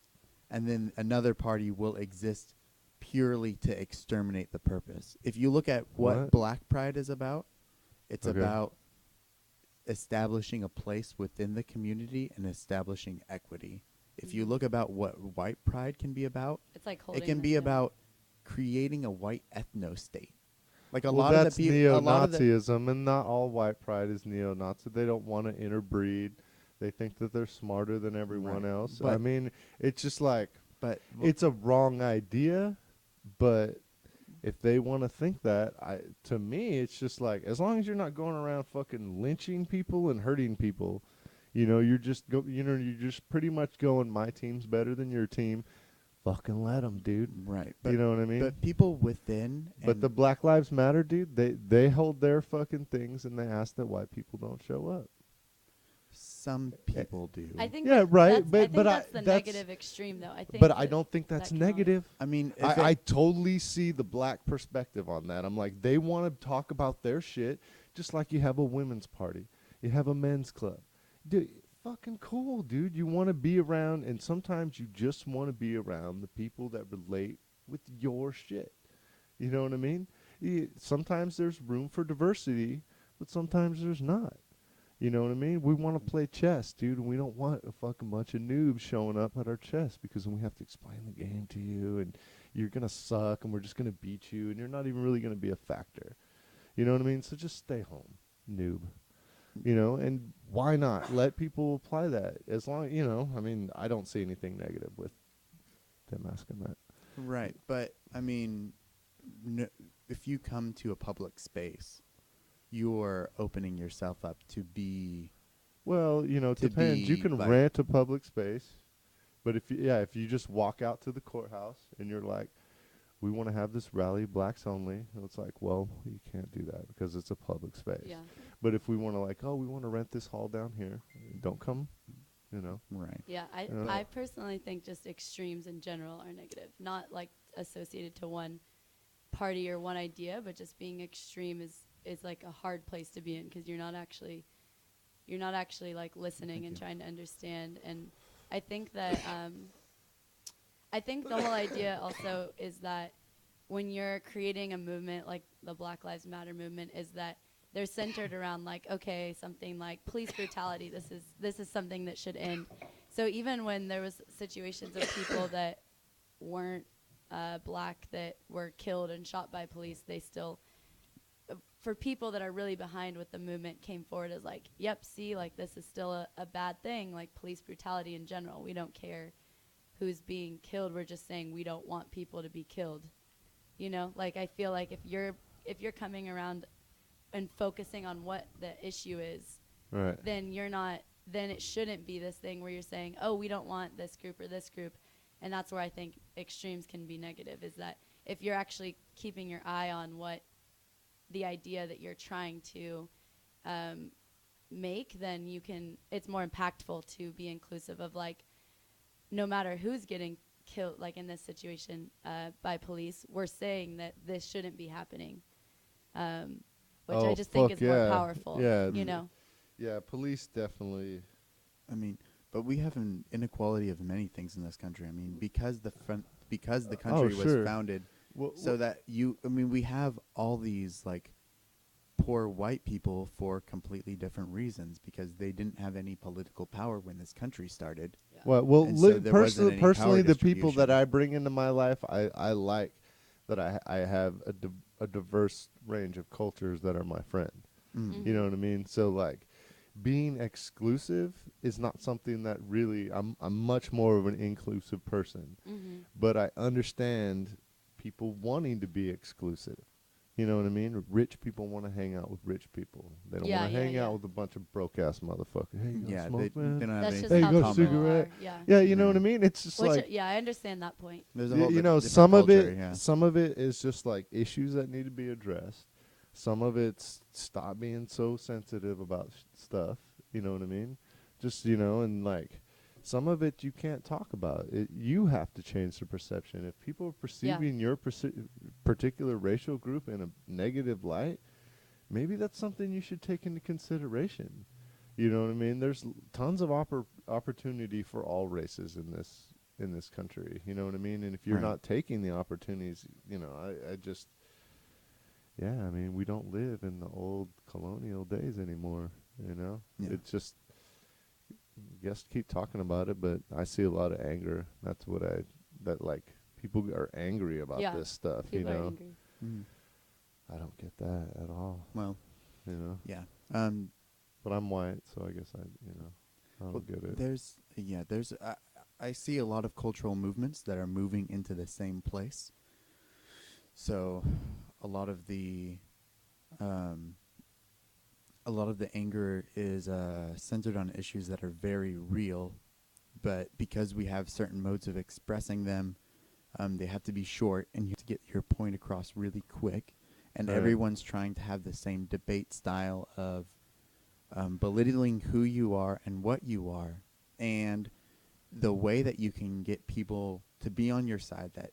and then another party will exist purely to exterminate the purpose. If you look at what What? Black Pride is about, it's Okay. about establishing a place within the community and establishing equity. If you look about what white pride can be about, It's like it holding can them be down. about creating a white ethno-state. Like a Well, lot of that's the people, a lot of the neo-Nazism, and not all white pride is neo-Nazi. They don't want to interbreed. They think that they're smarter than everyone Right. else. I But- mean, it's just like, but it's a wrong idea, but if they want to think that, to me, it's just like, as long as you're not going around fucking lynching people and hurting people, you know, you're just pretty much going, my team's better than your team. Fucking let them, dude. right, but You know what I mean? but people within, But and the Black Lives Matter, dude, they hold their fucking things and they ask that white people don't show up. some people do. I think Yeah, that- right, that's- but- I think but that's I- the that's- negative extreme, though. I think But I that don't think that's that can only- negative. I mean, if I it- totally see the black perspective on that. I'm like, they want to talk about their shit, just like you have a women's party, you have a men's club. Dude, fucking cool, dude. You want to be around, and sometimes you just want to be around the people that relate with your shit. You know what I mean? Sometimes there's room for diversity, but sometimes there's not. You know what I mean? We want to play chess, dude, and we don't want a fucking bunch of noobs showing up at our chess because then we have to explain the game to you, and you're going to suck, and we're just going to beat you, and you're not even really going to be a factor. You know what I mean? So just stay home, noob. You know, and why not let people apply that? As long, you know, I mean, I don't see anything negative with them asking that. right, but I mean, if you come to a public space, you're opening yourself up to be. Well, you know, it To depends. You be, can like- rent a public space, but if you just walk out to the courthouse and you're like, we want to have this rally, blacks only, and it's like, well, you can't do that because it's a public space. Yeah. But if we want to, like, oh, we want to rent this hall down here, don't come, you know. Right. Yeah, Yeah. I personally think just extremes in general are negative, not like associated to one party or one idea, but just being extreme is like a hard place to be in because you're not actually like listening Thank and you. trying to understand. And I think that I think the whole idea also is that when you're creating a movement like the Black Lives Matter movement, is that they're centered around like, okay, something like police brutality. This is something that should end. So even when there was situations of people that weren't black that were killed and shot by police, they still for people that are really behind what the movement came forward as like, yep, see, like this is still a bad thing, like police brutality in general. We don't care who's being killed. We're just saying we don't want people to be killed. You know, like I feel like if you're coming around and focusing on what the issue is, Right. then then it shouldn't be this thing where you're saying, oh, we don't want this group or this group. And that's where I think extremes can be negative, is that if you're actually keeping your eye on what the idea that you're trying to make, then it's more impactful to be inclusive of, like, no matter who's getting killed, like in this situation by police, we're saying that this shouldn't be happening, which I just think is more powerful. Yeah, you know. Yeah, police definitely. I mean, but we have an inequality of many things in this country. I mean, because the country was sure. founded Well, so that we have all these like poor white people for completely different reasons because they didn't have any political power when this country started. Yeah. well, And so there wasn't any personally, power the people that distribution. I bring into my life, I like that I have a diverse range of cultures that are my friend. Mm. You know what I mean? So like, being exclusive is not something that really. I'm much more of an inclusive person, but I understand people wanting to be exclusive. You know what I mean? Rich people want to hang out with rich people. They don't Yeah, want to yeah, hang yeah. out with a bunch of broke ass motherfuckers. Hey, you gonna Yeah, smoke, man? they don't have That's anything just Hey, how you in got a people common. cigarette? are. Yeah. Yeah, you know Yeah. what I mean? It's just Which like, yeah, I understand that point. There's a whole you know, different some of culture, it, yeah. some of it is just like issues that need to be addressed. Some of it's stop being so sensitive about stuff. You know what I mean? Just, and like, some of it you can't talk about. You have to change the perception. If people are perceiving your particular racial group in a negative light, maybe that's something you should take into consideration. You know what I mean? There's tons of opportunity for all races in this country. You know what I mean? And if you're Right. not taking the opportunities, I just, yeah, I mean, we don't live in the old colonial days anymore. Yeah. It's just, guess keep talking about it, but I see a lot of anger. That's like people are angry about Yeah, this stuff. People are angry. Mm. I don't get that at all. Well, You know. yeah. But I'm white, so I guess I don't Well, get it. there's I see a lot of cultural movements that are moving into the same place. So, a lot of the anger is centered on issues that are very real, but because we have certain modes of expressing them, they have to be short, and you have to get your point across really quick. And Right. everyone's trying to have the same debate style of belittling who you are and what you are, and the way that you can get people to be on your side that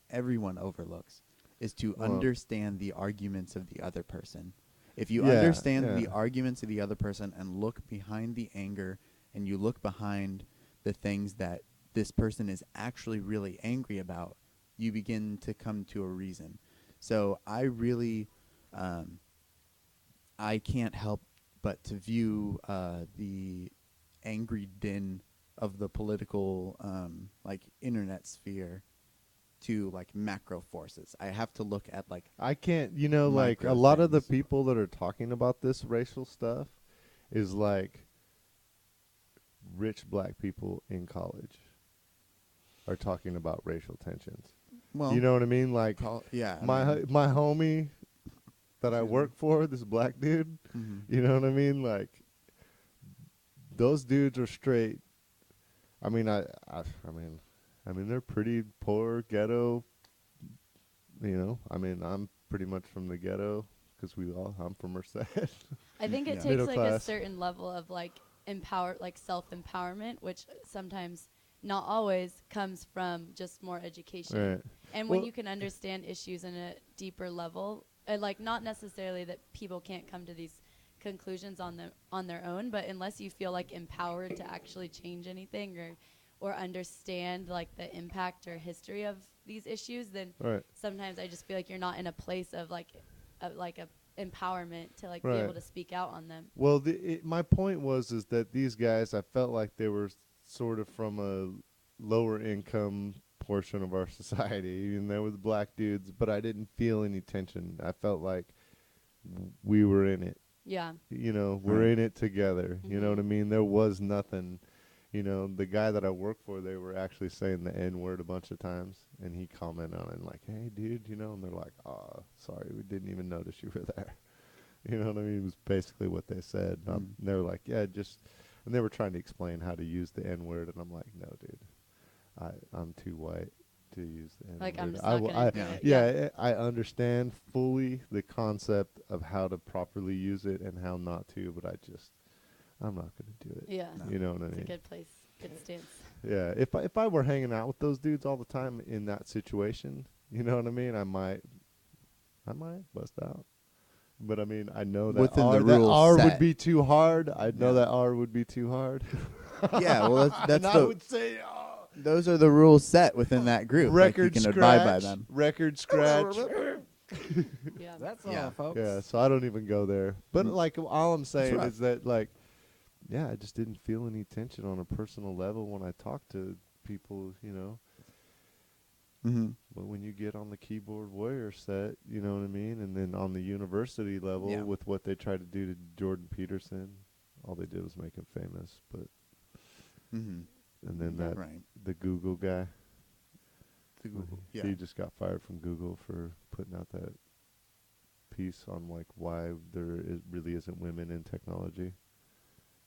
everyone overlooks is to Well- understand the arguments of the other person. If you Yeah, understand the yeah. arguments of the other person and look behind the anger and you look behind the things that this person is actually really angry about, you begin to come to a reason. So I really, I can't help but to view the angry din of the political, internet sphere to like macro forces. I have to look at like I can't, like a micro lot of the things. people that are talking about this racial stuff is like rich black people in college are talking about racial tensions. well, You know what I mean? Like yeah, my homie that I Excuse work me. for, this black dude, Mhm. you know what I mean? Like those dudes are straight. I mean, I mean, they're pretty poor ghetto. I'm pretty much from the ghetto because I'm from Merced. I think it Yeah. takes Middle like class. a certain level of like self-empowerment, which sometimes, not always, comes from just more education. Right. And when Well- you can understand issues in a deeper level, like not necessarily that people can't come to these conclusions on their own, but unless you feel like empowered to actually change anything or understand like the impact or history of these issues, then Right. sometimes I just feel like you're not in a place of like a empowerment to like be Right. able to speak out on them. Well, my point is that these guys, I felt like they were sort of from a lower income portion of our society, and there was black dudes, but I didn't feel any tension. I felt like we were in it. Yeah. You know, we're Right. in it together. You know what I Mhm. mean? There was nothing. You know, the guy that I work for, they were actually saying the N word a bunch of times, and he commented on it like, "Hey, dude," you know, and they're like, sorry, we didn't even notice you were there." You know what I mean? It was basically what they said. Mm. They were like, "Yeah, just," and they were trying to explain how to use the N word, and I'm like, "No, dude, I'm too white to use the N Like, word. I'm just not gonna do Yeah. it. Yeah, I understand fully the concept of how to properly use it and how not to, but I'm not gonna do it. Yeah. No. You know what I It's a mean? good place. Good stance. Yeah. If I were hanging out with those dudes all the time in that situation, you know what I mean? I might bust out. But I mean, I know that Within the That rules R would set. be too hard. I know Yeah. that R would be too hard. Yeah, well, that's and I the would say, those are the rules set within that group. Like, you record can abide by scratch, them. record scratch. Yeah. That's Yeah. all, folks. Yeah, so I don't even go there. But Mm. like, all I'm saying rough. is that, like, yeah, I just didn't feel any tension on a personal level when I talked to people, you know. Mm-hmm. But when you get on the keyboard warrior set, you know what I mean, and then on the university level Yeah. with what they tried to do to Jordan Peterson, all they did was make him famous. But Mm-hmm. and then Yeah. that Right. the Google guy, The Google. Yeah. he just got fired from Google for putting out that piece on like why really isn't women in technology.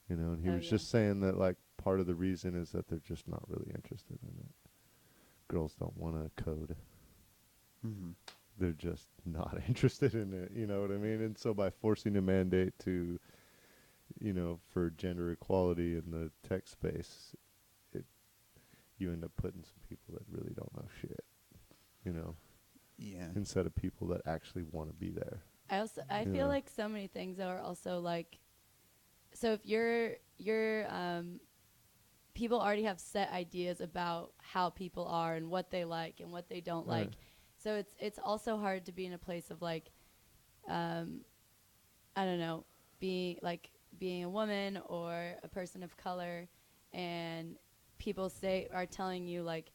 You know, and he Oh, was yeah. just saying that like part of the reason is that they're just not really interested in it. Girls don't want to code. Mm-hmm. They're just not interested in it. You know what I mean? And so by forcing a mandate to, you know, for gender equality in the tech space, you end up putting some people that really don't know shit. You know, Yeah. instead of people that actually want to be there. I Yeah. feel like so many things are also like, so if you're people already have set ideas about how people are and what they like and what they don't Right. like. So it's also hard to be in a place of like, I don't know, being a woman or a person of color, and people are telling you like,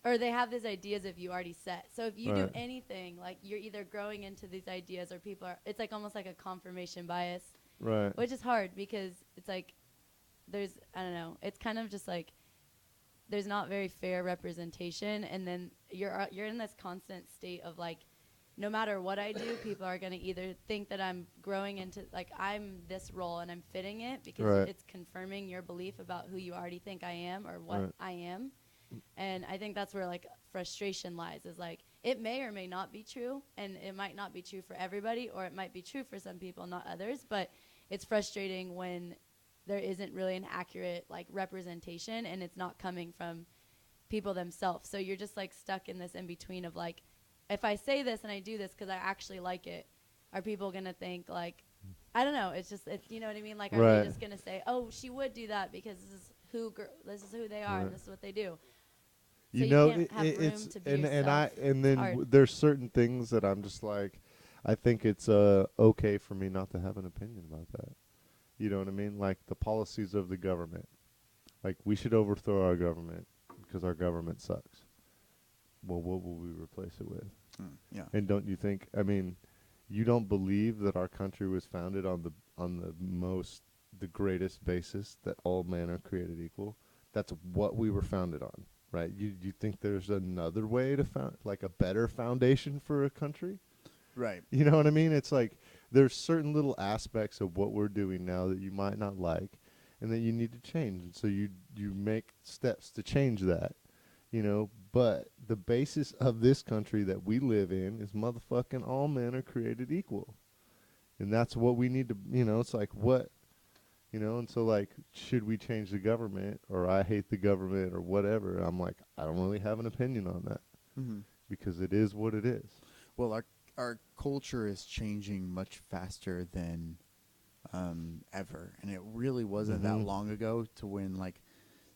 or they have these ideas of you already set. So if you do Right. anything, like you're either growing into these ideas or it's like almost like a confirmation bias, Right. which is hard because it's like I don't know, it's kind of just like there's not very fair representation, and then you're in this constant state of like, no matter what I do, people are going to either think that I'm growing into like I'm this role and I'm fitting it because Right. it's confirming your belief about who you already think I am or what Right. I am. And I think that's where like frustration lies, is like it may or may not be true, and it might not be true for everybody, or it might be true for some people, not others, but it's frustrating when there isn't really an accurate like representation and it's not coming from people themselves. So you're just like stuck in this in between of like, if I say this and I do this because I actually like it, are people going to think like, I don't know. It's just, you know what I mean? Like, are Right. they just going to say, oh, she would do that because this is who they are Right. and this is what they do. So You you know, can't have room to be and yourself. and It's then hard. there's certain things that I'm just like, I think it's okay for me not to have an opinion about that. You know what I mean? Like the policies of the government. Like we should overthrow our government because our government sucks. Well, what will we replace it with? Yeah. And don't you think? I mean, you don't believe that our country was founded on the greatest basis that all men are created equal? That's what we were founded on, right? You think there's another way to found like a better foundation for a country? Right. You know what I mean? It's like there's certain little aspects of what we're doing now that you might not like and that you need to change. And so you make steps to change that, you know, but the basis of this country that we live in is motherfucking all men are created equal. And that's what we need to, you know, it's like what, you know, and so like should we change the government or I hate the government or whatever? I'm like I don't really have an opinion on that Mm-hmm. because it is what it is. Well, our culture is changing much faster than ever, and it really wasn't that Mhm. long ago to when like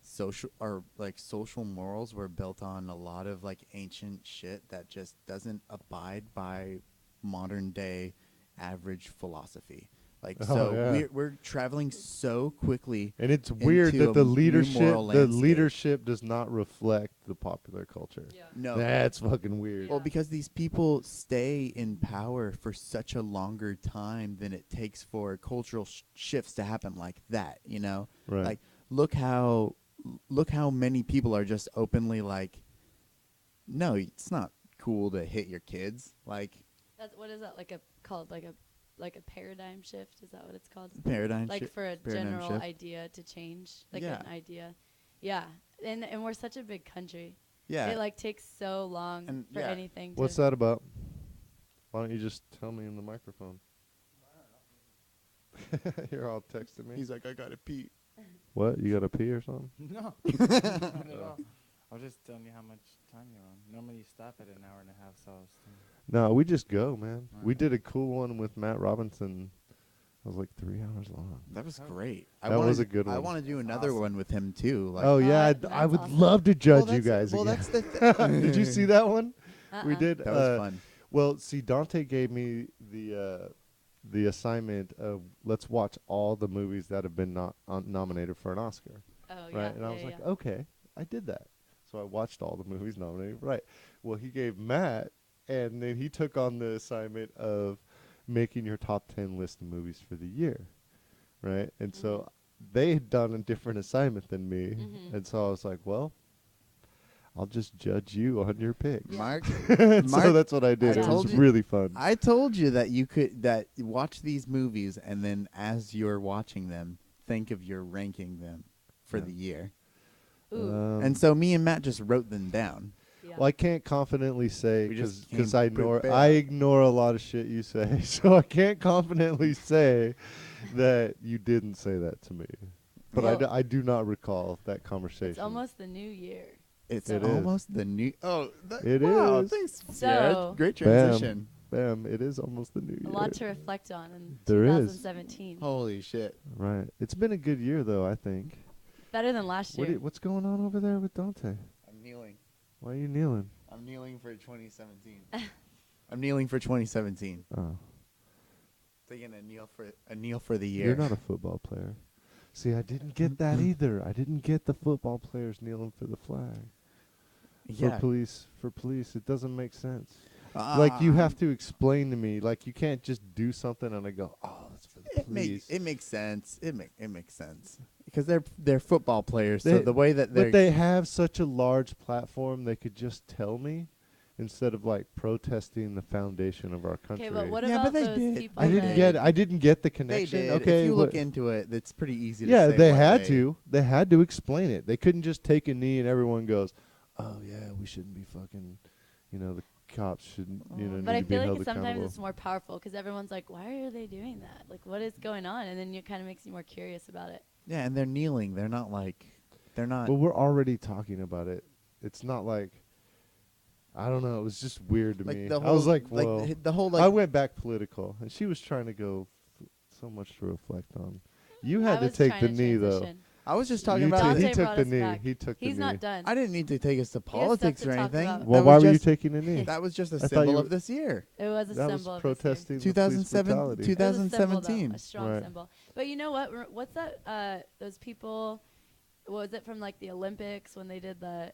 social morals were built on a lot of like ancient shit that just doesn't abide by modern day average philosophy. Like, Oh, so yeah. we're traveling so quickly. And it's weird into that the a new moral landscape. leadership does not reflect the popular culture. Yeah. No. That's fucking weird. Well, Yeah. because these people stay in power for such a longer time than it takes for cultural shifts to happen like that, you know? Right. Like, look how many people are just openly like, no, it's not cool to hit your kids. Like, What is that called? Like a paradigm shift? Is that what it's called? paradigm Like shift. for a paradigm general shift. idea to change, like Yeah. an idea. Yeah, and we're such a big country. Yeah. It like takes so long And, for yeah. anything. What's to that about? Why don't you just tell me in the microphone? You're all texting me. He's like, I gotta pee. What? You got to pee or something? No, not at all. I was just telling you how much time you're on. Normally you stop at an hour and a half, so I was No, we just go, man. We Alright. did a cool one with Matt Robinson. It was like 3 hours long. That was Oh. great. That was a good I one. want to do That's another awesome. one with him too. Like, Oh yeah, that's I would awesome. love to judge well, you that's- guys Well, again. that's the. Did you see that one? We Uh-uh. did. That was fun. Well, see, Dante gave me the assignment of let's watch all the movies that have been nominated for an Oscar, Oh right? yeah. And I was yeah, like, yeah. okay, I did that. So I watched all the movies nominated, right? Well, he gave Matt, and then he took on the assignment of making your top 10 list of movies for the year, right? And so they had done a different assignment than me, Mhm. and so I was like, well, I'll just judge you on your picks. Yeah. Mark, So Mark, that's what I did. I It told was you- really fun. I told you that you watch these movies and then as you're watching them, think of your ranking them for Yeah. the year. Ooh. And so me and Matt just wrote them down. Yeah. Well, I can't confidently say We just because came I ignore a lot of shit you say, so I can't confidently say that you didn't say that to me. But Well- I do not recall that conversation. It's almost the new year. It's It is. almost the new. Oh, It wow, is. Thanks, So- Sarah. Great Bam. transition. Bam! It is almost the new year. A lot to reflect on in There is. 2017. Holy shit! Right. It's been a good year though. I think. Better than last year. What's going on over there with Dante? I'm kneeling. Why are you kneeling? I'm kneeling for 2017. I'm kneeling for 2017. Oh, Taking a kneel for the year. you're not a football player. See, I didn't get that either. I didn't get the football players kneeling for the flag. yeah. For police, it doesn't make sense. Like you have to explain to me. Like you can't just do something and I go, "Oh, that's for the police." It makes sense. It makes sense because they're football players. So They- the way that they're But they have such a large platform, they could just tell me instead of like protesting the foundation of our country. Okay, but what Yeah, but about they those did. people I didn't that get. I didn't get the they connection. did. Okay, if you what- look into it, it's pretty easy. To yeah, say they what had to. They had to explain it. They couldn't just take a knee and everyone goes, "Oh yeah, we shouldn't be fucking." The cops shouldn't. Need But I to be feel like held sometimes accountable. it's more powerful because everyone's like, why are they doing that? Like, what is going on? And then it kind of makes you more curious about it. Yeah, and they're kneeling. They're not like. They're not. Well, we're already talking about it. It's not like. I don't know. It was just weird to like me. the whole, I was like, "Whoa." the whole like. I went back political, and she was trying to go so much to reflect on. You I had to was take trying the to knee, though. transition. I was just talking You about. Dante he took brought the us knee. back. He took the He's knee. not done. I didn't need to take us to stuff politics to or talk anything. about. Well, That why was were you just- taking the knee? That was just a I thought symbol you of this year. It was a That symbol was of this year. protesting the police 2007, brutality. It was a symbol, though, 2017. a strong Right. symbol. But you know what? What's that? Those people. What was it from like the Olympics when they did the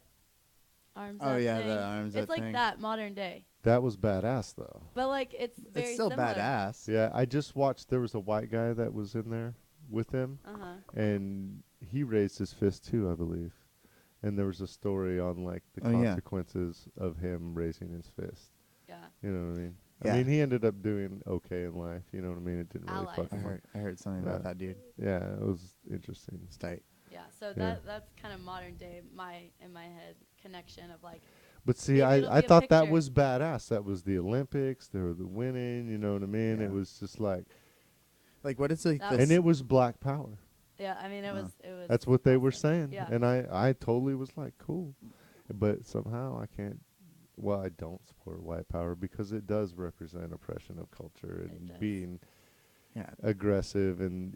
arms Oh up yeah, thing? the arms It's up like thing. that modern day. That was badass, though. But like it's very It's still similar. badass. Yeah, I just watched. There was a white guy that was in there with him, Uh-huh. and he raised his fist too, I believe. And there was a story on like the Oh, yeah. consequences of him raising his fist. Yeah. You know what I mean? Yeah. I mean, he ended up doing okay in life. You know what I mean? It didn't really Allies. fuck I him up. heard something Yeah. about that dude. Yeah, it was interesting. It's tight. Yeah. So Yeah. that's kind of modern day in my head connection of like But see, Maybe it'll I be a thought that picture. was badass. That was the Olympics. They were the winning. You know what I mean? Yeah. It was just like, Like what is like That this? and it was Black Power. yeah. I mean it Huh. was. That's what they were awesome. saying. Yeah. And I totally was like, cool. But somehow I can't. Well, I don't support white power because it does represent oppression of culture It and does. being yeah, aggressive and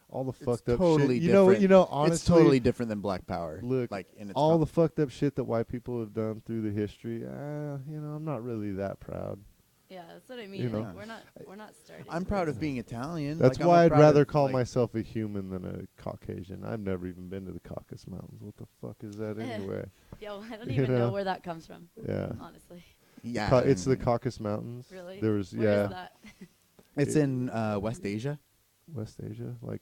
all the It's fucked up totally shit. different. Honestly, it's totally different than Black Power. Look, like in its all the fucked up shit that white people have done through the history. I'm not really that proud. Yeah, that's what I mean. You know. Like, we're not starting. I'm proud of being Italian. That's like, why I'm I'd proud rather of, call like, myself a human than a Caucasian. I've never even been to the Caucasus Mountains. What the fuck is that anyway? Yo, I don't You even know know? where that comes from. Yeah. Honestly. Yeah, It's the Caucasus Mountains. Really? There was Where is that? It's in West Asia. West Asia, like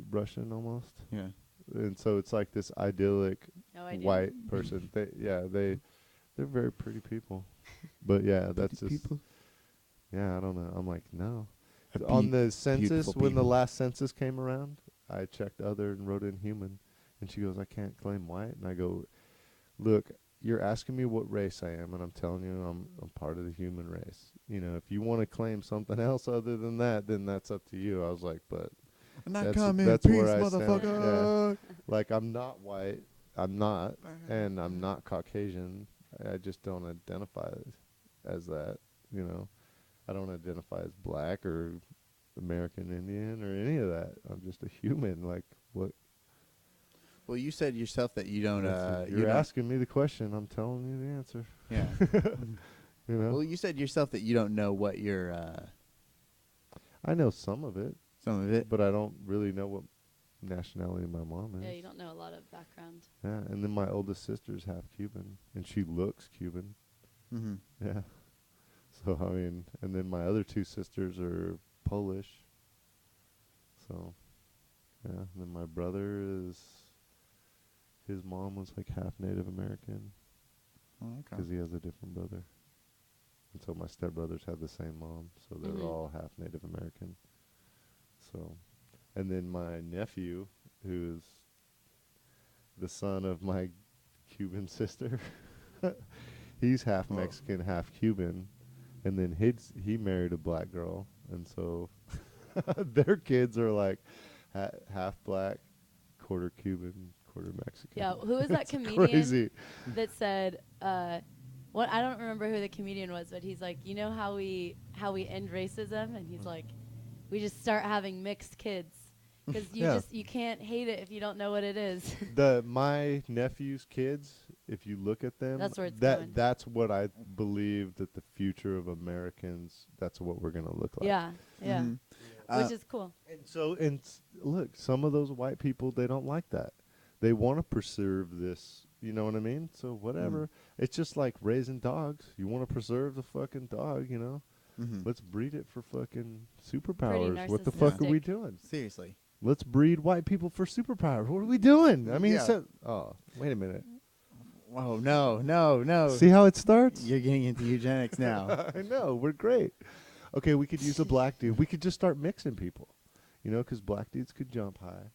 Russian almost. Yeah. And so it's like this idyllic No idea. white person. They're very pretty people. But yeah, that's just people. yeah, I don't know. I'm like, no. A On the beautiful census, when the people. last census came around, I checked other and wrote in human. And she goes, I can't claim white. And I go, look, you're asking me what race I am, and I'm telling you I'm part of the human race. You know, if you want to claim something else other than that, then that's up to you. I was like, but I'm not that's coming. that's Peace, where I stand. motherfucker. Like, I'm not white. I'm not. And I'm not Caucasian. I just don't identify as that, you know. I don't identify as black or American Indian or any of that. I'm just a human. Like, what? Well, you said yourself that you don't. You're asking me the question. I'm telling you the answer. Yeah. You know? Well, you said yourself that you don't know what your I know some of it, some of it. but I don't really know what nationality my mom is. Yeah, you don't know a lot of background. Yeah, and then my oldest sister's half Cuban, and she looks Cuban. Mm-hmm. Yeah. So, I mean, and then my other two sisters are Polish. So, yeah. And then my brother his mom was like half Native American Oh, okay. because he has a different brother. And so my stepbrothers have the same mom, so they're Mhm. all half Native American. So, and then my nephew, who's the son of my Cuban sister, he's half Mexican, half Cuban, and then he married a black girl, and so their kids are like half black, quarter Cuban, quarter Mexican. Yeah, who was that It's comedian crazy. that said, what I don't remember who the comedian was, but he's like, you know how we end racism? And he's like, we just start having mixed kids. Because you can't hate it if you don't know what it is. My nephew's kids, if you look at them, That's where it's going. that's what I believe that the future of Americans, that's what we're gonna look like. Yeah, yeah. Mhm. Which is cool. And look, some of those white people, they don't like that. They want to preserve this, you know what I mean? So whatever. It's just like raising dogs. You want to preserve the fucking dog, you know? Mhm. Let's breed it for fucking superpowers. What the narcissistic. fuck are we doing? Seriously. Let's breed white people for superpowers. What are we doing? I mean, Yeah. wait a minute. Whoa, no. See how it starts? You're getting into eugenics now. I know. We're great. Okay, we could use a black dude. We could just start mixing people, you know, because black dudes could jump high.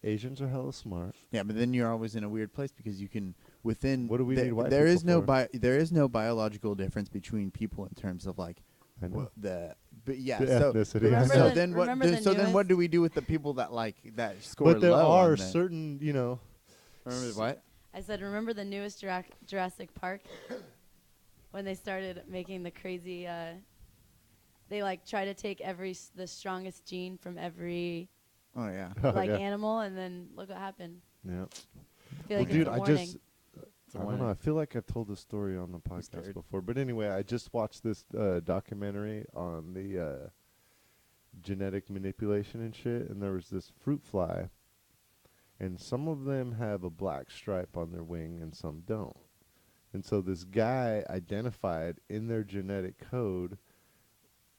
Asians are hella smart. Yeah, but then you're always in a weird place because you can within. What do we need white there is people no for? there is no biological difference between people in terms of like I know. but yeah. The So ethnicity. Remember so the- then what? remember the So then what newest- do we do with the people that like that score But there low are on the- certain, you know. Remember what? I said, remember the newest Jurassic Park? When they started making the crazy, they like try to take the strongest gene from every Oh yeah. Oh, like yeah. animal, and then look what happened. Yeah. I feel like Dude, it's a I warning. just, I don't know. I feel like I've told this story on the podcast scared. before. But anyway, I just watched this documentary on the genetic manipulation and shit. And there was this fruit fly. And some of them have a black stripe on their wing and some don't. And so this guy identified in their genetic code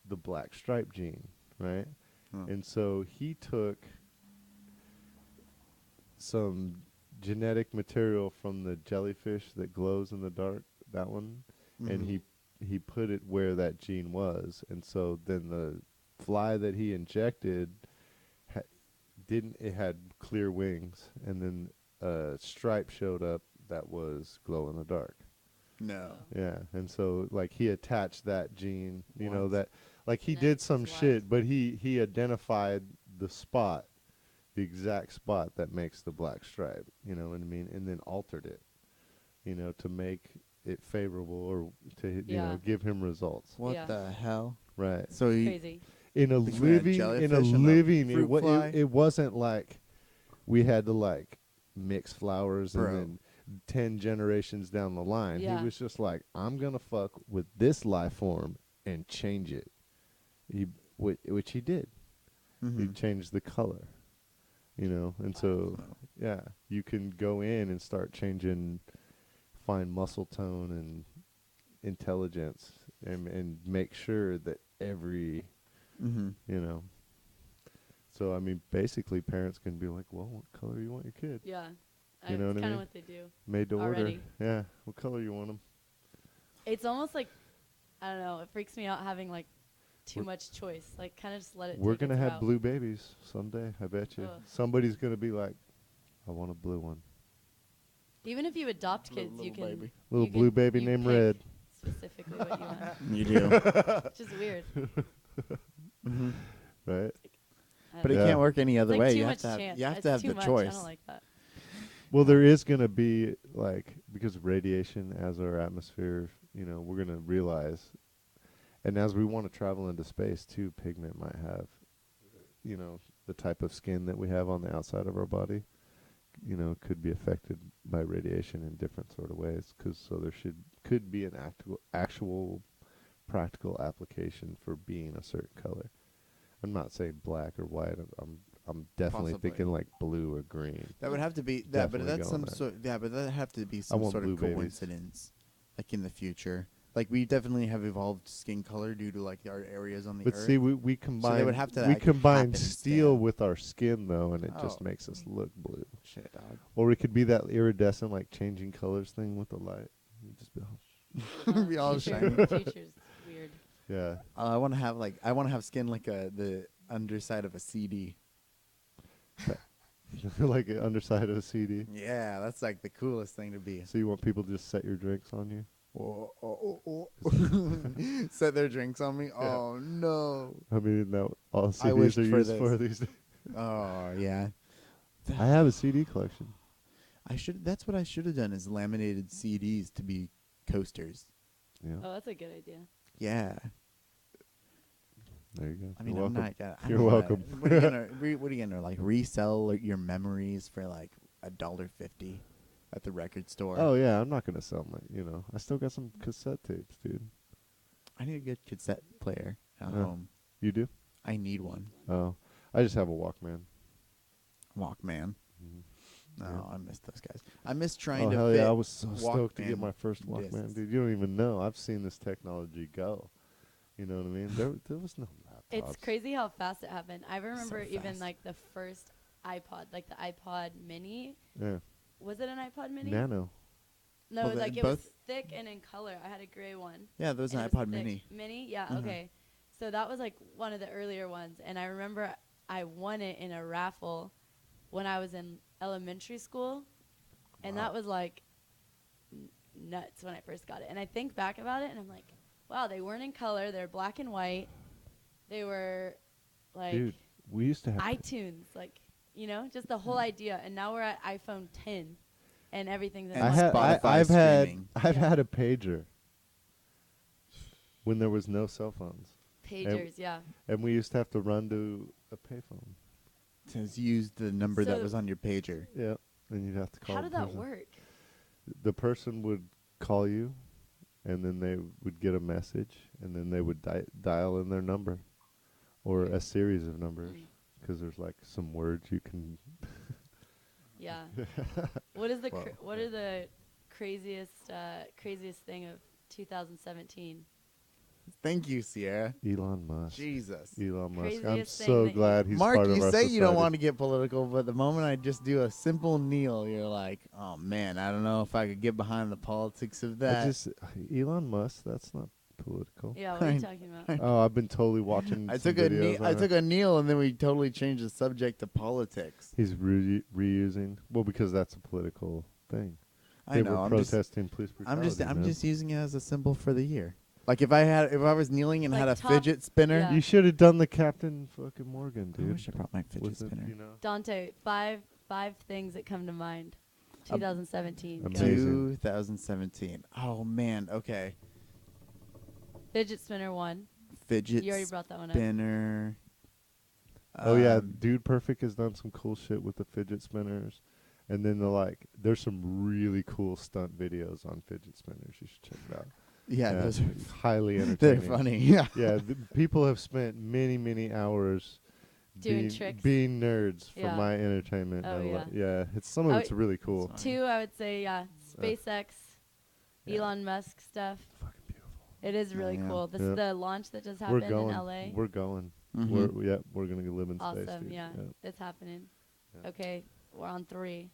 the black stripe gene, right? Huh. And so he took some genetic material from the jellyfish that glows in the dark, that one, and Mhm. he put it where that gene was. And so then the fly that he injected it had clear wings, and then a stripe showed up that was glow in the dark. No. Yeah, and so like he attached that gene, you know, What? that like he That did is some wild. shit, but he identified the spot, the exact spot that makes the black stripe, you know what I mean, and then altered it, you know, to make it favorable or to you Yeah. know give him results. What Yeah. the hell? Right. So he Crazy. In a Between a living jellyfish and a fruit fly? it wasn't like we had to like mix flowers Bro. and then 10 generations down the line. Yeah. He was just like, I'm gonna fuck with this life form and change it. Which he did. Mm-hmm. He changed the color. And so yeah, you can go in and start changing fine muscle tone and intelligence and make sure that every Mm-hmm. So I mean, basically, parents can be like, "Well, what color you want your kid? Yeah. You know what I It's kind mean? of what they do. Made to order. Already. Yeah, what color you want them? It's almost like, I don't know, it freaks me out having like too We're- much choice. Like kind of just let it We're take gonna its have route. blue babies someday. I bet you. Ugh. Somebody's gonna be like, "I want a blue one." Even if you adopt kids, you little can baby. Little you blue can- baby you named pick Red. specifically what you want. You do. Which is weird. Mm-hmm. Right? I But it don't know. Yeah. can't work any It's other like way. too You much have to have, chance. you have It's to have too the much. choice. I don't like that. Well, there is going to be, like, because of radiation as our atmosphere, we're going to realize, and as we want to travel into space too, pigment might have, the type of skin that we have on the outside of our body, could be affected by radiation in different sort of ways. So there could be an actual practical application for being a certain color. I'm not saying black or white. I'm definitely Possibly. thinking like blue or green. That would have to be that, but Definitely that's go on some that. sort. Yeah, but that have to be some want sort of blue babies. coincidence, like in the future. Like we definitely have evolved skin color due to like our areas on the But earth. see, we combine would have to, we like, combine happenstance. steel with our skin though, and it just Oh. makes us look blue. Shit, dog. Or it could be that iridescent, like changing colors thing with the light. You just be all, Be all shiny. Future's weird. yeah. I want to have skin like the underside of a CD. Like an underside of a CD. Yeah, that's like the coolest thing to be. So you want people to just set your drinks on you? Set their drinks on me. Yeah. Oh no. I mean, isn't that what all I wished CDs are for used this. for these days? Oh yeah. I have a CD collection. That's what I should have done is laminated CDs to be coasters. Yeah. Oh, that's a good idea. Yeah. There you go. I mean, You're I'm welcome. not. I'm You're not welcome. What are you gonna like resell your memories for like $1.50 at the record store? Oh yeah, I'm not gonna sell my. I still got some cassette tapes, dude. I need a good cassette player at Yeah. home. You do? I need one. Oh, I just have a Walkman. Walkman. Mhm. No, Yeah. I miss those guys. I miss trying Oh to hell fit. yeah! I was so stoked to get Walkman my first Walkman, discs. dude. You don't even know. I've seen this technology go. You know what I mean? There was no laptops. It's crazy how fast it happened. I remember even fast. like the first iPod, like the iPod Mini. Yeah. Was it an iPod Mini? Nano. No, Well, like it both- was thick and in color. I had a gray one. Yeah, there was an and it iPod thick. Mini. Mini, yeah, Mhm. okay. So that was like one of the earlier ones, and I remember I won it in a raffle when I was in elementary school, and Wow. that was like nuts when I first got it. And I think back about it, and I'm like, wow, they weren't in color; they're black and white. They were like Dude, we used to have. iTunes, like just the whole idea. And now we're at iPhone 10, and everything's in And I one had. place. Spotify I've had. streaming. I've Yeah. had a pager. When there was no cell phones, Pagers, yeah. and we used to have to run to a payphone. To use the number that So- was on your pager. Yeah, and you'd have to call. How the did that person. work? The person would call you, and then they would get a message, and then they would dial in their number, or a series of numbers, because there's like some words you can. Yeah. What is the Wow. what are the craziest thing of 2017? Thank you, Sierra. Elon Musk. Jesus. Elon Musk. I'm Craziest thing so that glad he's Mark, part of you our say society. you don't want to get political, but the moment I just do a simple kneel, you're like, oh man, I don't know if I could get behind the politics of that. Elon Musk. That's not political. Yeah, what are you talking about? Oh, I've been totally watching. I some took a videos on it. took a kneel, and then we totally changed the subject to politics. He's reusing. Well, because that's a political thing. I They know. were I'm protesting police I'm brutality. just using it as a symbol for the year. Like if I was kneeling and Like had a top- fidget spinner. yeah. You should have done the Captain fucking Morgan, I dude. wish I brought my fidget With the, spinner. Dante, five things that come to mind. 2017. Go. Amazing. 2017. Oh man. Okay. Fidget spinner 1. Fidget You already brought that one up. spinner. Oh yeah, Um, Dude Perfect has done some cool shit with the fidget spinners, and then there's some really cool stunt videos on fidget spinners. You should check it out. Yeah, those are highly they're entertaining. funny. Yeah. Yeah, people have spent many hours Doing being tricks. being nerds for Yeah. my entertainment. Oh, and I yeah. yeah, it's some of Oh, it's really cool. It's Two, I would say, yeah, SpaceX, Yeah. Elon Musk stuff. Fucking beautiful. It is really yeah. cool. This Yeah. the launch that just We're happened in going. LA. We're going. Mhm. We're gonna live in space. Awesome, Dude. yeah, it's happening. Yeah. Okay, we're on 3.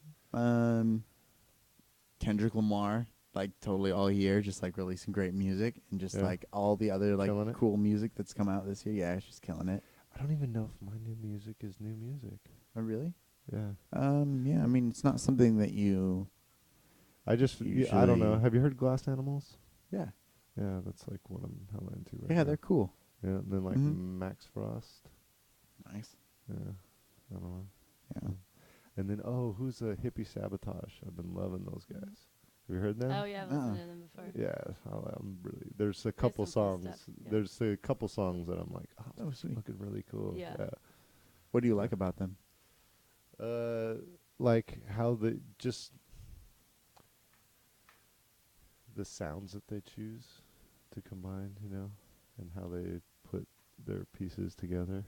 Kendrick Lamar, like totally all year, just like releasing great music and just Yeah. like all the other like Killing it. cool music that's come out this year. Yeah, it's just killing it. I don't even know if my new music is new music. Oh, really? Yeah. Yeah. I mean, it's not something that you. I don't know. Usually- Have you heard Glass Animals? Yeah. Yeah, that's like what I'm hella into right Yeah, now. they're cool. Yeah, and then like Mhm. Max Frost. Nice. Yeah. I don't know. Yeah. And then who's a Hippie Sabotage? I've been loving those guys. Have you heard them? Oh yeah, I've listened to them before. Yeah, I'm really. There's a couple some cool songs. stuff, yeah. There's a couple songs that I'm like, oh, Oh, that's sweet. looking really cool. Yeah. What do you like about them? Like how just the sounds that they choose to combine, and how they put their pieces together.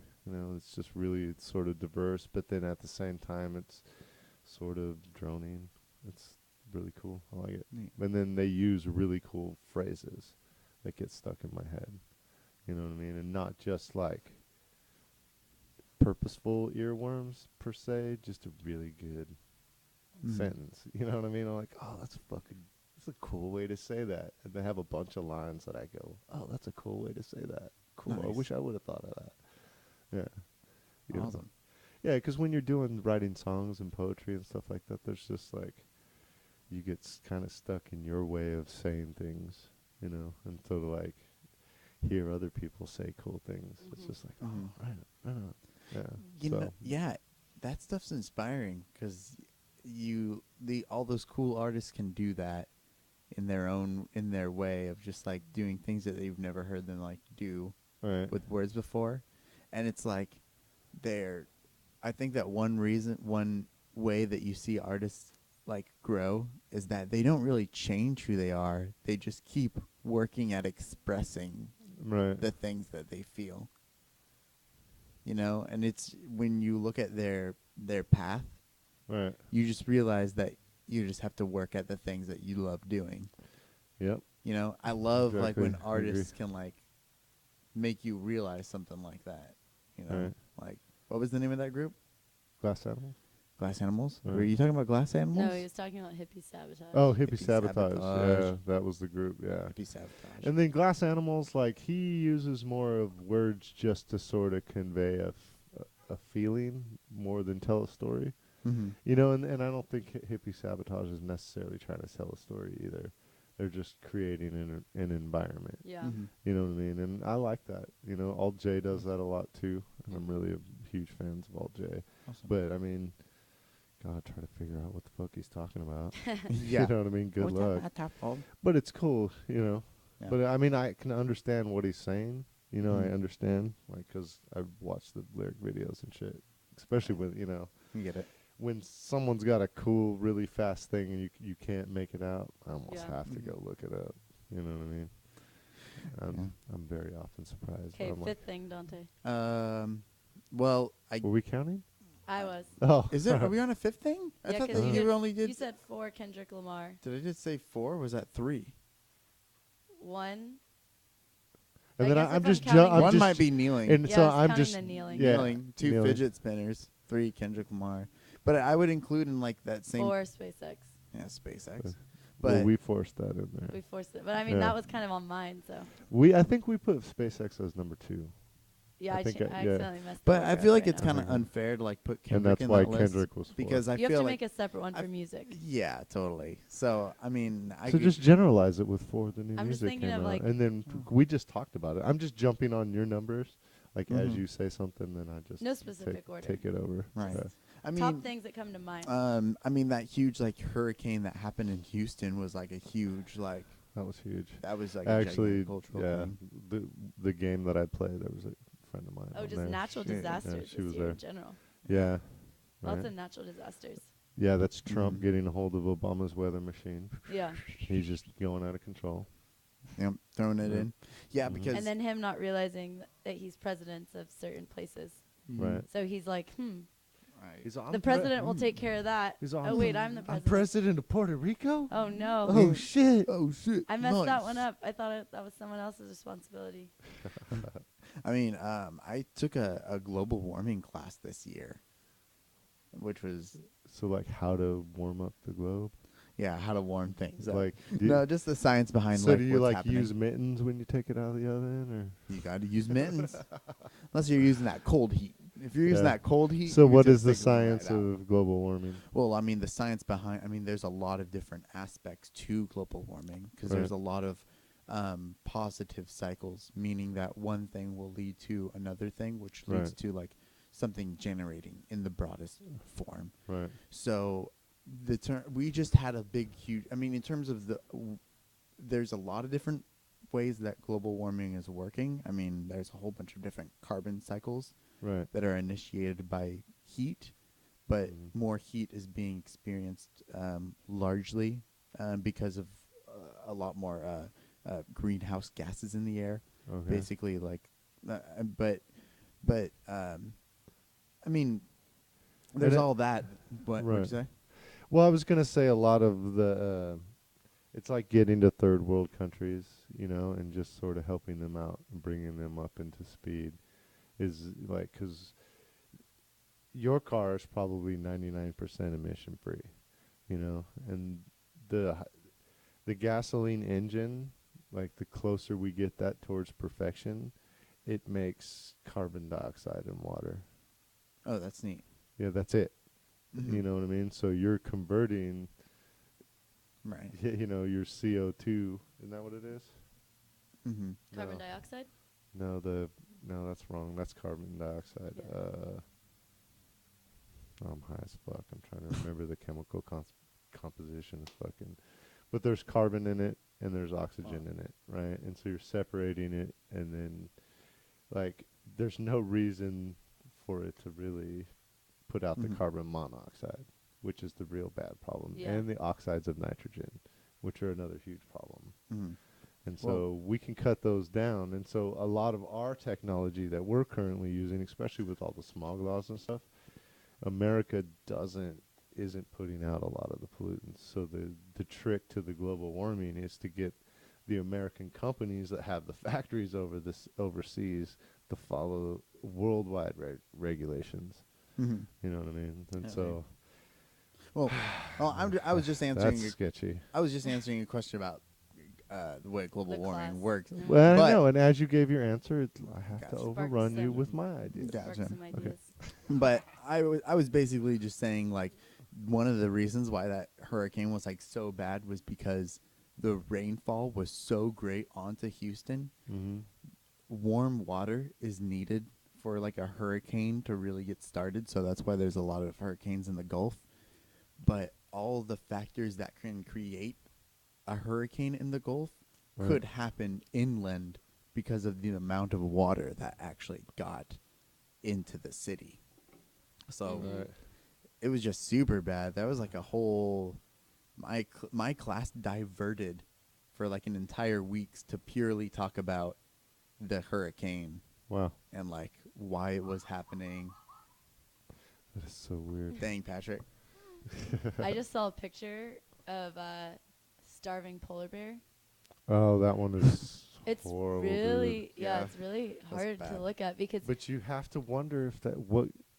It's just it's sort of diverse, but then at the same time, it's sort of droning. It's really cool. I like it. Neat. And then they use really cool phrases that get stuck in my head. You know what I mean? And not just like purposeful earworms per se, just a really good sentence. You know what I mean? I'm like, oh, that's a cool way to say that. And they have a bunch of lines that I go, oh, that's a cool way to say that. Cool. I Nice. wish I would have thought of that. Yeah. You know? Awesome. Yeah, because when you're writing songs and poetry and stuff like that, there's just like, you get kind of stuck in your way of saying things, and so to like hear other people say cool things, it's just like, Mhm. oh, right on. Yeah. You so know, yeah, that stuff's inspiring because all those cool artists can do that in their way of just like doing things that they've never heard them like do right. with words before, and it's like I think that one way that you see artists like grow is that they don't really change who they are. They just keep working at expressing Right. the things that they feel. And it's when you look at their path, Right. you just realize that you just have to work at the things that you love doing. Yep. I love like when Exactly. I artists can like make you realize something like that. Right. Like what was the name of that group? Glass Animals? Glass Animals? Right. Were you talking about Glass Animals? No, he was talking about hippie sabotage. Oh, Hippie Hippie Sabotage. Sabotage. Yeah, that was the group, yeah. Hippie Sabotage. And then Glass Animals, like, he uses more of words just to sort of convey a feeling more than tell a story. Mm-hmm. And I don't think Hippie Sabotage is necessarily trying to tell a story either. They're just creating an environment. Yeah. Mm-hmm. You know what I mean? And I like that. Alt J does that a lot too. And I'm really a huge fan of Alt J. Awesome. But, I mean, God, try to figure out what the fuck he's talking about. Yeah. You know what I mean? Good luck. But it's cool, Yeah. But I mean, I can understand what he's saying. I Mhm. understand, like, 'cause I've watched the lyric videos and shit. Especially when, You get it. when someone's got a cool, really fast thing and you can't make it out, I almost Yeah. have to go look it up. You know what I mean? I'm very often surprised. Okay, I'm fifth thing, Dante. Well, were we counting? I was. Oh. Are we on a fifth thing? I Yeah, thought 'cause that you you only You did. said 4 Kendrick Lamar. Did I just say 4? Or was that 3? 1. And I then guess I'm if just I'm counting I'm One just might be kneeling. and Yeah, so I was I'm counting just the kneeling. yeah, Kneeling, 2 kneeling. fidget spinners, 3 Kendrick Lamar. But I would include in like that same 4 SpaceX. SpaceX. Well, But we forced that in there. We forced it, but I mean Yeah. that was kind of on mine, so I think we put SpaceX as number 2. yeah. I I, think cha- I- I yeah. accidentally messed. the but order I up feel like right it's now. kind of unfair to like put And Kendrick that's in why that list Kendrick was 4. because I You have feel to like make a separate one I- for music. yeah, totally. So I mean, I So could- just generalize it with 4 the new I'm just music thinking came of, out. like- and then we just talked about it. I'm just jumping on your numbers. Like as Mhm. you say something, then I just No specific order. take it over. Right. Yeah. I mean, Top things that come to mind. I mean that huge like hurricane that happened in Houston was like a huge like That was huge. that was like Actually, a gigantic cultural yeah, thing. the game that I played, there was a friend of mine. Oh, on just there. natural Shit. disasters Yeah, she this was year there. in general. Yeah. Lots right. of natural disasters. Yeah, that's Trump Mhm. getting a hold of Obama's weather machine. Yeah. He's just going out of control. Yep, throwing it Yeah. in. Yeah, Mhm. because And then him not realizing that he's president of certain places. Right. So he's like, Right. He's on the president will take care of that. He's on. Oh, wait, I'm the I'm president. president of Puerto Rico. Oh, no. Oh shit. Oh shit! I messed that nice. one up. I thought that was someone else's responsibility. I mean, I took a global warming class this year, which was So like how to warm up the globe? how to warm things up. Like No, just the science behind so like do you what's like happening. use mittens when you take it out of the oven You got to use mittens, unless you're using that cold heat. If you're using Yeah. that cold or? heat, So you're what just is the taking it right science out. of global warming? Well, I mean, the science behind. I mean, there's a lot of different aspects to global warming because there's a Right. lot of positive cycles, meaning that one thing will lead to another thing, which leads Right. to like something generating in the broadest form. Right. So the term we just had a big, huge. I mean, in terms of there's a lot of different ways that global warming is working. I mean, there's a whole bunch of different carbon cycles Right. that are initiated by heat, but Mhm. more heat is being experienced largely because of a lot more greenhouse gases in the air. Okay. Basically, like, but I mean, there's it- all that. What would you Right. say? Well, I was gonna say a lot of the. It's like getting to third world countries, and just sort of helping them out and bringing them up into speed is like, 'cause your car is probably 99% emission free, and the gasoline engine, like the closer we get that towards perfection, it makes carbon dioxide in water. Oh, that's neat. Yeah, that's it. Mhm. You know what I mean? So you're converting, Right. your CO2. Isn't that what it is? Mm-hmm. Carbon No. dioxide? No, that's wrong. That's carbon dioxide. Yeah. I'm high as fuck. I'm trying to remember the chemical composition of fucking. But there's carbon in it and there's oxygen in it, right? And so you're separating it, and then, like, there's no reason for it to really put out the Mhm. carbon monoxide, which is the real bad problem, Yeah. and the oxides of nitrogen, which are another huge problem. Mm-hmm. And Well- so we can cut those down. And so a lot of our technology that we're currently using, especially with all the smog laws and stuff, America isn't putting out a lot of the pollutants. So the trick to the global warming is to get the American companies that have the factories overseas to follow worldwide regulations. Mm-hmm. You know what I mean? And Yeah, so Well, I was just answering. that's sketchy. I was just answering a question about the way global The warming class. works. Yeah. Well, But- I know, and as you gave your answer, I have Gotcha. to Sparked overrun you some- with my idea. Gotcha. Spark some Okay. ideas. But I was basically just saying, like, one of the reasons why that hurricane was like so bad was because the rainfall was so great onto Houston. Mm-hmm. Warm water is needed for like a hurricane to really get started, so that's why there's a lot of hurricanes in the Gulf. But all the factors that can create a hurricane in the Gulf Right. could happen inland because of the amount of water that actually got into the city. So Mhm. Right. it was just super bad. That was like a whole my class diverted for like an entire weeks to purely talk about the hurricane Wow. and like why it was happening. That is so weird. Dang, Patrick. I just saw a picture of a starving polar bear. Oh, that one is It's horrible, really, dude. yeah, Yeah. it's really That's hard bad. to look at because, But you have to wonder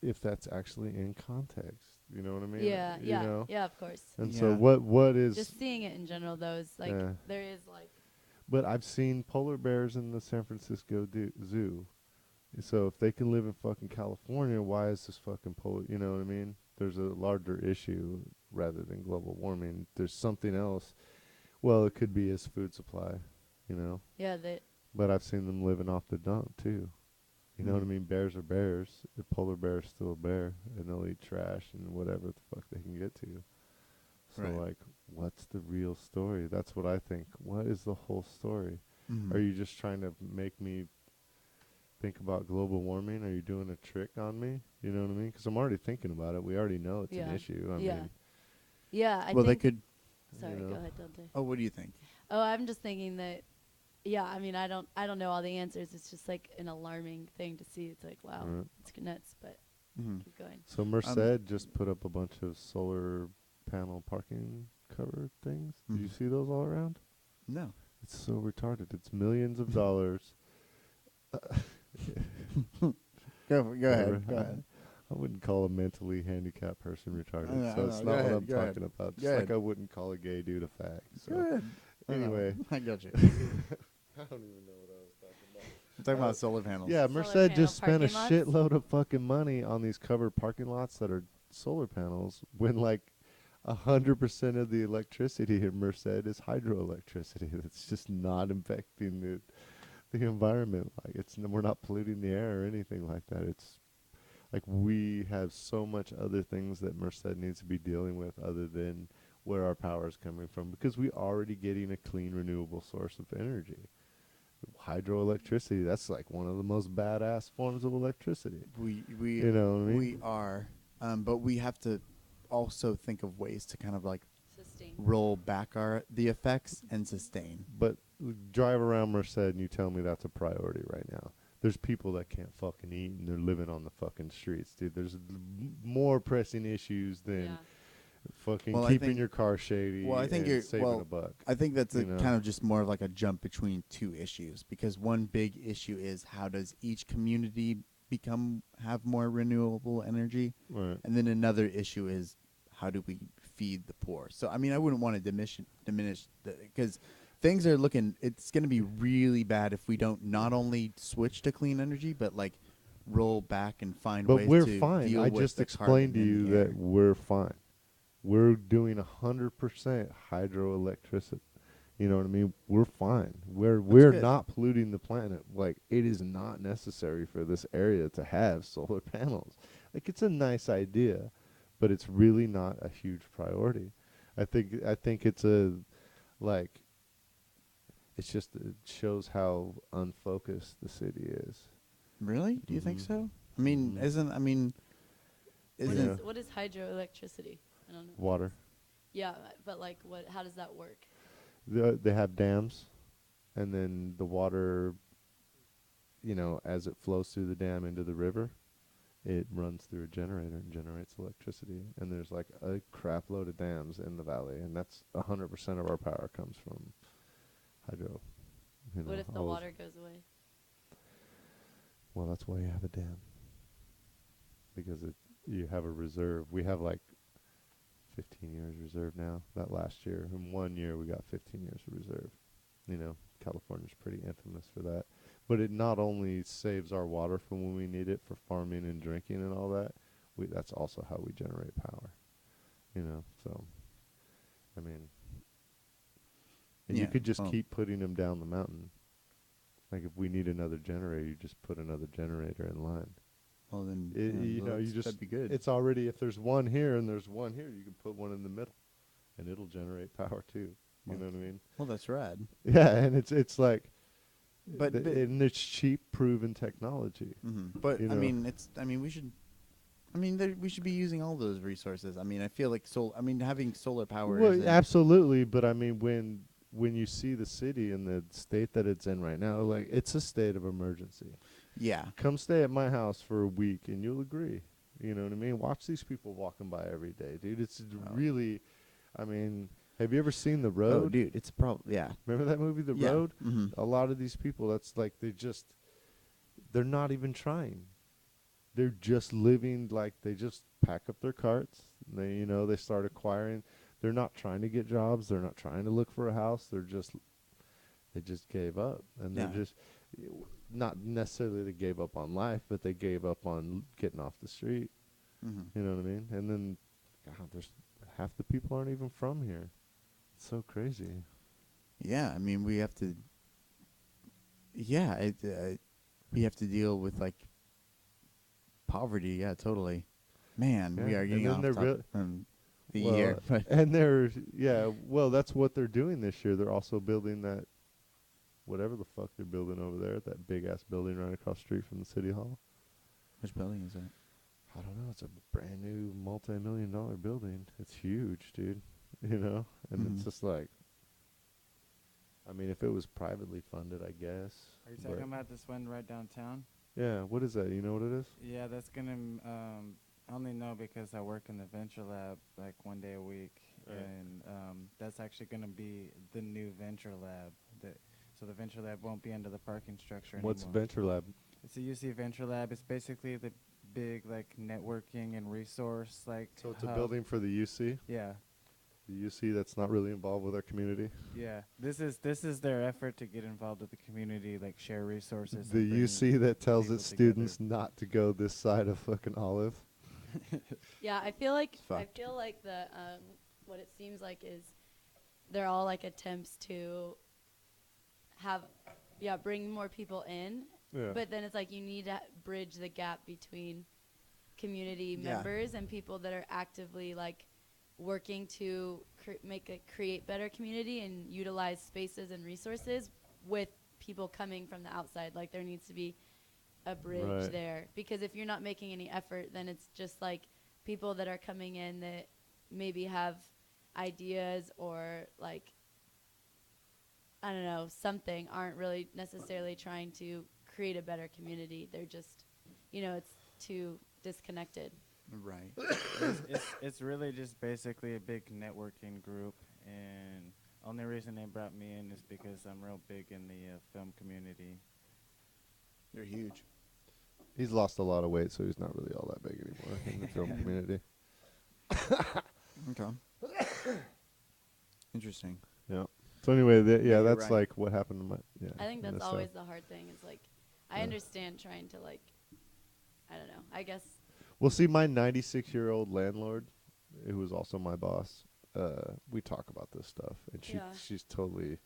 if that's actually in context. You know what I mean? yeah, You yeah, know? yeah, of course. And so Yeah. what is? Just seeing it in general, though, is like Yeah. there is like But I've seen polar bears in the San Francisco zoo. So if they can live in fucking California, why is this fucking polar? You know what I mean? There's a larger issue rather than global warming. There's something else. Well, it could be his food supply, yeah, that But I've seen them living off the dump too. You know what I Mhm. mean? Bears are bears. A polar bear is still a bear, and they'll eat trash and whatever the fuck they can get to. So Right. like, what's the real story? That's what I think. What is the whole story? Mhm. Are you just trying to make me think about global warming? Are you doing a trick on me? You know what I mean? Because I'm already thinking about it. We already know it's an Yeah. issue. I Yeah. mean, yeah. I well, they think. could. Sorry, you know. go ahead, Dante. Oh, what do you think? Oh, I'm just thinking that yeah, I mean, I don't know all the answers. It's just like an alarming thing to see. It's like, wow, Right. it's nuts, but Mhm. keep going. So Merced just put up a bunch of solar panel parking cover things. Do you Mhm. see those all around? No. It's so retarded. It's millions of dollars. Go Whatever. ahead. Go ahead. I wouldn't call a mentally handicapped person retarded, know, so I it's know. not Go what ahead, I'm go ahead. talking about. Go Just like ahead. I wouldn't call a gay dude a fag. So Go ahead. I know. anyway, I got you. I don't even know what I was talking about. I'm talking about solar panels. Yeah, Solar Merced panel just spent a parking lots? shitload of fucking money on these covered parking lots that are solar panels when like 100% of the electricity in Merced is hydroelectricity. That's just not affecting the environment. Like we're not polluting the air or anything like that. It's like we have so much other things that Merced needs to be dealing with other than where our power is coming from because we already getting a clean renewable source of energy. Hydroelectricity, that's like one of the most badass forms of electricity. We You know what I mean? we are, but we have to also think of ways to kind of like Sustain. roll back the effects and sustain. But drive around Merced and you tell me that's a priority right now. There's people that can't fucking eat and they're living on the fucking streets, dude. There's more pressing issues than Yeah. fucking Well, I keeping think- your car shady well, I think and you're- saving well, a buck. I think that's You a know? kind of just more of like a jump between two issues because one big issue is how does each community have more renewable energy, Right. and then another issue is how do we feed the poor. So I mean, I wouldn't want to diminish because things are looking. It's going to be really bad if we don't not only switch to clean energy but like roll back and find But ways we're to fine. deal I with just the explained to carbon in you the air. that we're fine. We're doing 100% hydroelectricity. You know what I mean? We're fine. We're good. not polluting the planet. Like it is not necessary for this area to have solar panels. Like it's a nice idea, but it's really not a huge priority. I think it's a like it's just it shows how unfocused the city is. Really? Do you think Mhm. so? I mean, Mhm. What isn't Yeah. what is hydroelectricity? I don't know. Water. Yeah, but like what how does that work? They have dams, and then the water, as it flows through the dam into the river, it runs through a generator and generates electricity. And there's like a crap load of dams in the valley, and that's 100% of our power comes from hydro. What if the all those- water goes away? Well, that's why you have a dam, because you have a reserve. We have like 15 years reserve now. That last year, in 1 year, we got 15 years of reserve. California's pretty infamous for that. But it not only saves our water from when we need it for farming and drinking and all that, that's also how we generate power. So, I mean, and you Yeah, could just well- keep putting them down the mountain. Like if we need another generator, you just put another generator in line. well then That'd be good. It's already, if there's one here and there's one here, you can put one in the middle, and it'll generate power too. You Well, know what I mean? well, that's rad. Yeah, and it's like, But, and it's cheap, proven technology. but you I know. mean, we should. I mean, we should be using all those resources. I mean, I feel like having solar power. Well, isn't- absolutely, but I mean, when you see the city in the state that it's in right now, like it's a state of emergency. Yeah. Come stay at my house for a week, and you'll agree. You know what I mean? Watch these people walking by every day, dude. It's really, I mean, have you ever seen The Road? Oh, dude, it's probably yeah. Remember that movie, The Yeah. Road? Mhm. A lot of these people, that's like they're not even trying. They're just living like they just pack up their carts. And they start acquiring. They're not trying to get jobs. They're not trying to look for a house. They just gave up, and Yeah. they're just not necessarily they gave up on life, but they gave up on getting off the street. Mhm. You know what I mean? And then, God, there's half the people aren't even from here. It's so crazy. Yeah, I mean, we have to. Yeah, we have to deal with like poverty. Yeah, totally. Man, we Yeah, are and getting then off they're topic from the Well, year. But and that's what they're doing this year. They're also building that, whatever the fuck they're building over there, that big ass building right across the street from the city hall. which building is that? I don't know. It's a brand new multi-million-dollar building. It's huge, dude. And Mhm. it's just like, I mean, if it was privately funded, I guess. Are you but- talking about this one right downtown? Yeah. What is that? You know what it is? Yeah, that's gonna. I only know because I work in the venture lab like 1 day a week, Right. and that's actually gonna be the new venture lab. So the venture lab won't be under the parking structure What's anymore. Venture Lab? It's a UC venture lab. It's basically the big like networking and resource like. So it's a hub. building for the UC. Yeah, The UC that's not really involved with our community. yeah. This is their effort to get involved with the community, like share resources. The and bring UC that tells people its students not to go this side of fucking Olive. Yeah, I feel like Fucked. the what it seems like is they're all like attempts to bring more people in, Yeah. but then it's like you need to bridge the gap between community Yeah. members and people that are actively like working to create better community and utilize spaces and resources with people coming from the outside. Like there needs to be a bridge Right. there, because if you're not making any effort, then it's just like people that are coming in that maybe have ideas or like I don't know, something, aren't really necessarily trying to create a better community. They're just, it's too disconnected. Right. It's really just basically a big networking group, and only reason they brought me in is because I'm real big in the film community. They're huge. He's lost a lot of weight, so he's not really all that big anymore in the film community. Okay. Interesting. Yeah. So anyway, you're that's right. like what happened to my. Yeah. I think in that's this always stuff. the hard thing. Is like, I Yeah. understand trying to like, I don't know. I guess Well, see, my 96-year-old landlord, who was also my boss, we talk about this stuff, and Yeah. she's totally,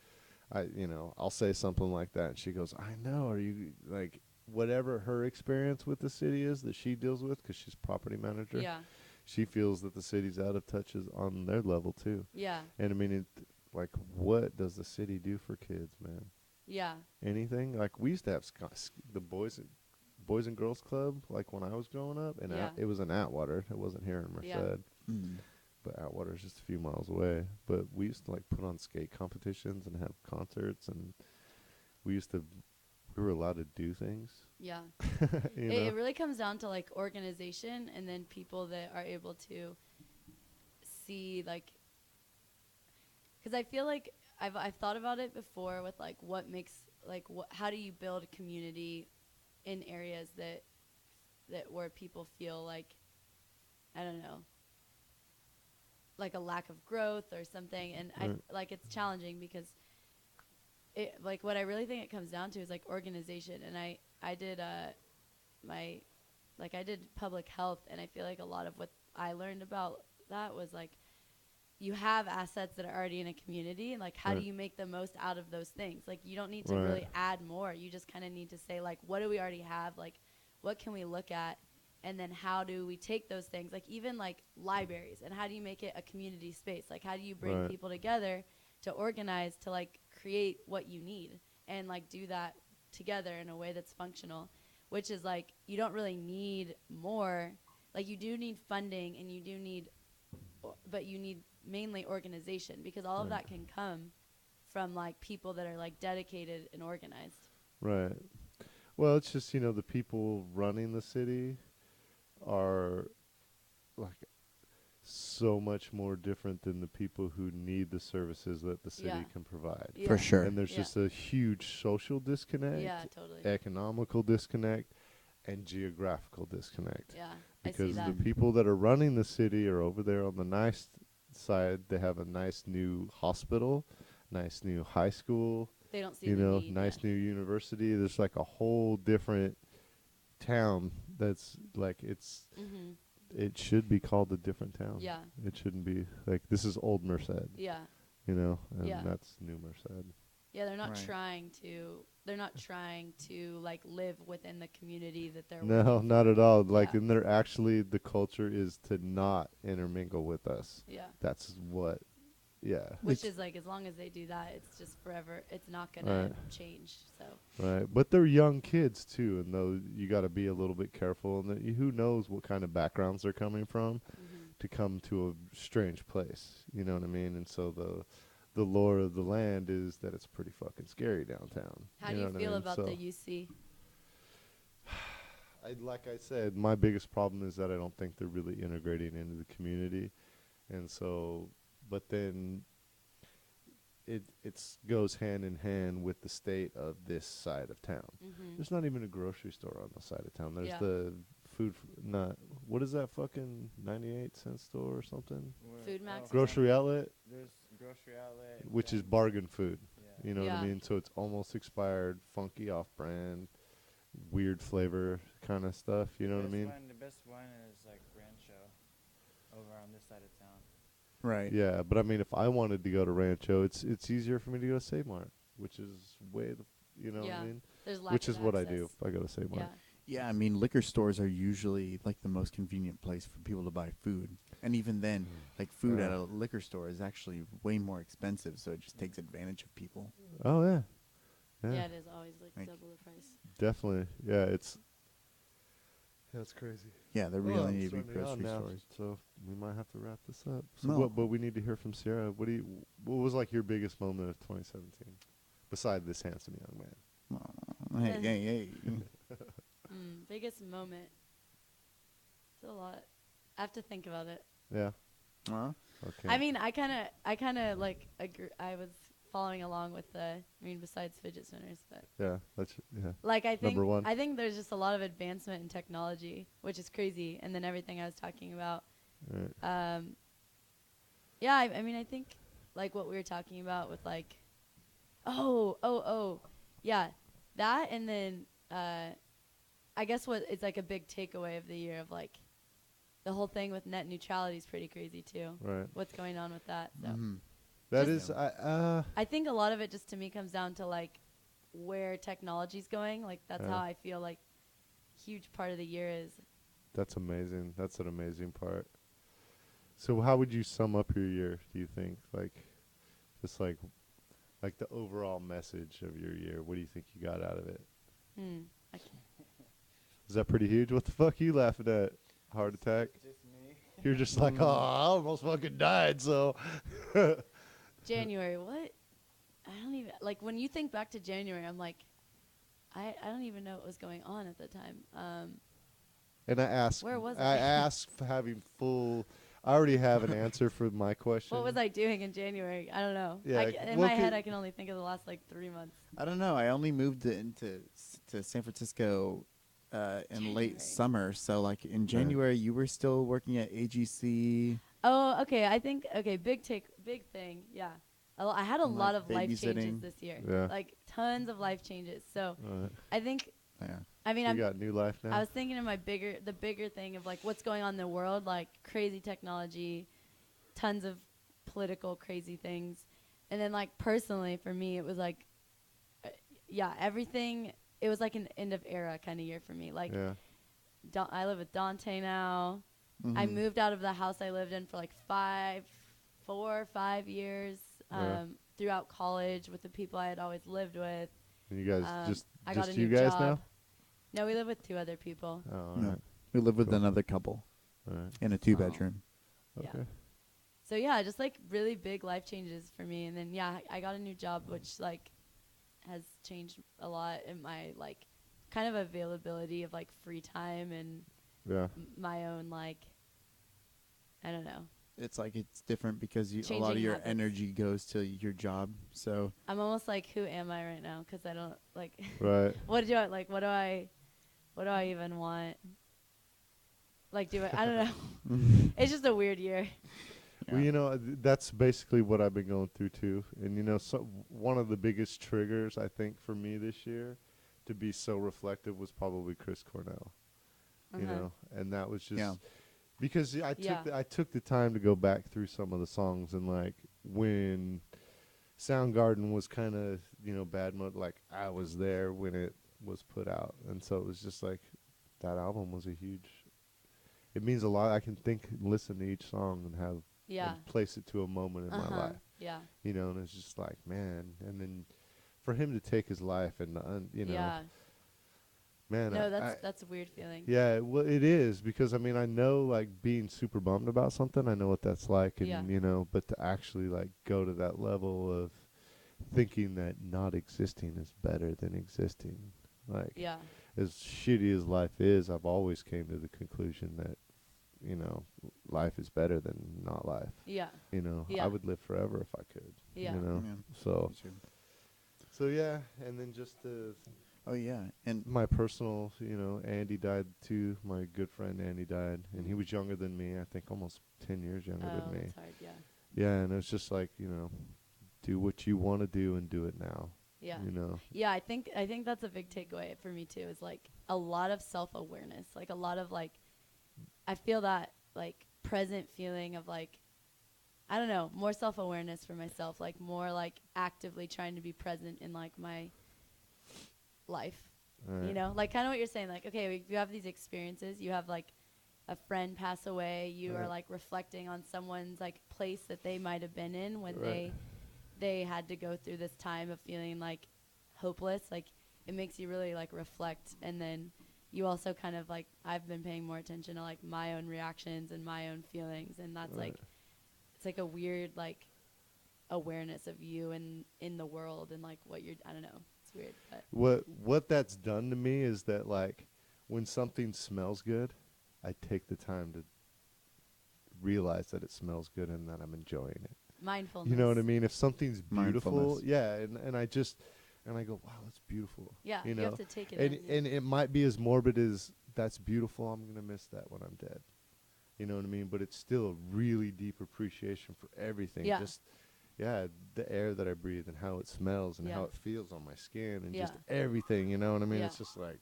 I'll say something like that, and she goes, "I know." Are you like whatever her experience with the city is that she deals with, because she's property manager? yeah, She feels that the city's out of touch on their level too. yeah, And I mean, like, what does the city do for kids, man? yeah, Anything? Like, we used to have the boys and girls club, like when I was growing up, and Yeah. it was in Atwater. It wasn't here in Merced, Yeah. but Atwater is just a few miles away. But we used to like put on skate competitions and have concerts, and we were allowed to do things. yeah. you know? It really comes down to like organization, and then people that are able to see like, because I feel like I've thought about it before with like what makes like how do you build community in areas that where people feel like, I don't know, like a lack of growth or something, and Right. like it's challenging because it like what I really think it comes down to is like organization. And I did I did public health, and I feel like a lot of what I learned about that was like you have assets that are already in a community, and like how Right. do you make the most out of those things? Like you don't need to Right. really add more. You just kind of need to say like, what do we already have? Like what can we look at? And then how do we take those things, like even like libraries, and how do you make it a community space? Like how do you bring Right. people together to organize to like create what you need and like do that together in a way that's functional, which is like you don't really need more. Like you do need funding, and you do need, but you need mainly organization, because all of Right. that can come from like people that are like dedicated and organized. Right. Well, it's just, the people running the city are like so much more different than the people who need the services that the city Yeah. can provide. Yeah. For sure. And there's Yeah. just a huge social disconnect, Yeah, totally. economical disconnect, and geographical disconnect. Yeah, I see Because that. the people that are running the city are over there on the nice side. They have a nice new hospital, nice new high school, They don't see the need. nice yeah. new university. There's like a whole different town that's like Mhm. it should be called a different town. Yeah. It shouldn't be like this is old Merced, Yeah. and Yeah. that's new Merced. Yeah, they're not Right. trying to like live within the community that they're No, working not for. at all. Like, Yeah. and they're actually the culture is to not intermingle with us. Yeah. That's what, yeah. Which is like, as long as they do that, it's just forever. It's not gonna Right. change. So Right, but they're young kids too, and though you got to be a little bit careful, and who knows what kind of backgrounds they're coming from mhm. to come to a strange place. You know what I mean? And so the lore of the land is that it's pretty fucking scary downtown. How do you know what I feel mean? about So the UC? like I said, my biggest problem is that I don't think they're really integrating into the community, and so, but then it goes hand in hand with the state of this side of town. Mm-hmm. There's not even a grocery store on the side of town. There's Yeah. the food, not what is that fucking 98-cent store or something? Food Max or Grocery outlet, There's grocery outlet, which is then- bargain food. Yeah. You know what I Yeah. mean? So it's almost expired, funky, off-brand, weird flavor kind of stuff. You know what I mean? The best one is like Rancho, over on this side of town. Right. Yeah, but I mean, if I wanted to go to Rancho, it's easier for me to go to Save Mart, which is way the, you know what Yeah. I mean? There's lack Which of is what I do access. if I go to Save Mart. Yeah. Yeah, I mean, liquor stores are usually like the most convenient place for people to buy food. And even then, like food Yeah. at a liquor store is actually way more expensive, so it just takes advantage of people. Oh yeah, Yeah, it is always like Like- double the price. definitely. Yeah, it's that's crazy. Yeah, there Well, really I'm need to be starting to yawn grocery now, stores. so we might have to wrap this up. So No. what? But we need to hear from Sierra. What was like your biggest moment of 2017, beside this handsome young man? Aw, hey, hey, hey. Biggest moment. It's a lot. I have to think about it. Yeah. Huh? Okay. I mean, I kind of like agree. I was following along with besides fidget spinners, but yeah. That's yeah. like I think Number one. I think there's just a lot of advancement in technology, which is crazy. And then everything I was talking about. Right. Yeah, I mean, I think like what we were talking about with like, yeah, that, and then I guess what is like a big takeaway of the year of like the whole thing with net neutrality is pretty crazy too. Right. What's going on with that? So Mhm. That Just- is. I think a lot of it just to me comes down to like where technology's going. Like that's Yeah. how I feel like huge part of the year is. That's amazing. That's an amazing part. So how would you sum up your year, do you think? Like, just like the overall message of your year. What do you think you got out of it? I can't. Is that pretty huge? What the fuck are you laughing at? Heart attack? Just me. You're just like, oh, I almost fucking died, so. January, what? I don't even like when you think back to January. I'm like, I don't even know what was going on at the time. And I asked. Where was I I? asked for having full. I already have an answer for my question. What was I doing in January? I don't know. Yeah, In well, my head, c- I can only think of the last like 3 months. I don't know. I only moved to San Francisco in January. late summer, so like in January you were still working at AGC. Oh, okay. I think big thing. Yeah, I had a And, lot like, of life changes babysitting. this year. Yeah. Like tons of life changes. So Alright. I think. Yeah. I mean, You got new life now? I was thinking of the bigger thing of like what's going on in the world, like crazy technology, tons of political crazy things, and then like personally for me, it was like, everything. It was like an end of era kind of year for me. Like, yeah. I live with Dante now. I Mhm. moved out of the house I lived in for like 4 or 5 years Yeah. throughout college with the people I had always lived with. And you guys I got just a you new guys job. now? No, we live with 2 other people. Oh, all No. right. We live with Cool. another couple All right. in a 2-bedroom. Yeah. Okay. So yeah, just like really big life changes for me, and then I got a new job, which like has changed a lot in my like kind of availability of like free time and Yeah. my own like I don't know. It's like it's different because a lot Changing of your habits. energy goes to your job. So I'm almost like, who am I right now? Because I don't like. Right. What do I even want? Like, I don't know. It's just a weird year. Well, you know, that's basically what I've been going through too. And you know, one of the biggest triggers I think for me this year to be so reflective was probably Chris Cornell. You Uh-huh. know, and that was just Yeah. because I took the time to go back through some of the songs, and like when Soundgarden was kind of, you know, bad mode, like I was there when it was put out, and so it was just like that album was a huge. It means a lot. I can listen to each song and have and place it to a moment in my life, Yeah. you know, and it's just like, man. And then for him to take his life and you know, Yeah. Man, No, that's a weird feeling. yeah, well, it is because I mean I know like being super bummed about something. I know what that's like, and Yeah. you know, but to actually like go to that level of thinking that not existing is better than existing, like Yeah. as shitty as life is, I've always came to the conclusion that you know life is better than not life. Yeah. You know, Yeah. I would live forever if I could. Yeah. You know, Yeah. so Me too. so yeah, and then just the Oh yeah, and my personal, you know, Andy died too. My good friend Andy died, and he was younger than me. I think almost 10 years younger Oh, than me. that's hard. Yeah. Yeah, and it's just like, you know, do what you want to do and do it now. Yeah. You know. Yeah, I think that's a big takeaway for me too. Is like a lot of self-awareness, like a lot of like, I feel that like present feeling of like, I don't know, more self-awareness for myself, like more like actively trying to be present in like my life. You Right. know, like kind of what you're saying. Like, okay, you have these experiences. You have like a friend pass away. You are Right. like reflecting on someone's like place that they might have been in when Right. they had to go through this time of feeling like hopeless. Like it makes you really like reflect, and then you also kind of like, I've been paying more attention to like my own reactions and my own feelings, and that's Right. like, it's like a weird like awareness of you and in the world and like what you're, I don't know, it's weird, but What that's done to me is that like when something smells good, I take the time to realize that it smells good and that I'm enjoying it. mindfulness. You know what I mean? If something's beautiful, Mindfulness. yeah, and I just and I go, wow, that's beautiful. Yeah, you you know, have to take it and in. Yeah. and it might be as morbid as that's beautiful. I'm gonna miss that when I'm dead. You know what I mean? But it's still a really deep appreciation for everything. Yeah. Just yeah, the air that I breathe and how it smells and Yeah. how it feels on my skin and Yeah. just everything. You know what I mean? Yeah. It's just like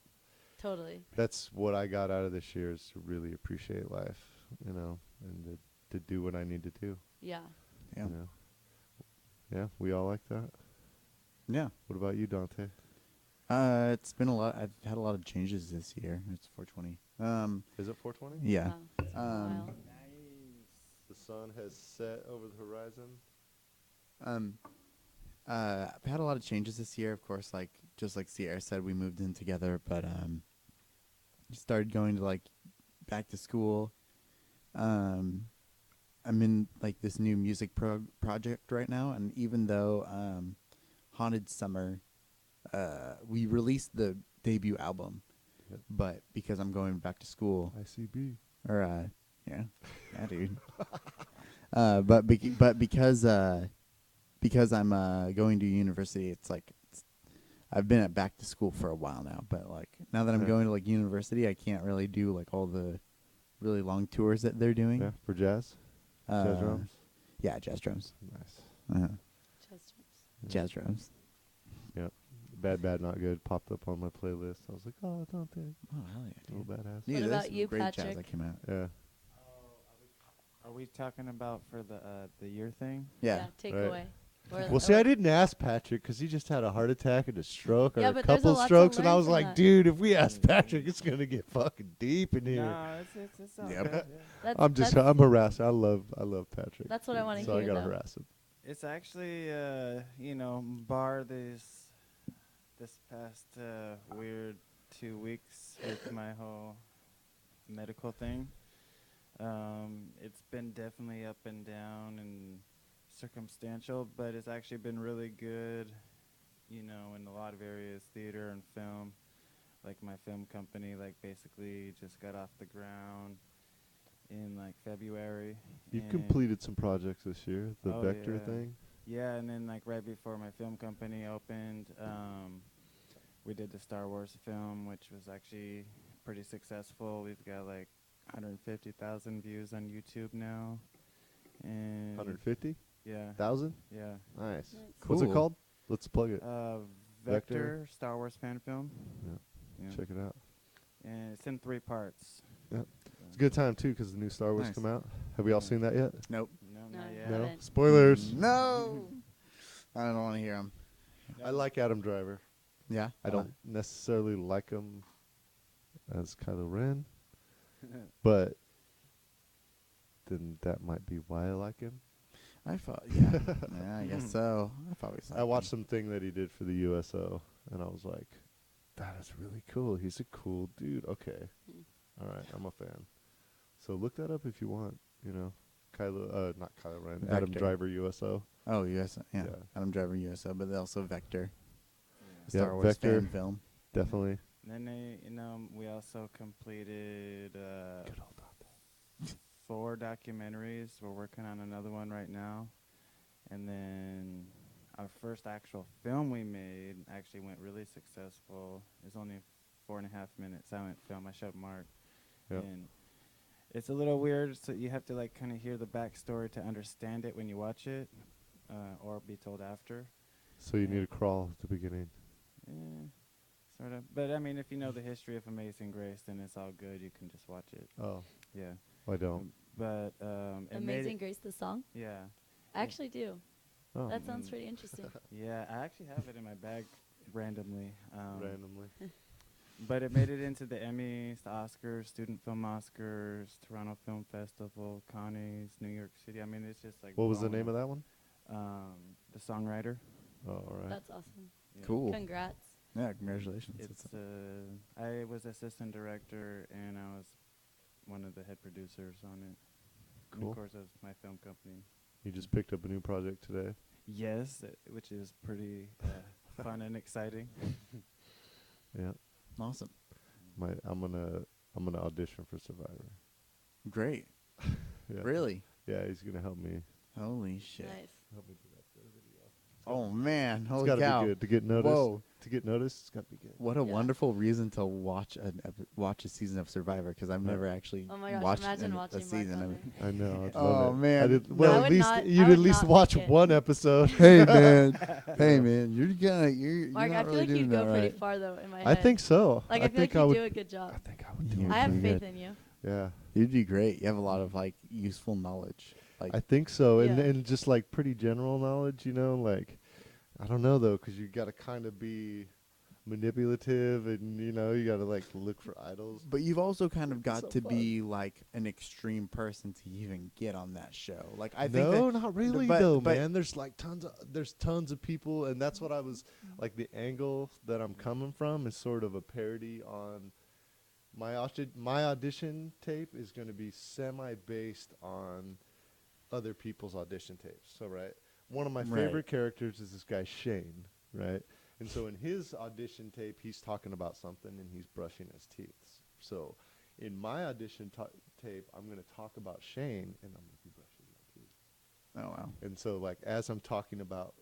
Totally. that's what I got out of this year is to really appreciate life. You know, and to do what I need to do. Yeah. yeah, You know? Yeah, we all like that. yeah. What about you, Dante? It's been a lot. I've had a lot of changes this year. It's 420. Is it 420? Yeah. Wow, it's been a while. The sun has set over the horizon. I've had a lot of changes this year. Of course, like just like Sierra said, we moved in together, but started going to like back to school. I'm in like this new music project right now, and even though Haunted Summer, we released the debut album, Yep. but because I'm going back to school, ICB. or yeah, yeah, dude. But because I'm going to university, it's like I've been at back to school for a while now. But like now that I'm Yeah. going to like university, I can't really do like all the really long tours that they're doing. Yeah, for jazz. Jazz drums. Yeah, jazz drums. Nice. Uh-huh. Just Jazz drums. Yep. Bad, Not Good popped up on my playlist. I was like, oh, Dante. Oh hell yeah, Little dude. badass. Dude, What there's about some you, great jazz Patrick? that came out. Yeah. Are we talking about for the year thing? Yeah. take Right. away. Or- Well, see, I or- didn't ask Patrick because he just had a heart attack and a stroke or Yeah, a but there's a couple lot to strokes, and I learn was from like, that. dude, if we ask Patrick, it's gonna get fucking deep in here. No, it's all Yep. good. That's, I'm harassed. I love Patrick. That's what I wanna So I hear, gotta though. harass him. It's actually bar this past weird 2 weeks with my whole medical thing. It's been definitely up and down and circumstantial, but it's actually been really good, in a lot of areas, theater and film. Like my film company, like basically just got off the ground in like February. You've and- completed some projects this year. The Oh, Vector yeah. thing. Yeah, and then like right before my film company opened, we did the Star Wars film, which was actually pretty successful. We've got like 150,000 views on YouTube now. And 150,000. yeah. Nice. Nice. What's it Cool. called? Let's plug it. Vector, Vector? Star Wars fan film. Yeah. Yeah. Check it out. And it's in 3 parts. Yep. It's a good time too because the new Star Wars Nice. come out. Have we all seen that yet? Nope. No, No, not I yet. No. haven't. Spoilers. No. I don't want to hear them. I like Adam Driver. Yeah. I don't necessarily like him as Kylo Ren, but then that might be why I like him. I thought. Yeah. Yeah. I guess so. I've always. I watched something that he did for the USO, and I was like, That is really cool. He's a cool dude. Okay. Mm. All right. I'm a fan. So look that up if you want. You know, not Kylo Ren. Adam Vector. Driver USO. Oh, USO. Yeah. Yeah. Adam Driver USO, but also Vector. Yeah, Star Wars Vector. fan film. Definitely. Then we also completed Good old Dante. 4 documentaries. We're working on another one right now, and then our first actual film we made actually went really successful. It's only 4.5-minute silent film. I showed Mark, Yep. and it's a little weird. So you have to like kind of hear the backstory to understand it when you watch it, or be told after. So you need to crawl at the beginning. Yeah, sort of. But I mean, if you know the history of Amazing Grace, then it's all good. You can just watch it. Oh, Yeah. I don't. But it made Amazing it, Grace, the song. yeah, I actually do. Oh, That sounds Mm. pretty interesting. yeah. I actually have it in my bag randomly. randomly. But it made it into the Emmys, the Oscars, Student Film Oscars, Toronto Film Festival, Connie's, New York City. I mean, it's just like. What was the name of that one? The Songwriter. Oh, all right. That's awesome. Yeah. Cool. Congrats. Yeah, congratulations. It's I was assistant director and I was one of the head producers on it. And Cool. of course, it was my film company. You just picked up a new project today. Yes, which is pretty fun and exciting. Yeah. Awesome. I'm gonna audition for Survivor. Great. Yeah. Really? Yeah, he's gonna help me. Holy shit. Nice. Help me do that video. Oh, man. It's Holy gotta cow. be good to get noticed. Whoa. To get noticed, it's gotta be good. What a Yeah. wonderful reason to watch watch a season of Survivor, because I've Yeah. never actually Oh my gosh! watched Imagine a watching season Mark of on it. there. I know. I'd Oh, love it. man. I did, No. well, I at would least not- I you'd would at least not watch make it. one episode. Hey, man. Hey, man. You're Mark, not I feel really like doing you'd go that pretty right. far though in my head. I think so. Like I feel like think I you would. do a good job. I think I would do You it. I have pretty faith good. in you. Yeah, You'd be great. You have a lot of like useful knowledge. Like, I think so. And Yeah. and just like pretty general knowledge, like I don't know though, 'cause you got to kind of be manipulative, and you got to like look for idols. but you've also kind of got So to fun. be like an extreme person to even get on that show. Like, I think No, that, not really but- though, but- man. There's like tons of people, and that's what I was like. The angle that I'm coming from is sort of a parody on my audition tape is going to be semi based on other people's audition tapes. So one of my Right. favorite characters is this guy Shane, right? And so in his audition tape, he's talking about something and he's brushing his teeth. So in my audition tape, I'm going to talk about Shane and I'm going to be brushing my teeth. oh wow, And so, like, as I'm talking about,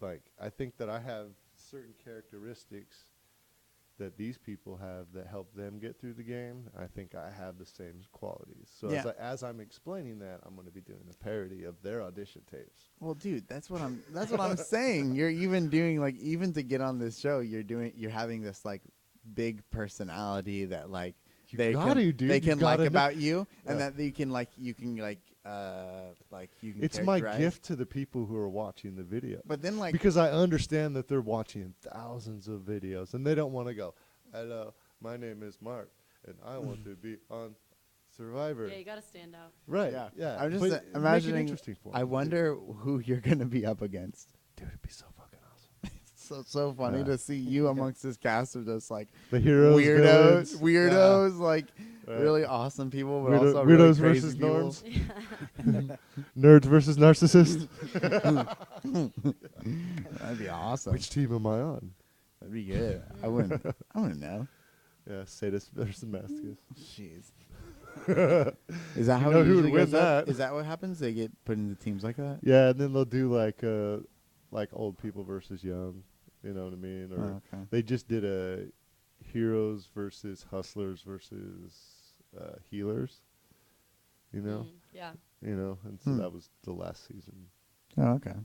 like, I think that I have certain characteristics that these people have that help them get through the game. I think I have the same qualities. So Yeah. as I'm explaining that, I'm going to be doing a parody of their audition tapes. well, dude, that's what I'm saying. You're even doing like, even to get on this show, you're having this like big personality that like You they gotta, can, dude. they You can like gotta know- about you, and Yeah. that you can you can. It's my characterize. gift to the people who are watching the video. But then like, Because I understand that they're watching thousands of videos and they don't want to go, hello, my name is Mark and I want to be on Survivor. Yeah, you gotta stand out. Right. Yeah. Yeah. I'm just But make it imagining. interesting for I 'em, wonder who you're gonna be up against. Dude, it'd be so fucking awesome. So funny Yeah. to see you amongst this cast of just like The heroes, villains. weirdos, like Right. really awesome people, but Weirdo- also weirdos really crazy versus people. norms. Nerds versus narcissists. That'd be awesome. Which team am I on? That'd be good. I wouldn't know. Yeah, sadist versus masochist. Jeez. Is that how know it who would usually win goes up? that. Is that what happens? They get put into teams like that? Yeah, and then they'll do like old people versus young. You know what I mean? Or Oh, okay. they just did a heroes versus hustlers versus healers. You know, Yeah. and so Hmm. that was the last season. Oh, okay.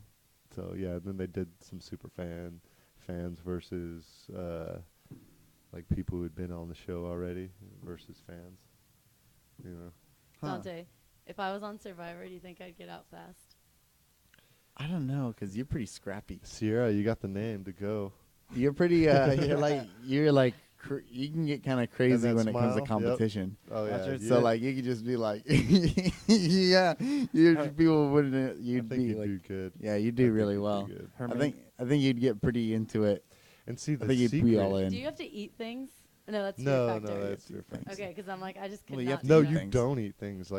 So yeah, and then they did some super fans versus like people who had been on the show already versus fans. Huh. Dante, if I was on Survivor, do you think I'd get out fast? I don't know, 'cause you're pretty scrappy. Sierra, you got the name to go. You're pretty. You're like. You can get kind of crazy that when it comes to smile, yep. competition. Oh yeah, Watch your- So like you could just be like, yeah, people wouldn't. I You'd think be you like, do good. yeah, you I do think really you well. good. I think you'd get pretty into it. And see, I the think you'd secret. be all in. Do you have to eat things? No, that's No, Fear no, Factor. that's Fear Factor. Okay, because I'm like, I just could Well, you not have to do No, eat that. you things. don't eat things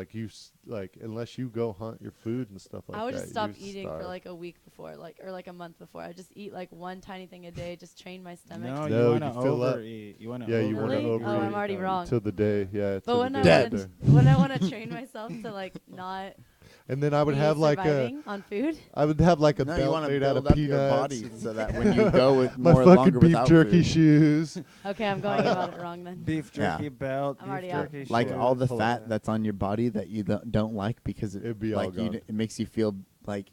like unless you go hunt your food and stuff like that. I would just you stop eating for starve. like a week before, or like a month before. I just eat like one tiny thing a day, just train my stomach. No, No, you want to you fill up. overeat. You want to Yeah, you overeat. wanna Really? overeat. Oh, I'm already wrong. Till the day, yeah. But till when the I day Dead. want after. to, when I want to train myself to like not And then I would be have like a, surviving on food. I would have like a No, you belt want to made out build of up your peanuts. body and so that when you go with my more fucking longer beef without jerky food, shoes. Okay, I'm going about it wrong then. Beef Yeah. jerky belt. I'm beef already out. jerky like shit. all the Pull fat it. that's on your body that you don't like because It'd be all like gone. it makes you feel like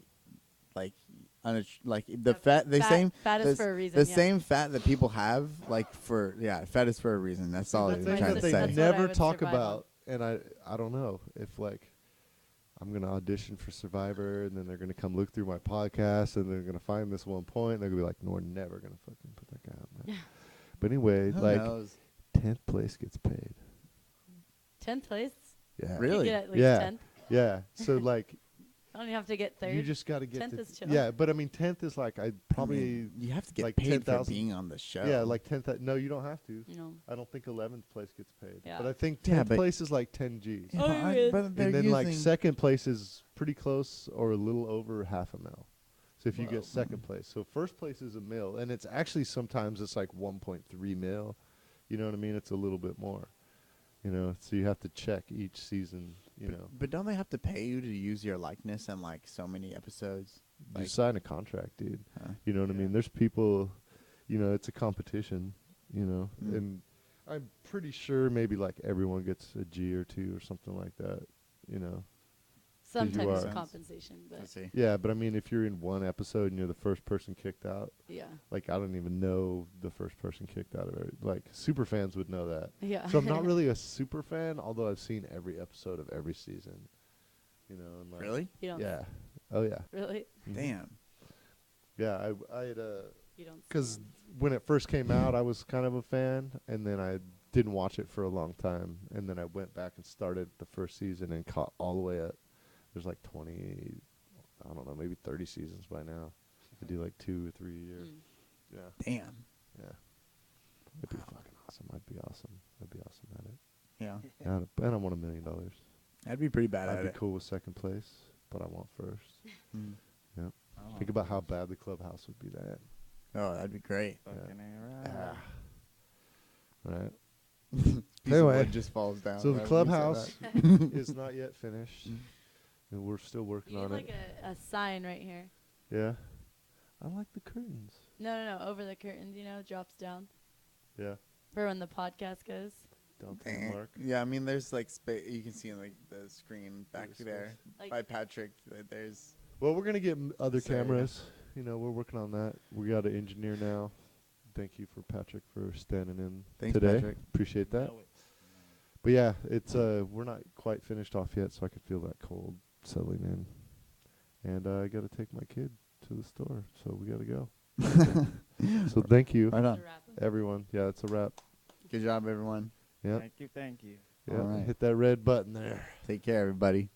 like the Yeah, fat the same Fat is the, for a reason. the yeah. same fat that people have like for fat is for a reason. That's all That's I'm my trying to sister- say. that's what I never would talk survive on. about, and I don't know if like I'm gonna audition for Survivor, and then they're gonna come look through my podcast, and they're gonna find this one point, and they're gonna be like, "No, we're never gonna fucking put that guy on there." But anyway, Who like knows? 10th place gets paid. 10th place. Yeah, You Really? get at least Yeah. 10th. yeah. So like I don't even have to get third. you just gotta get 10th to is chill. yeah. But I mean 10th is like I I probably mean, you have to get like paid for 10,000 being on the show. yeah like 10th. No, you don't have to. No. I don't think 11th place gets paid. Yeah. But I think 10th Yeah, but- place is like 10 G's. Yeah, Oh, but yeah. but they're And then like using- second place is pretty close or a little over half a mil. So if you Whoa. get second place, so first place is a mil, and it's actually sometimes it's like 1.3 mil. You know what I mean? It's a little bit more. You know, so you have to check each season. You know, But don't they have to pay you to use your likeness in like so many episodes? you Like, sign a contract, dude. huh? You know what I Yeah. mean? There's people. You know, it's a competition. You know, Mm. and I'm pretty sure maybe like everyone gets a G or two or something like that. You know. Some you type of are. compensation, I but see. Yeah, but I mean, if you're in one episode and you're the first person kicked out, yeah. like I don't even know the first person kicked out of it. Like super fans would know that. Yeah. So I'm not really a super fan, although I've seen every episode of every season. You know, and like Really? You don't. Yeah. Oh yeah. Really? Mhm. Damn. Yeah, I had You don't. because stand. when it first came out, I was kind of a fan, and then I didn't watch it for a long time, and then I went back and started the first season and caught all the way up. There's like 20, I don't know, maybe 30 seasons by now. I do like 2 or 3 a year. Mm. Yeah. Damn. Yeah. It'd be fucking awesome. I'd be awesome. I'd be awesome at it. Yeah. And I want $1 million. I'd be pretty bad I'd at be it. cool with second place, but I want first. Mm. Yep. Oh, Think about how bad the clubhouse would be then. Oh, that'd be great. Fucking A right. Right. Piece of Anyway, wood just falls down. So the whenever you say clubhouse that. is not yet finished, and we're still working You need on like it. a sign right here. Yeah. I like the curtains. No, over the curtains. You know, drops down Yeah. for when the podcast goes. Don't Eh. think, Mark. Yeah, I mean, there's like you can see like the screen back There's there Like by Patrick. There's Well, we're gonna get other So, yeah. cameras. You know, we're working on that. We got an engineer now. Thank you for Patrick for standing in Thanks, today. Patrick. Appreciate that. But yeah, it's we're not quite finished off yet, so I can feel that cold settling in. And I got to take my kid to the store, so we got to go. So thank you, right on. to wrap 'em. everyone. Yeah, it's a wrap. Good job, everyone. Yeah, Thank you. yeah. All right. Hit that red button there. Take care, everybody.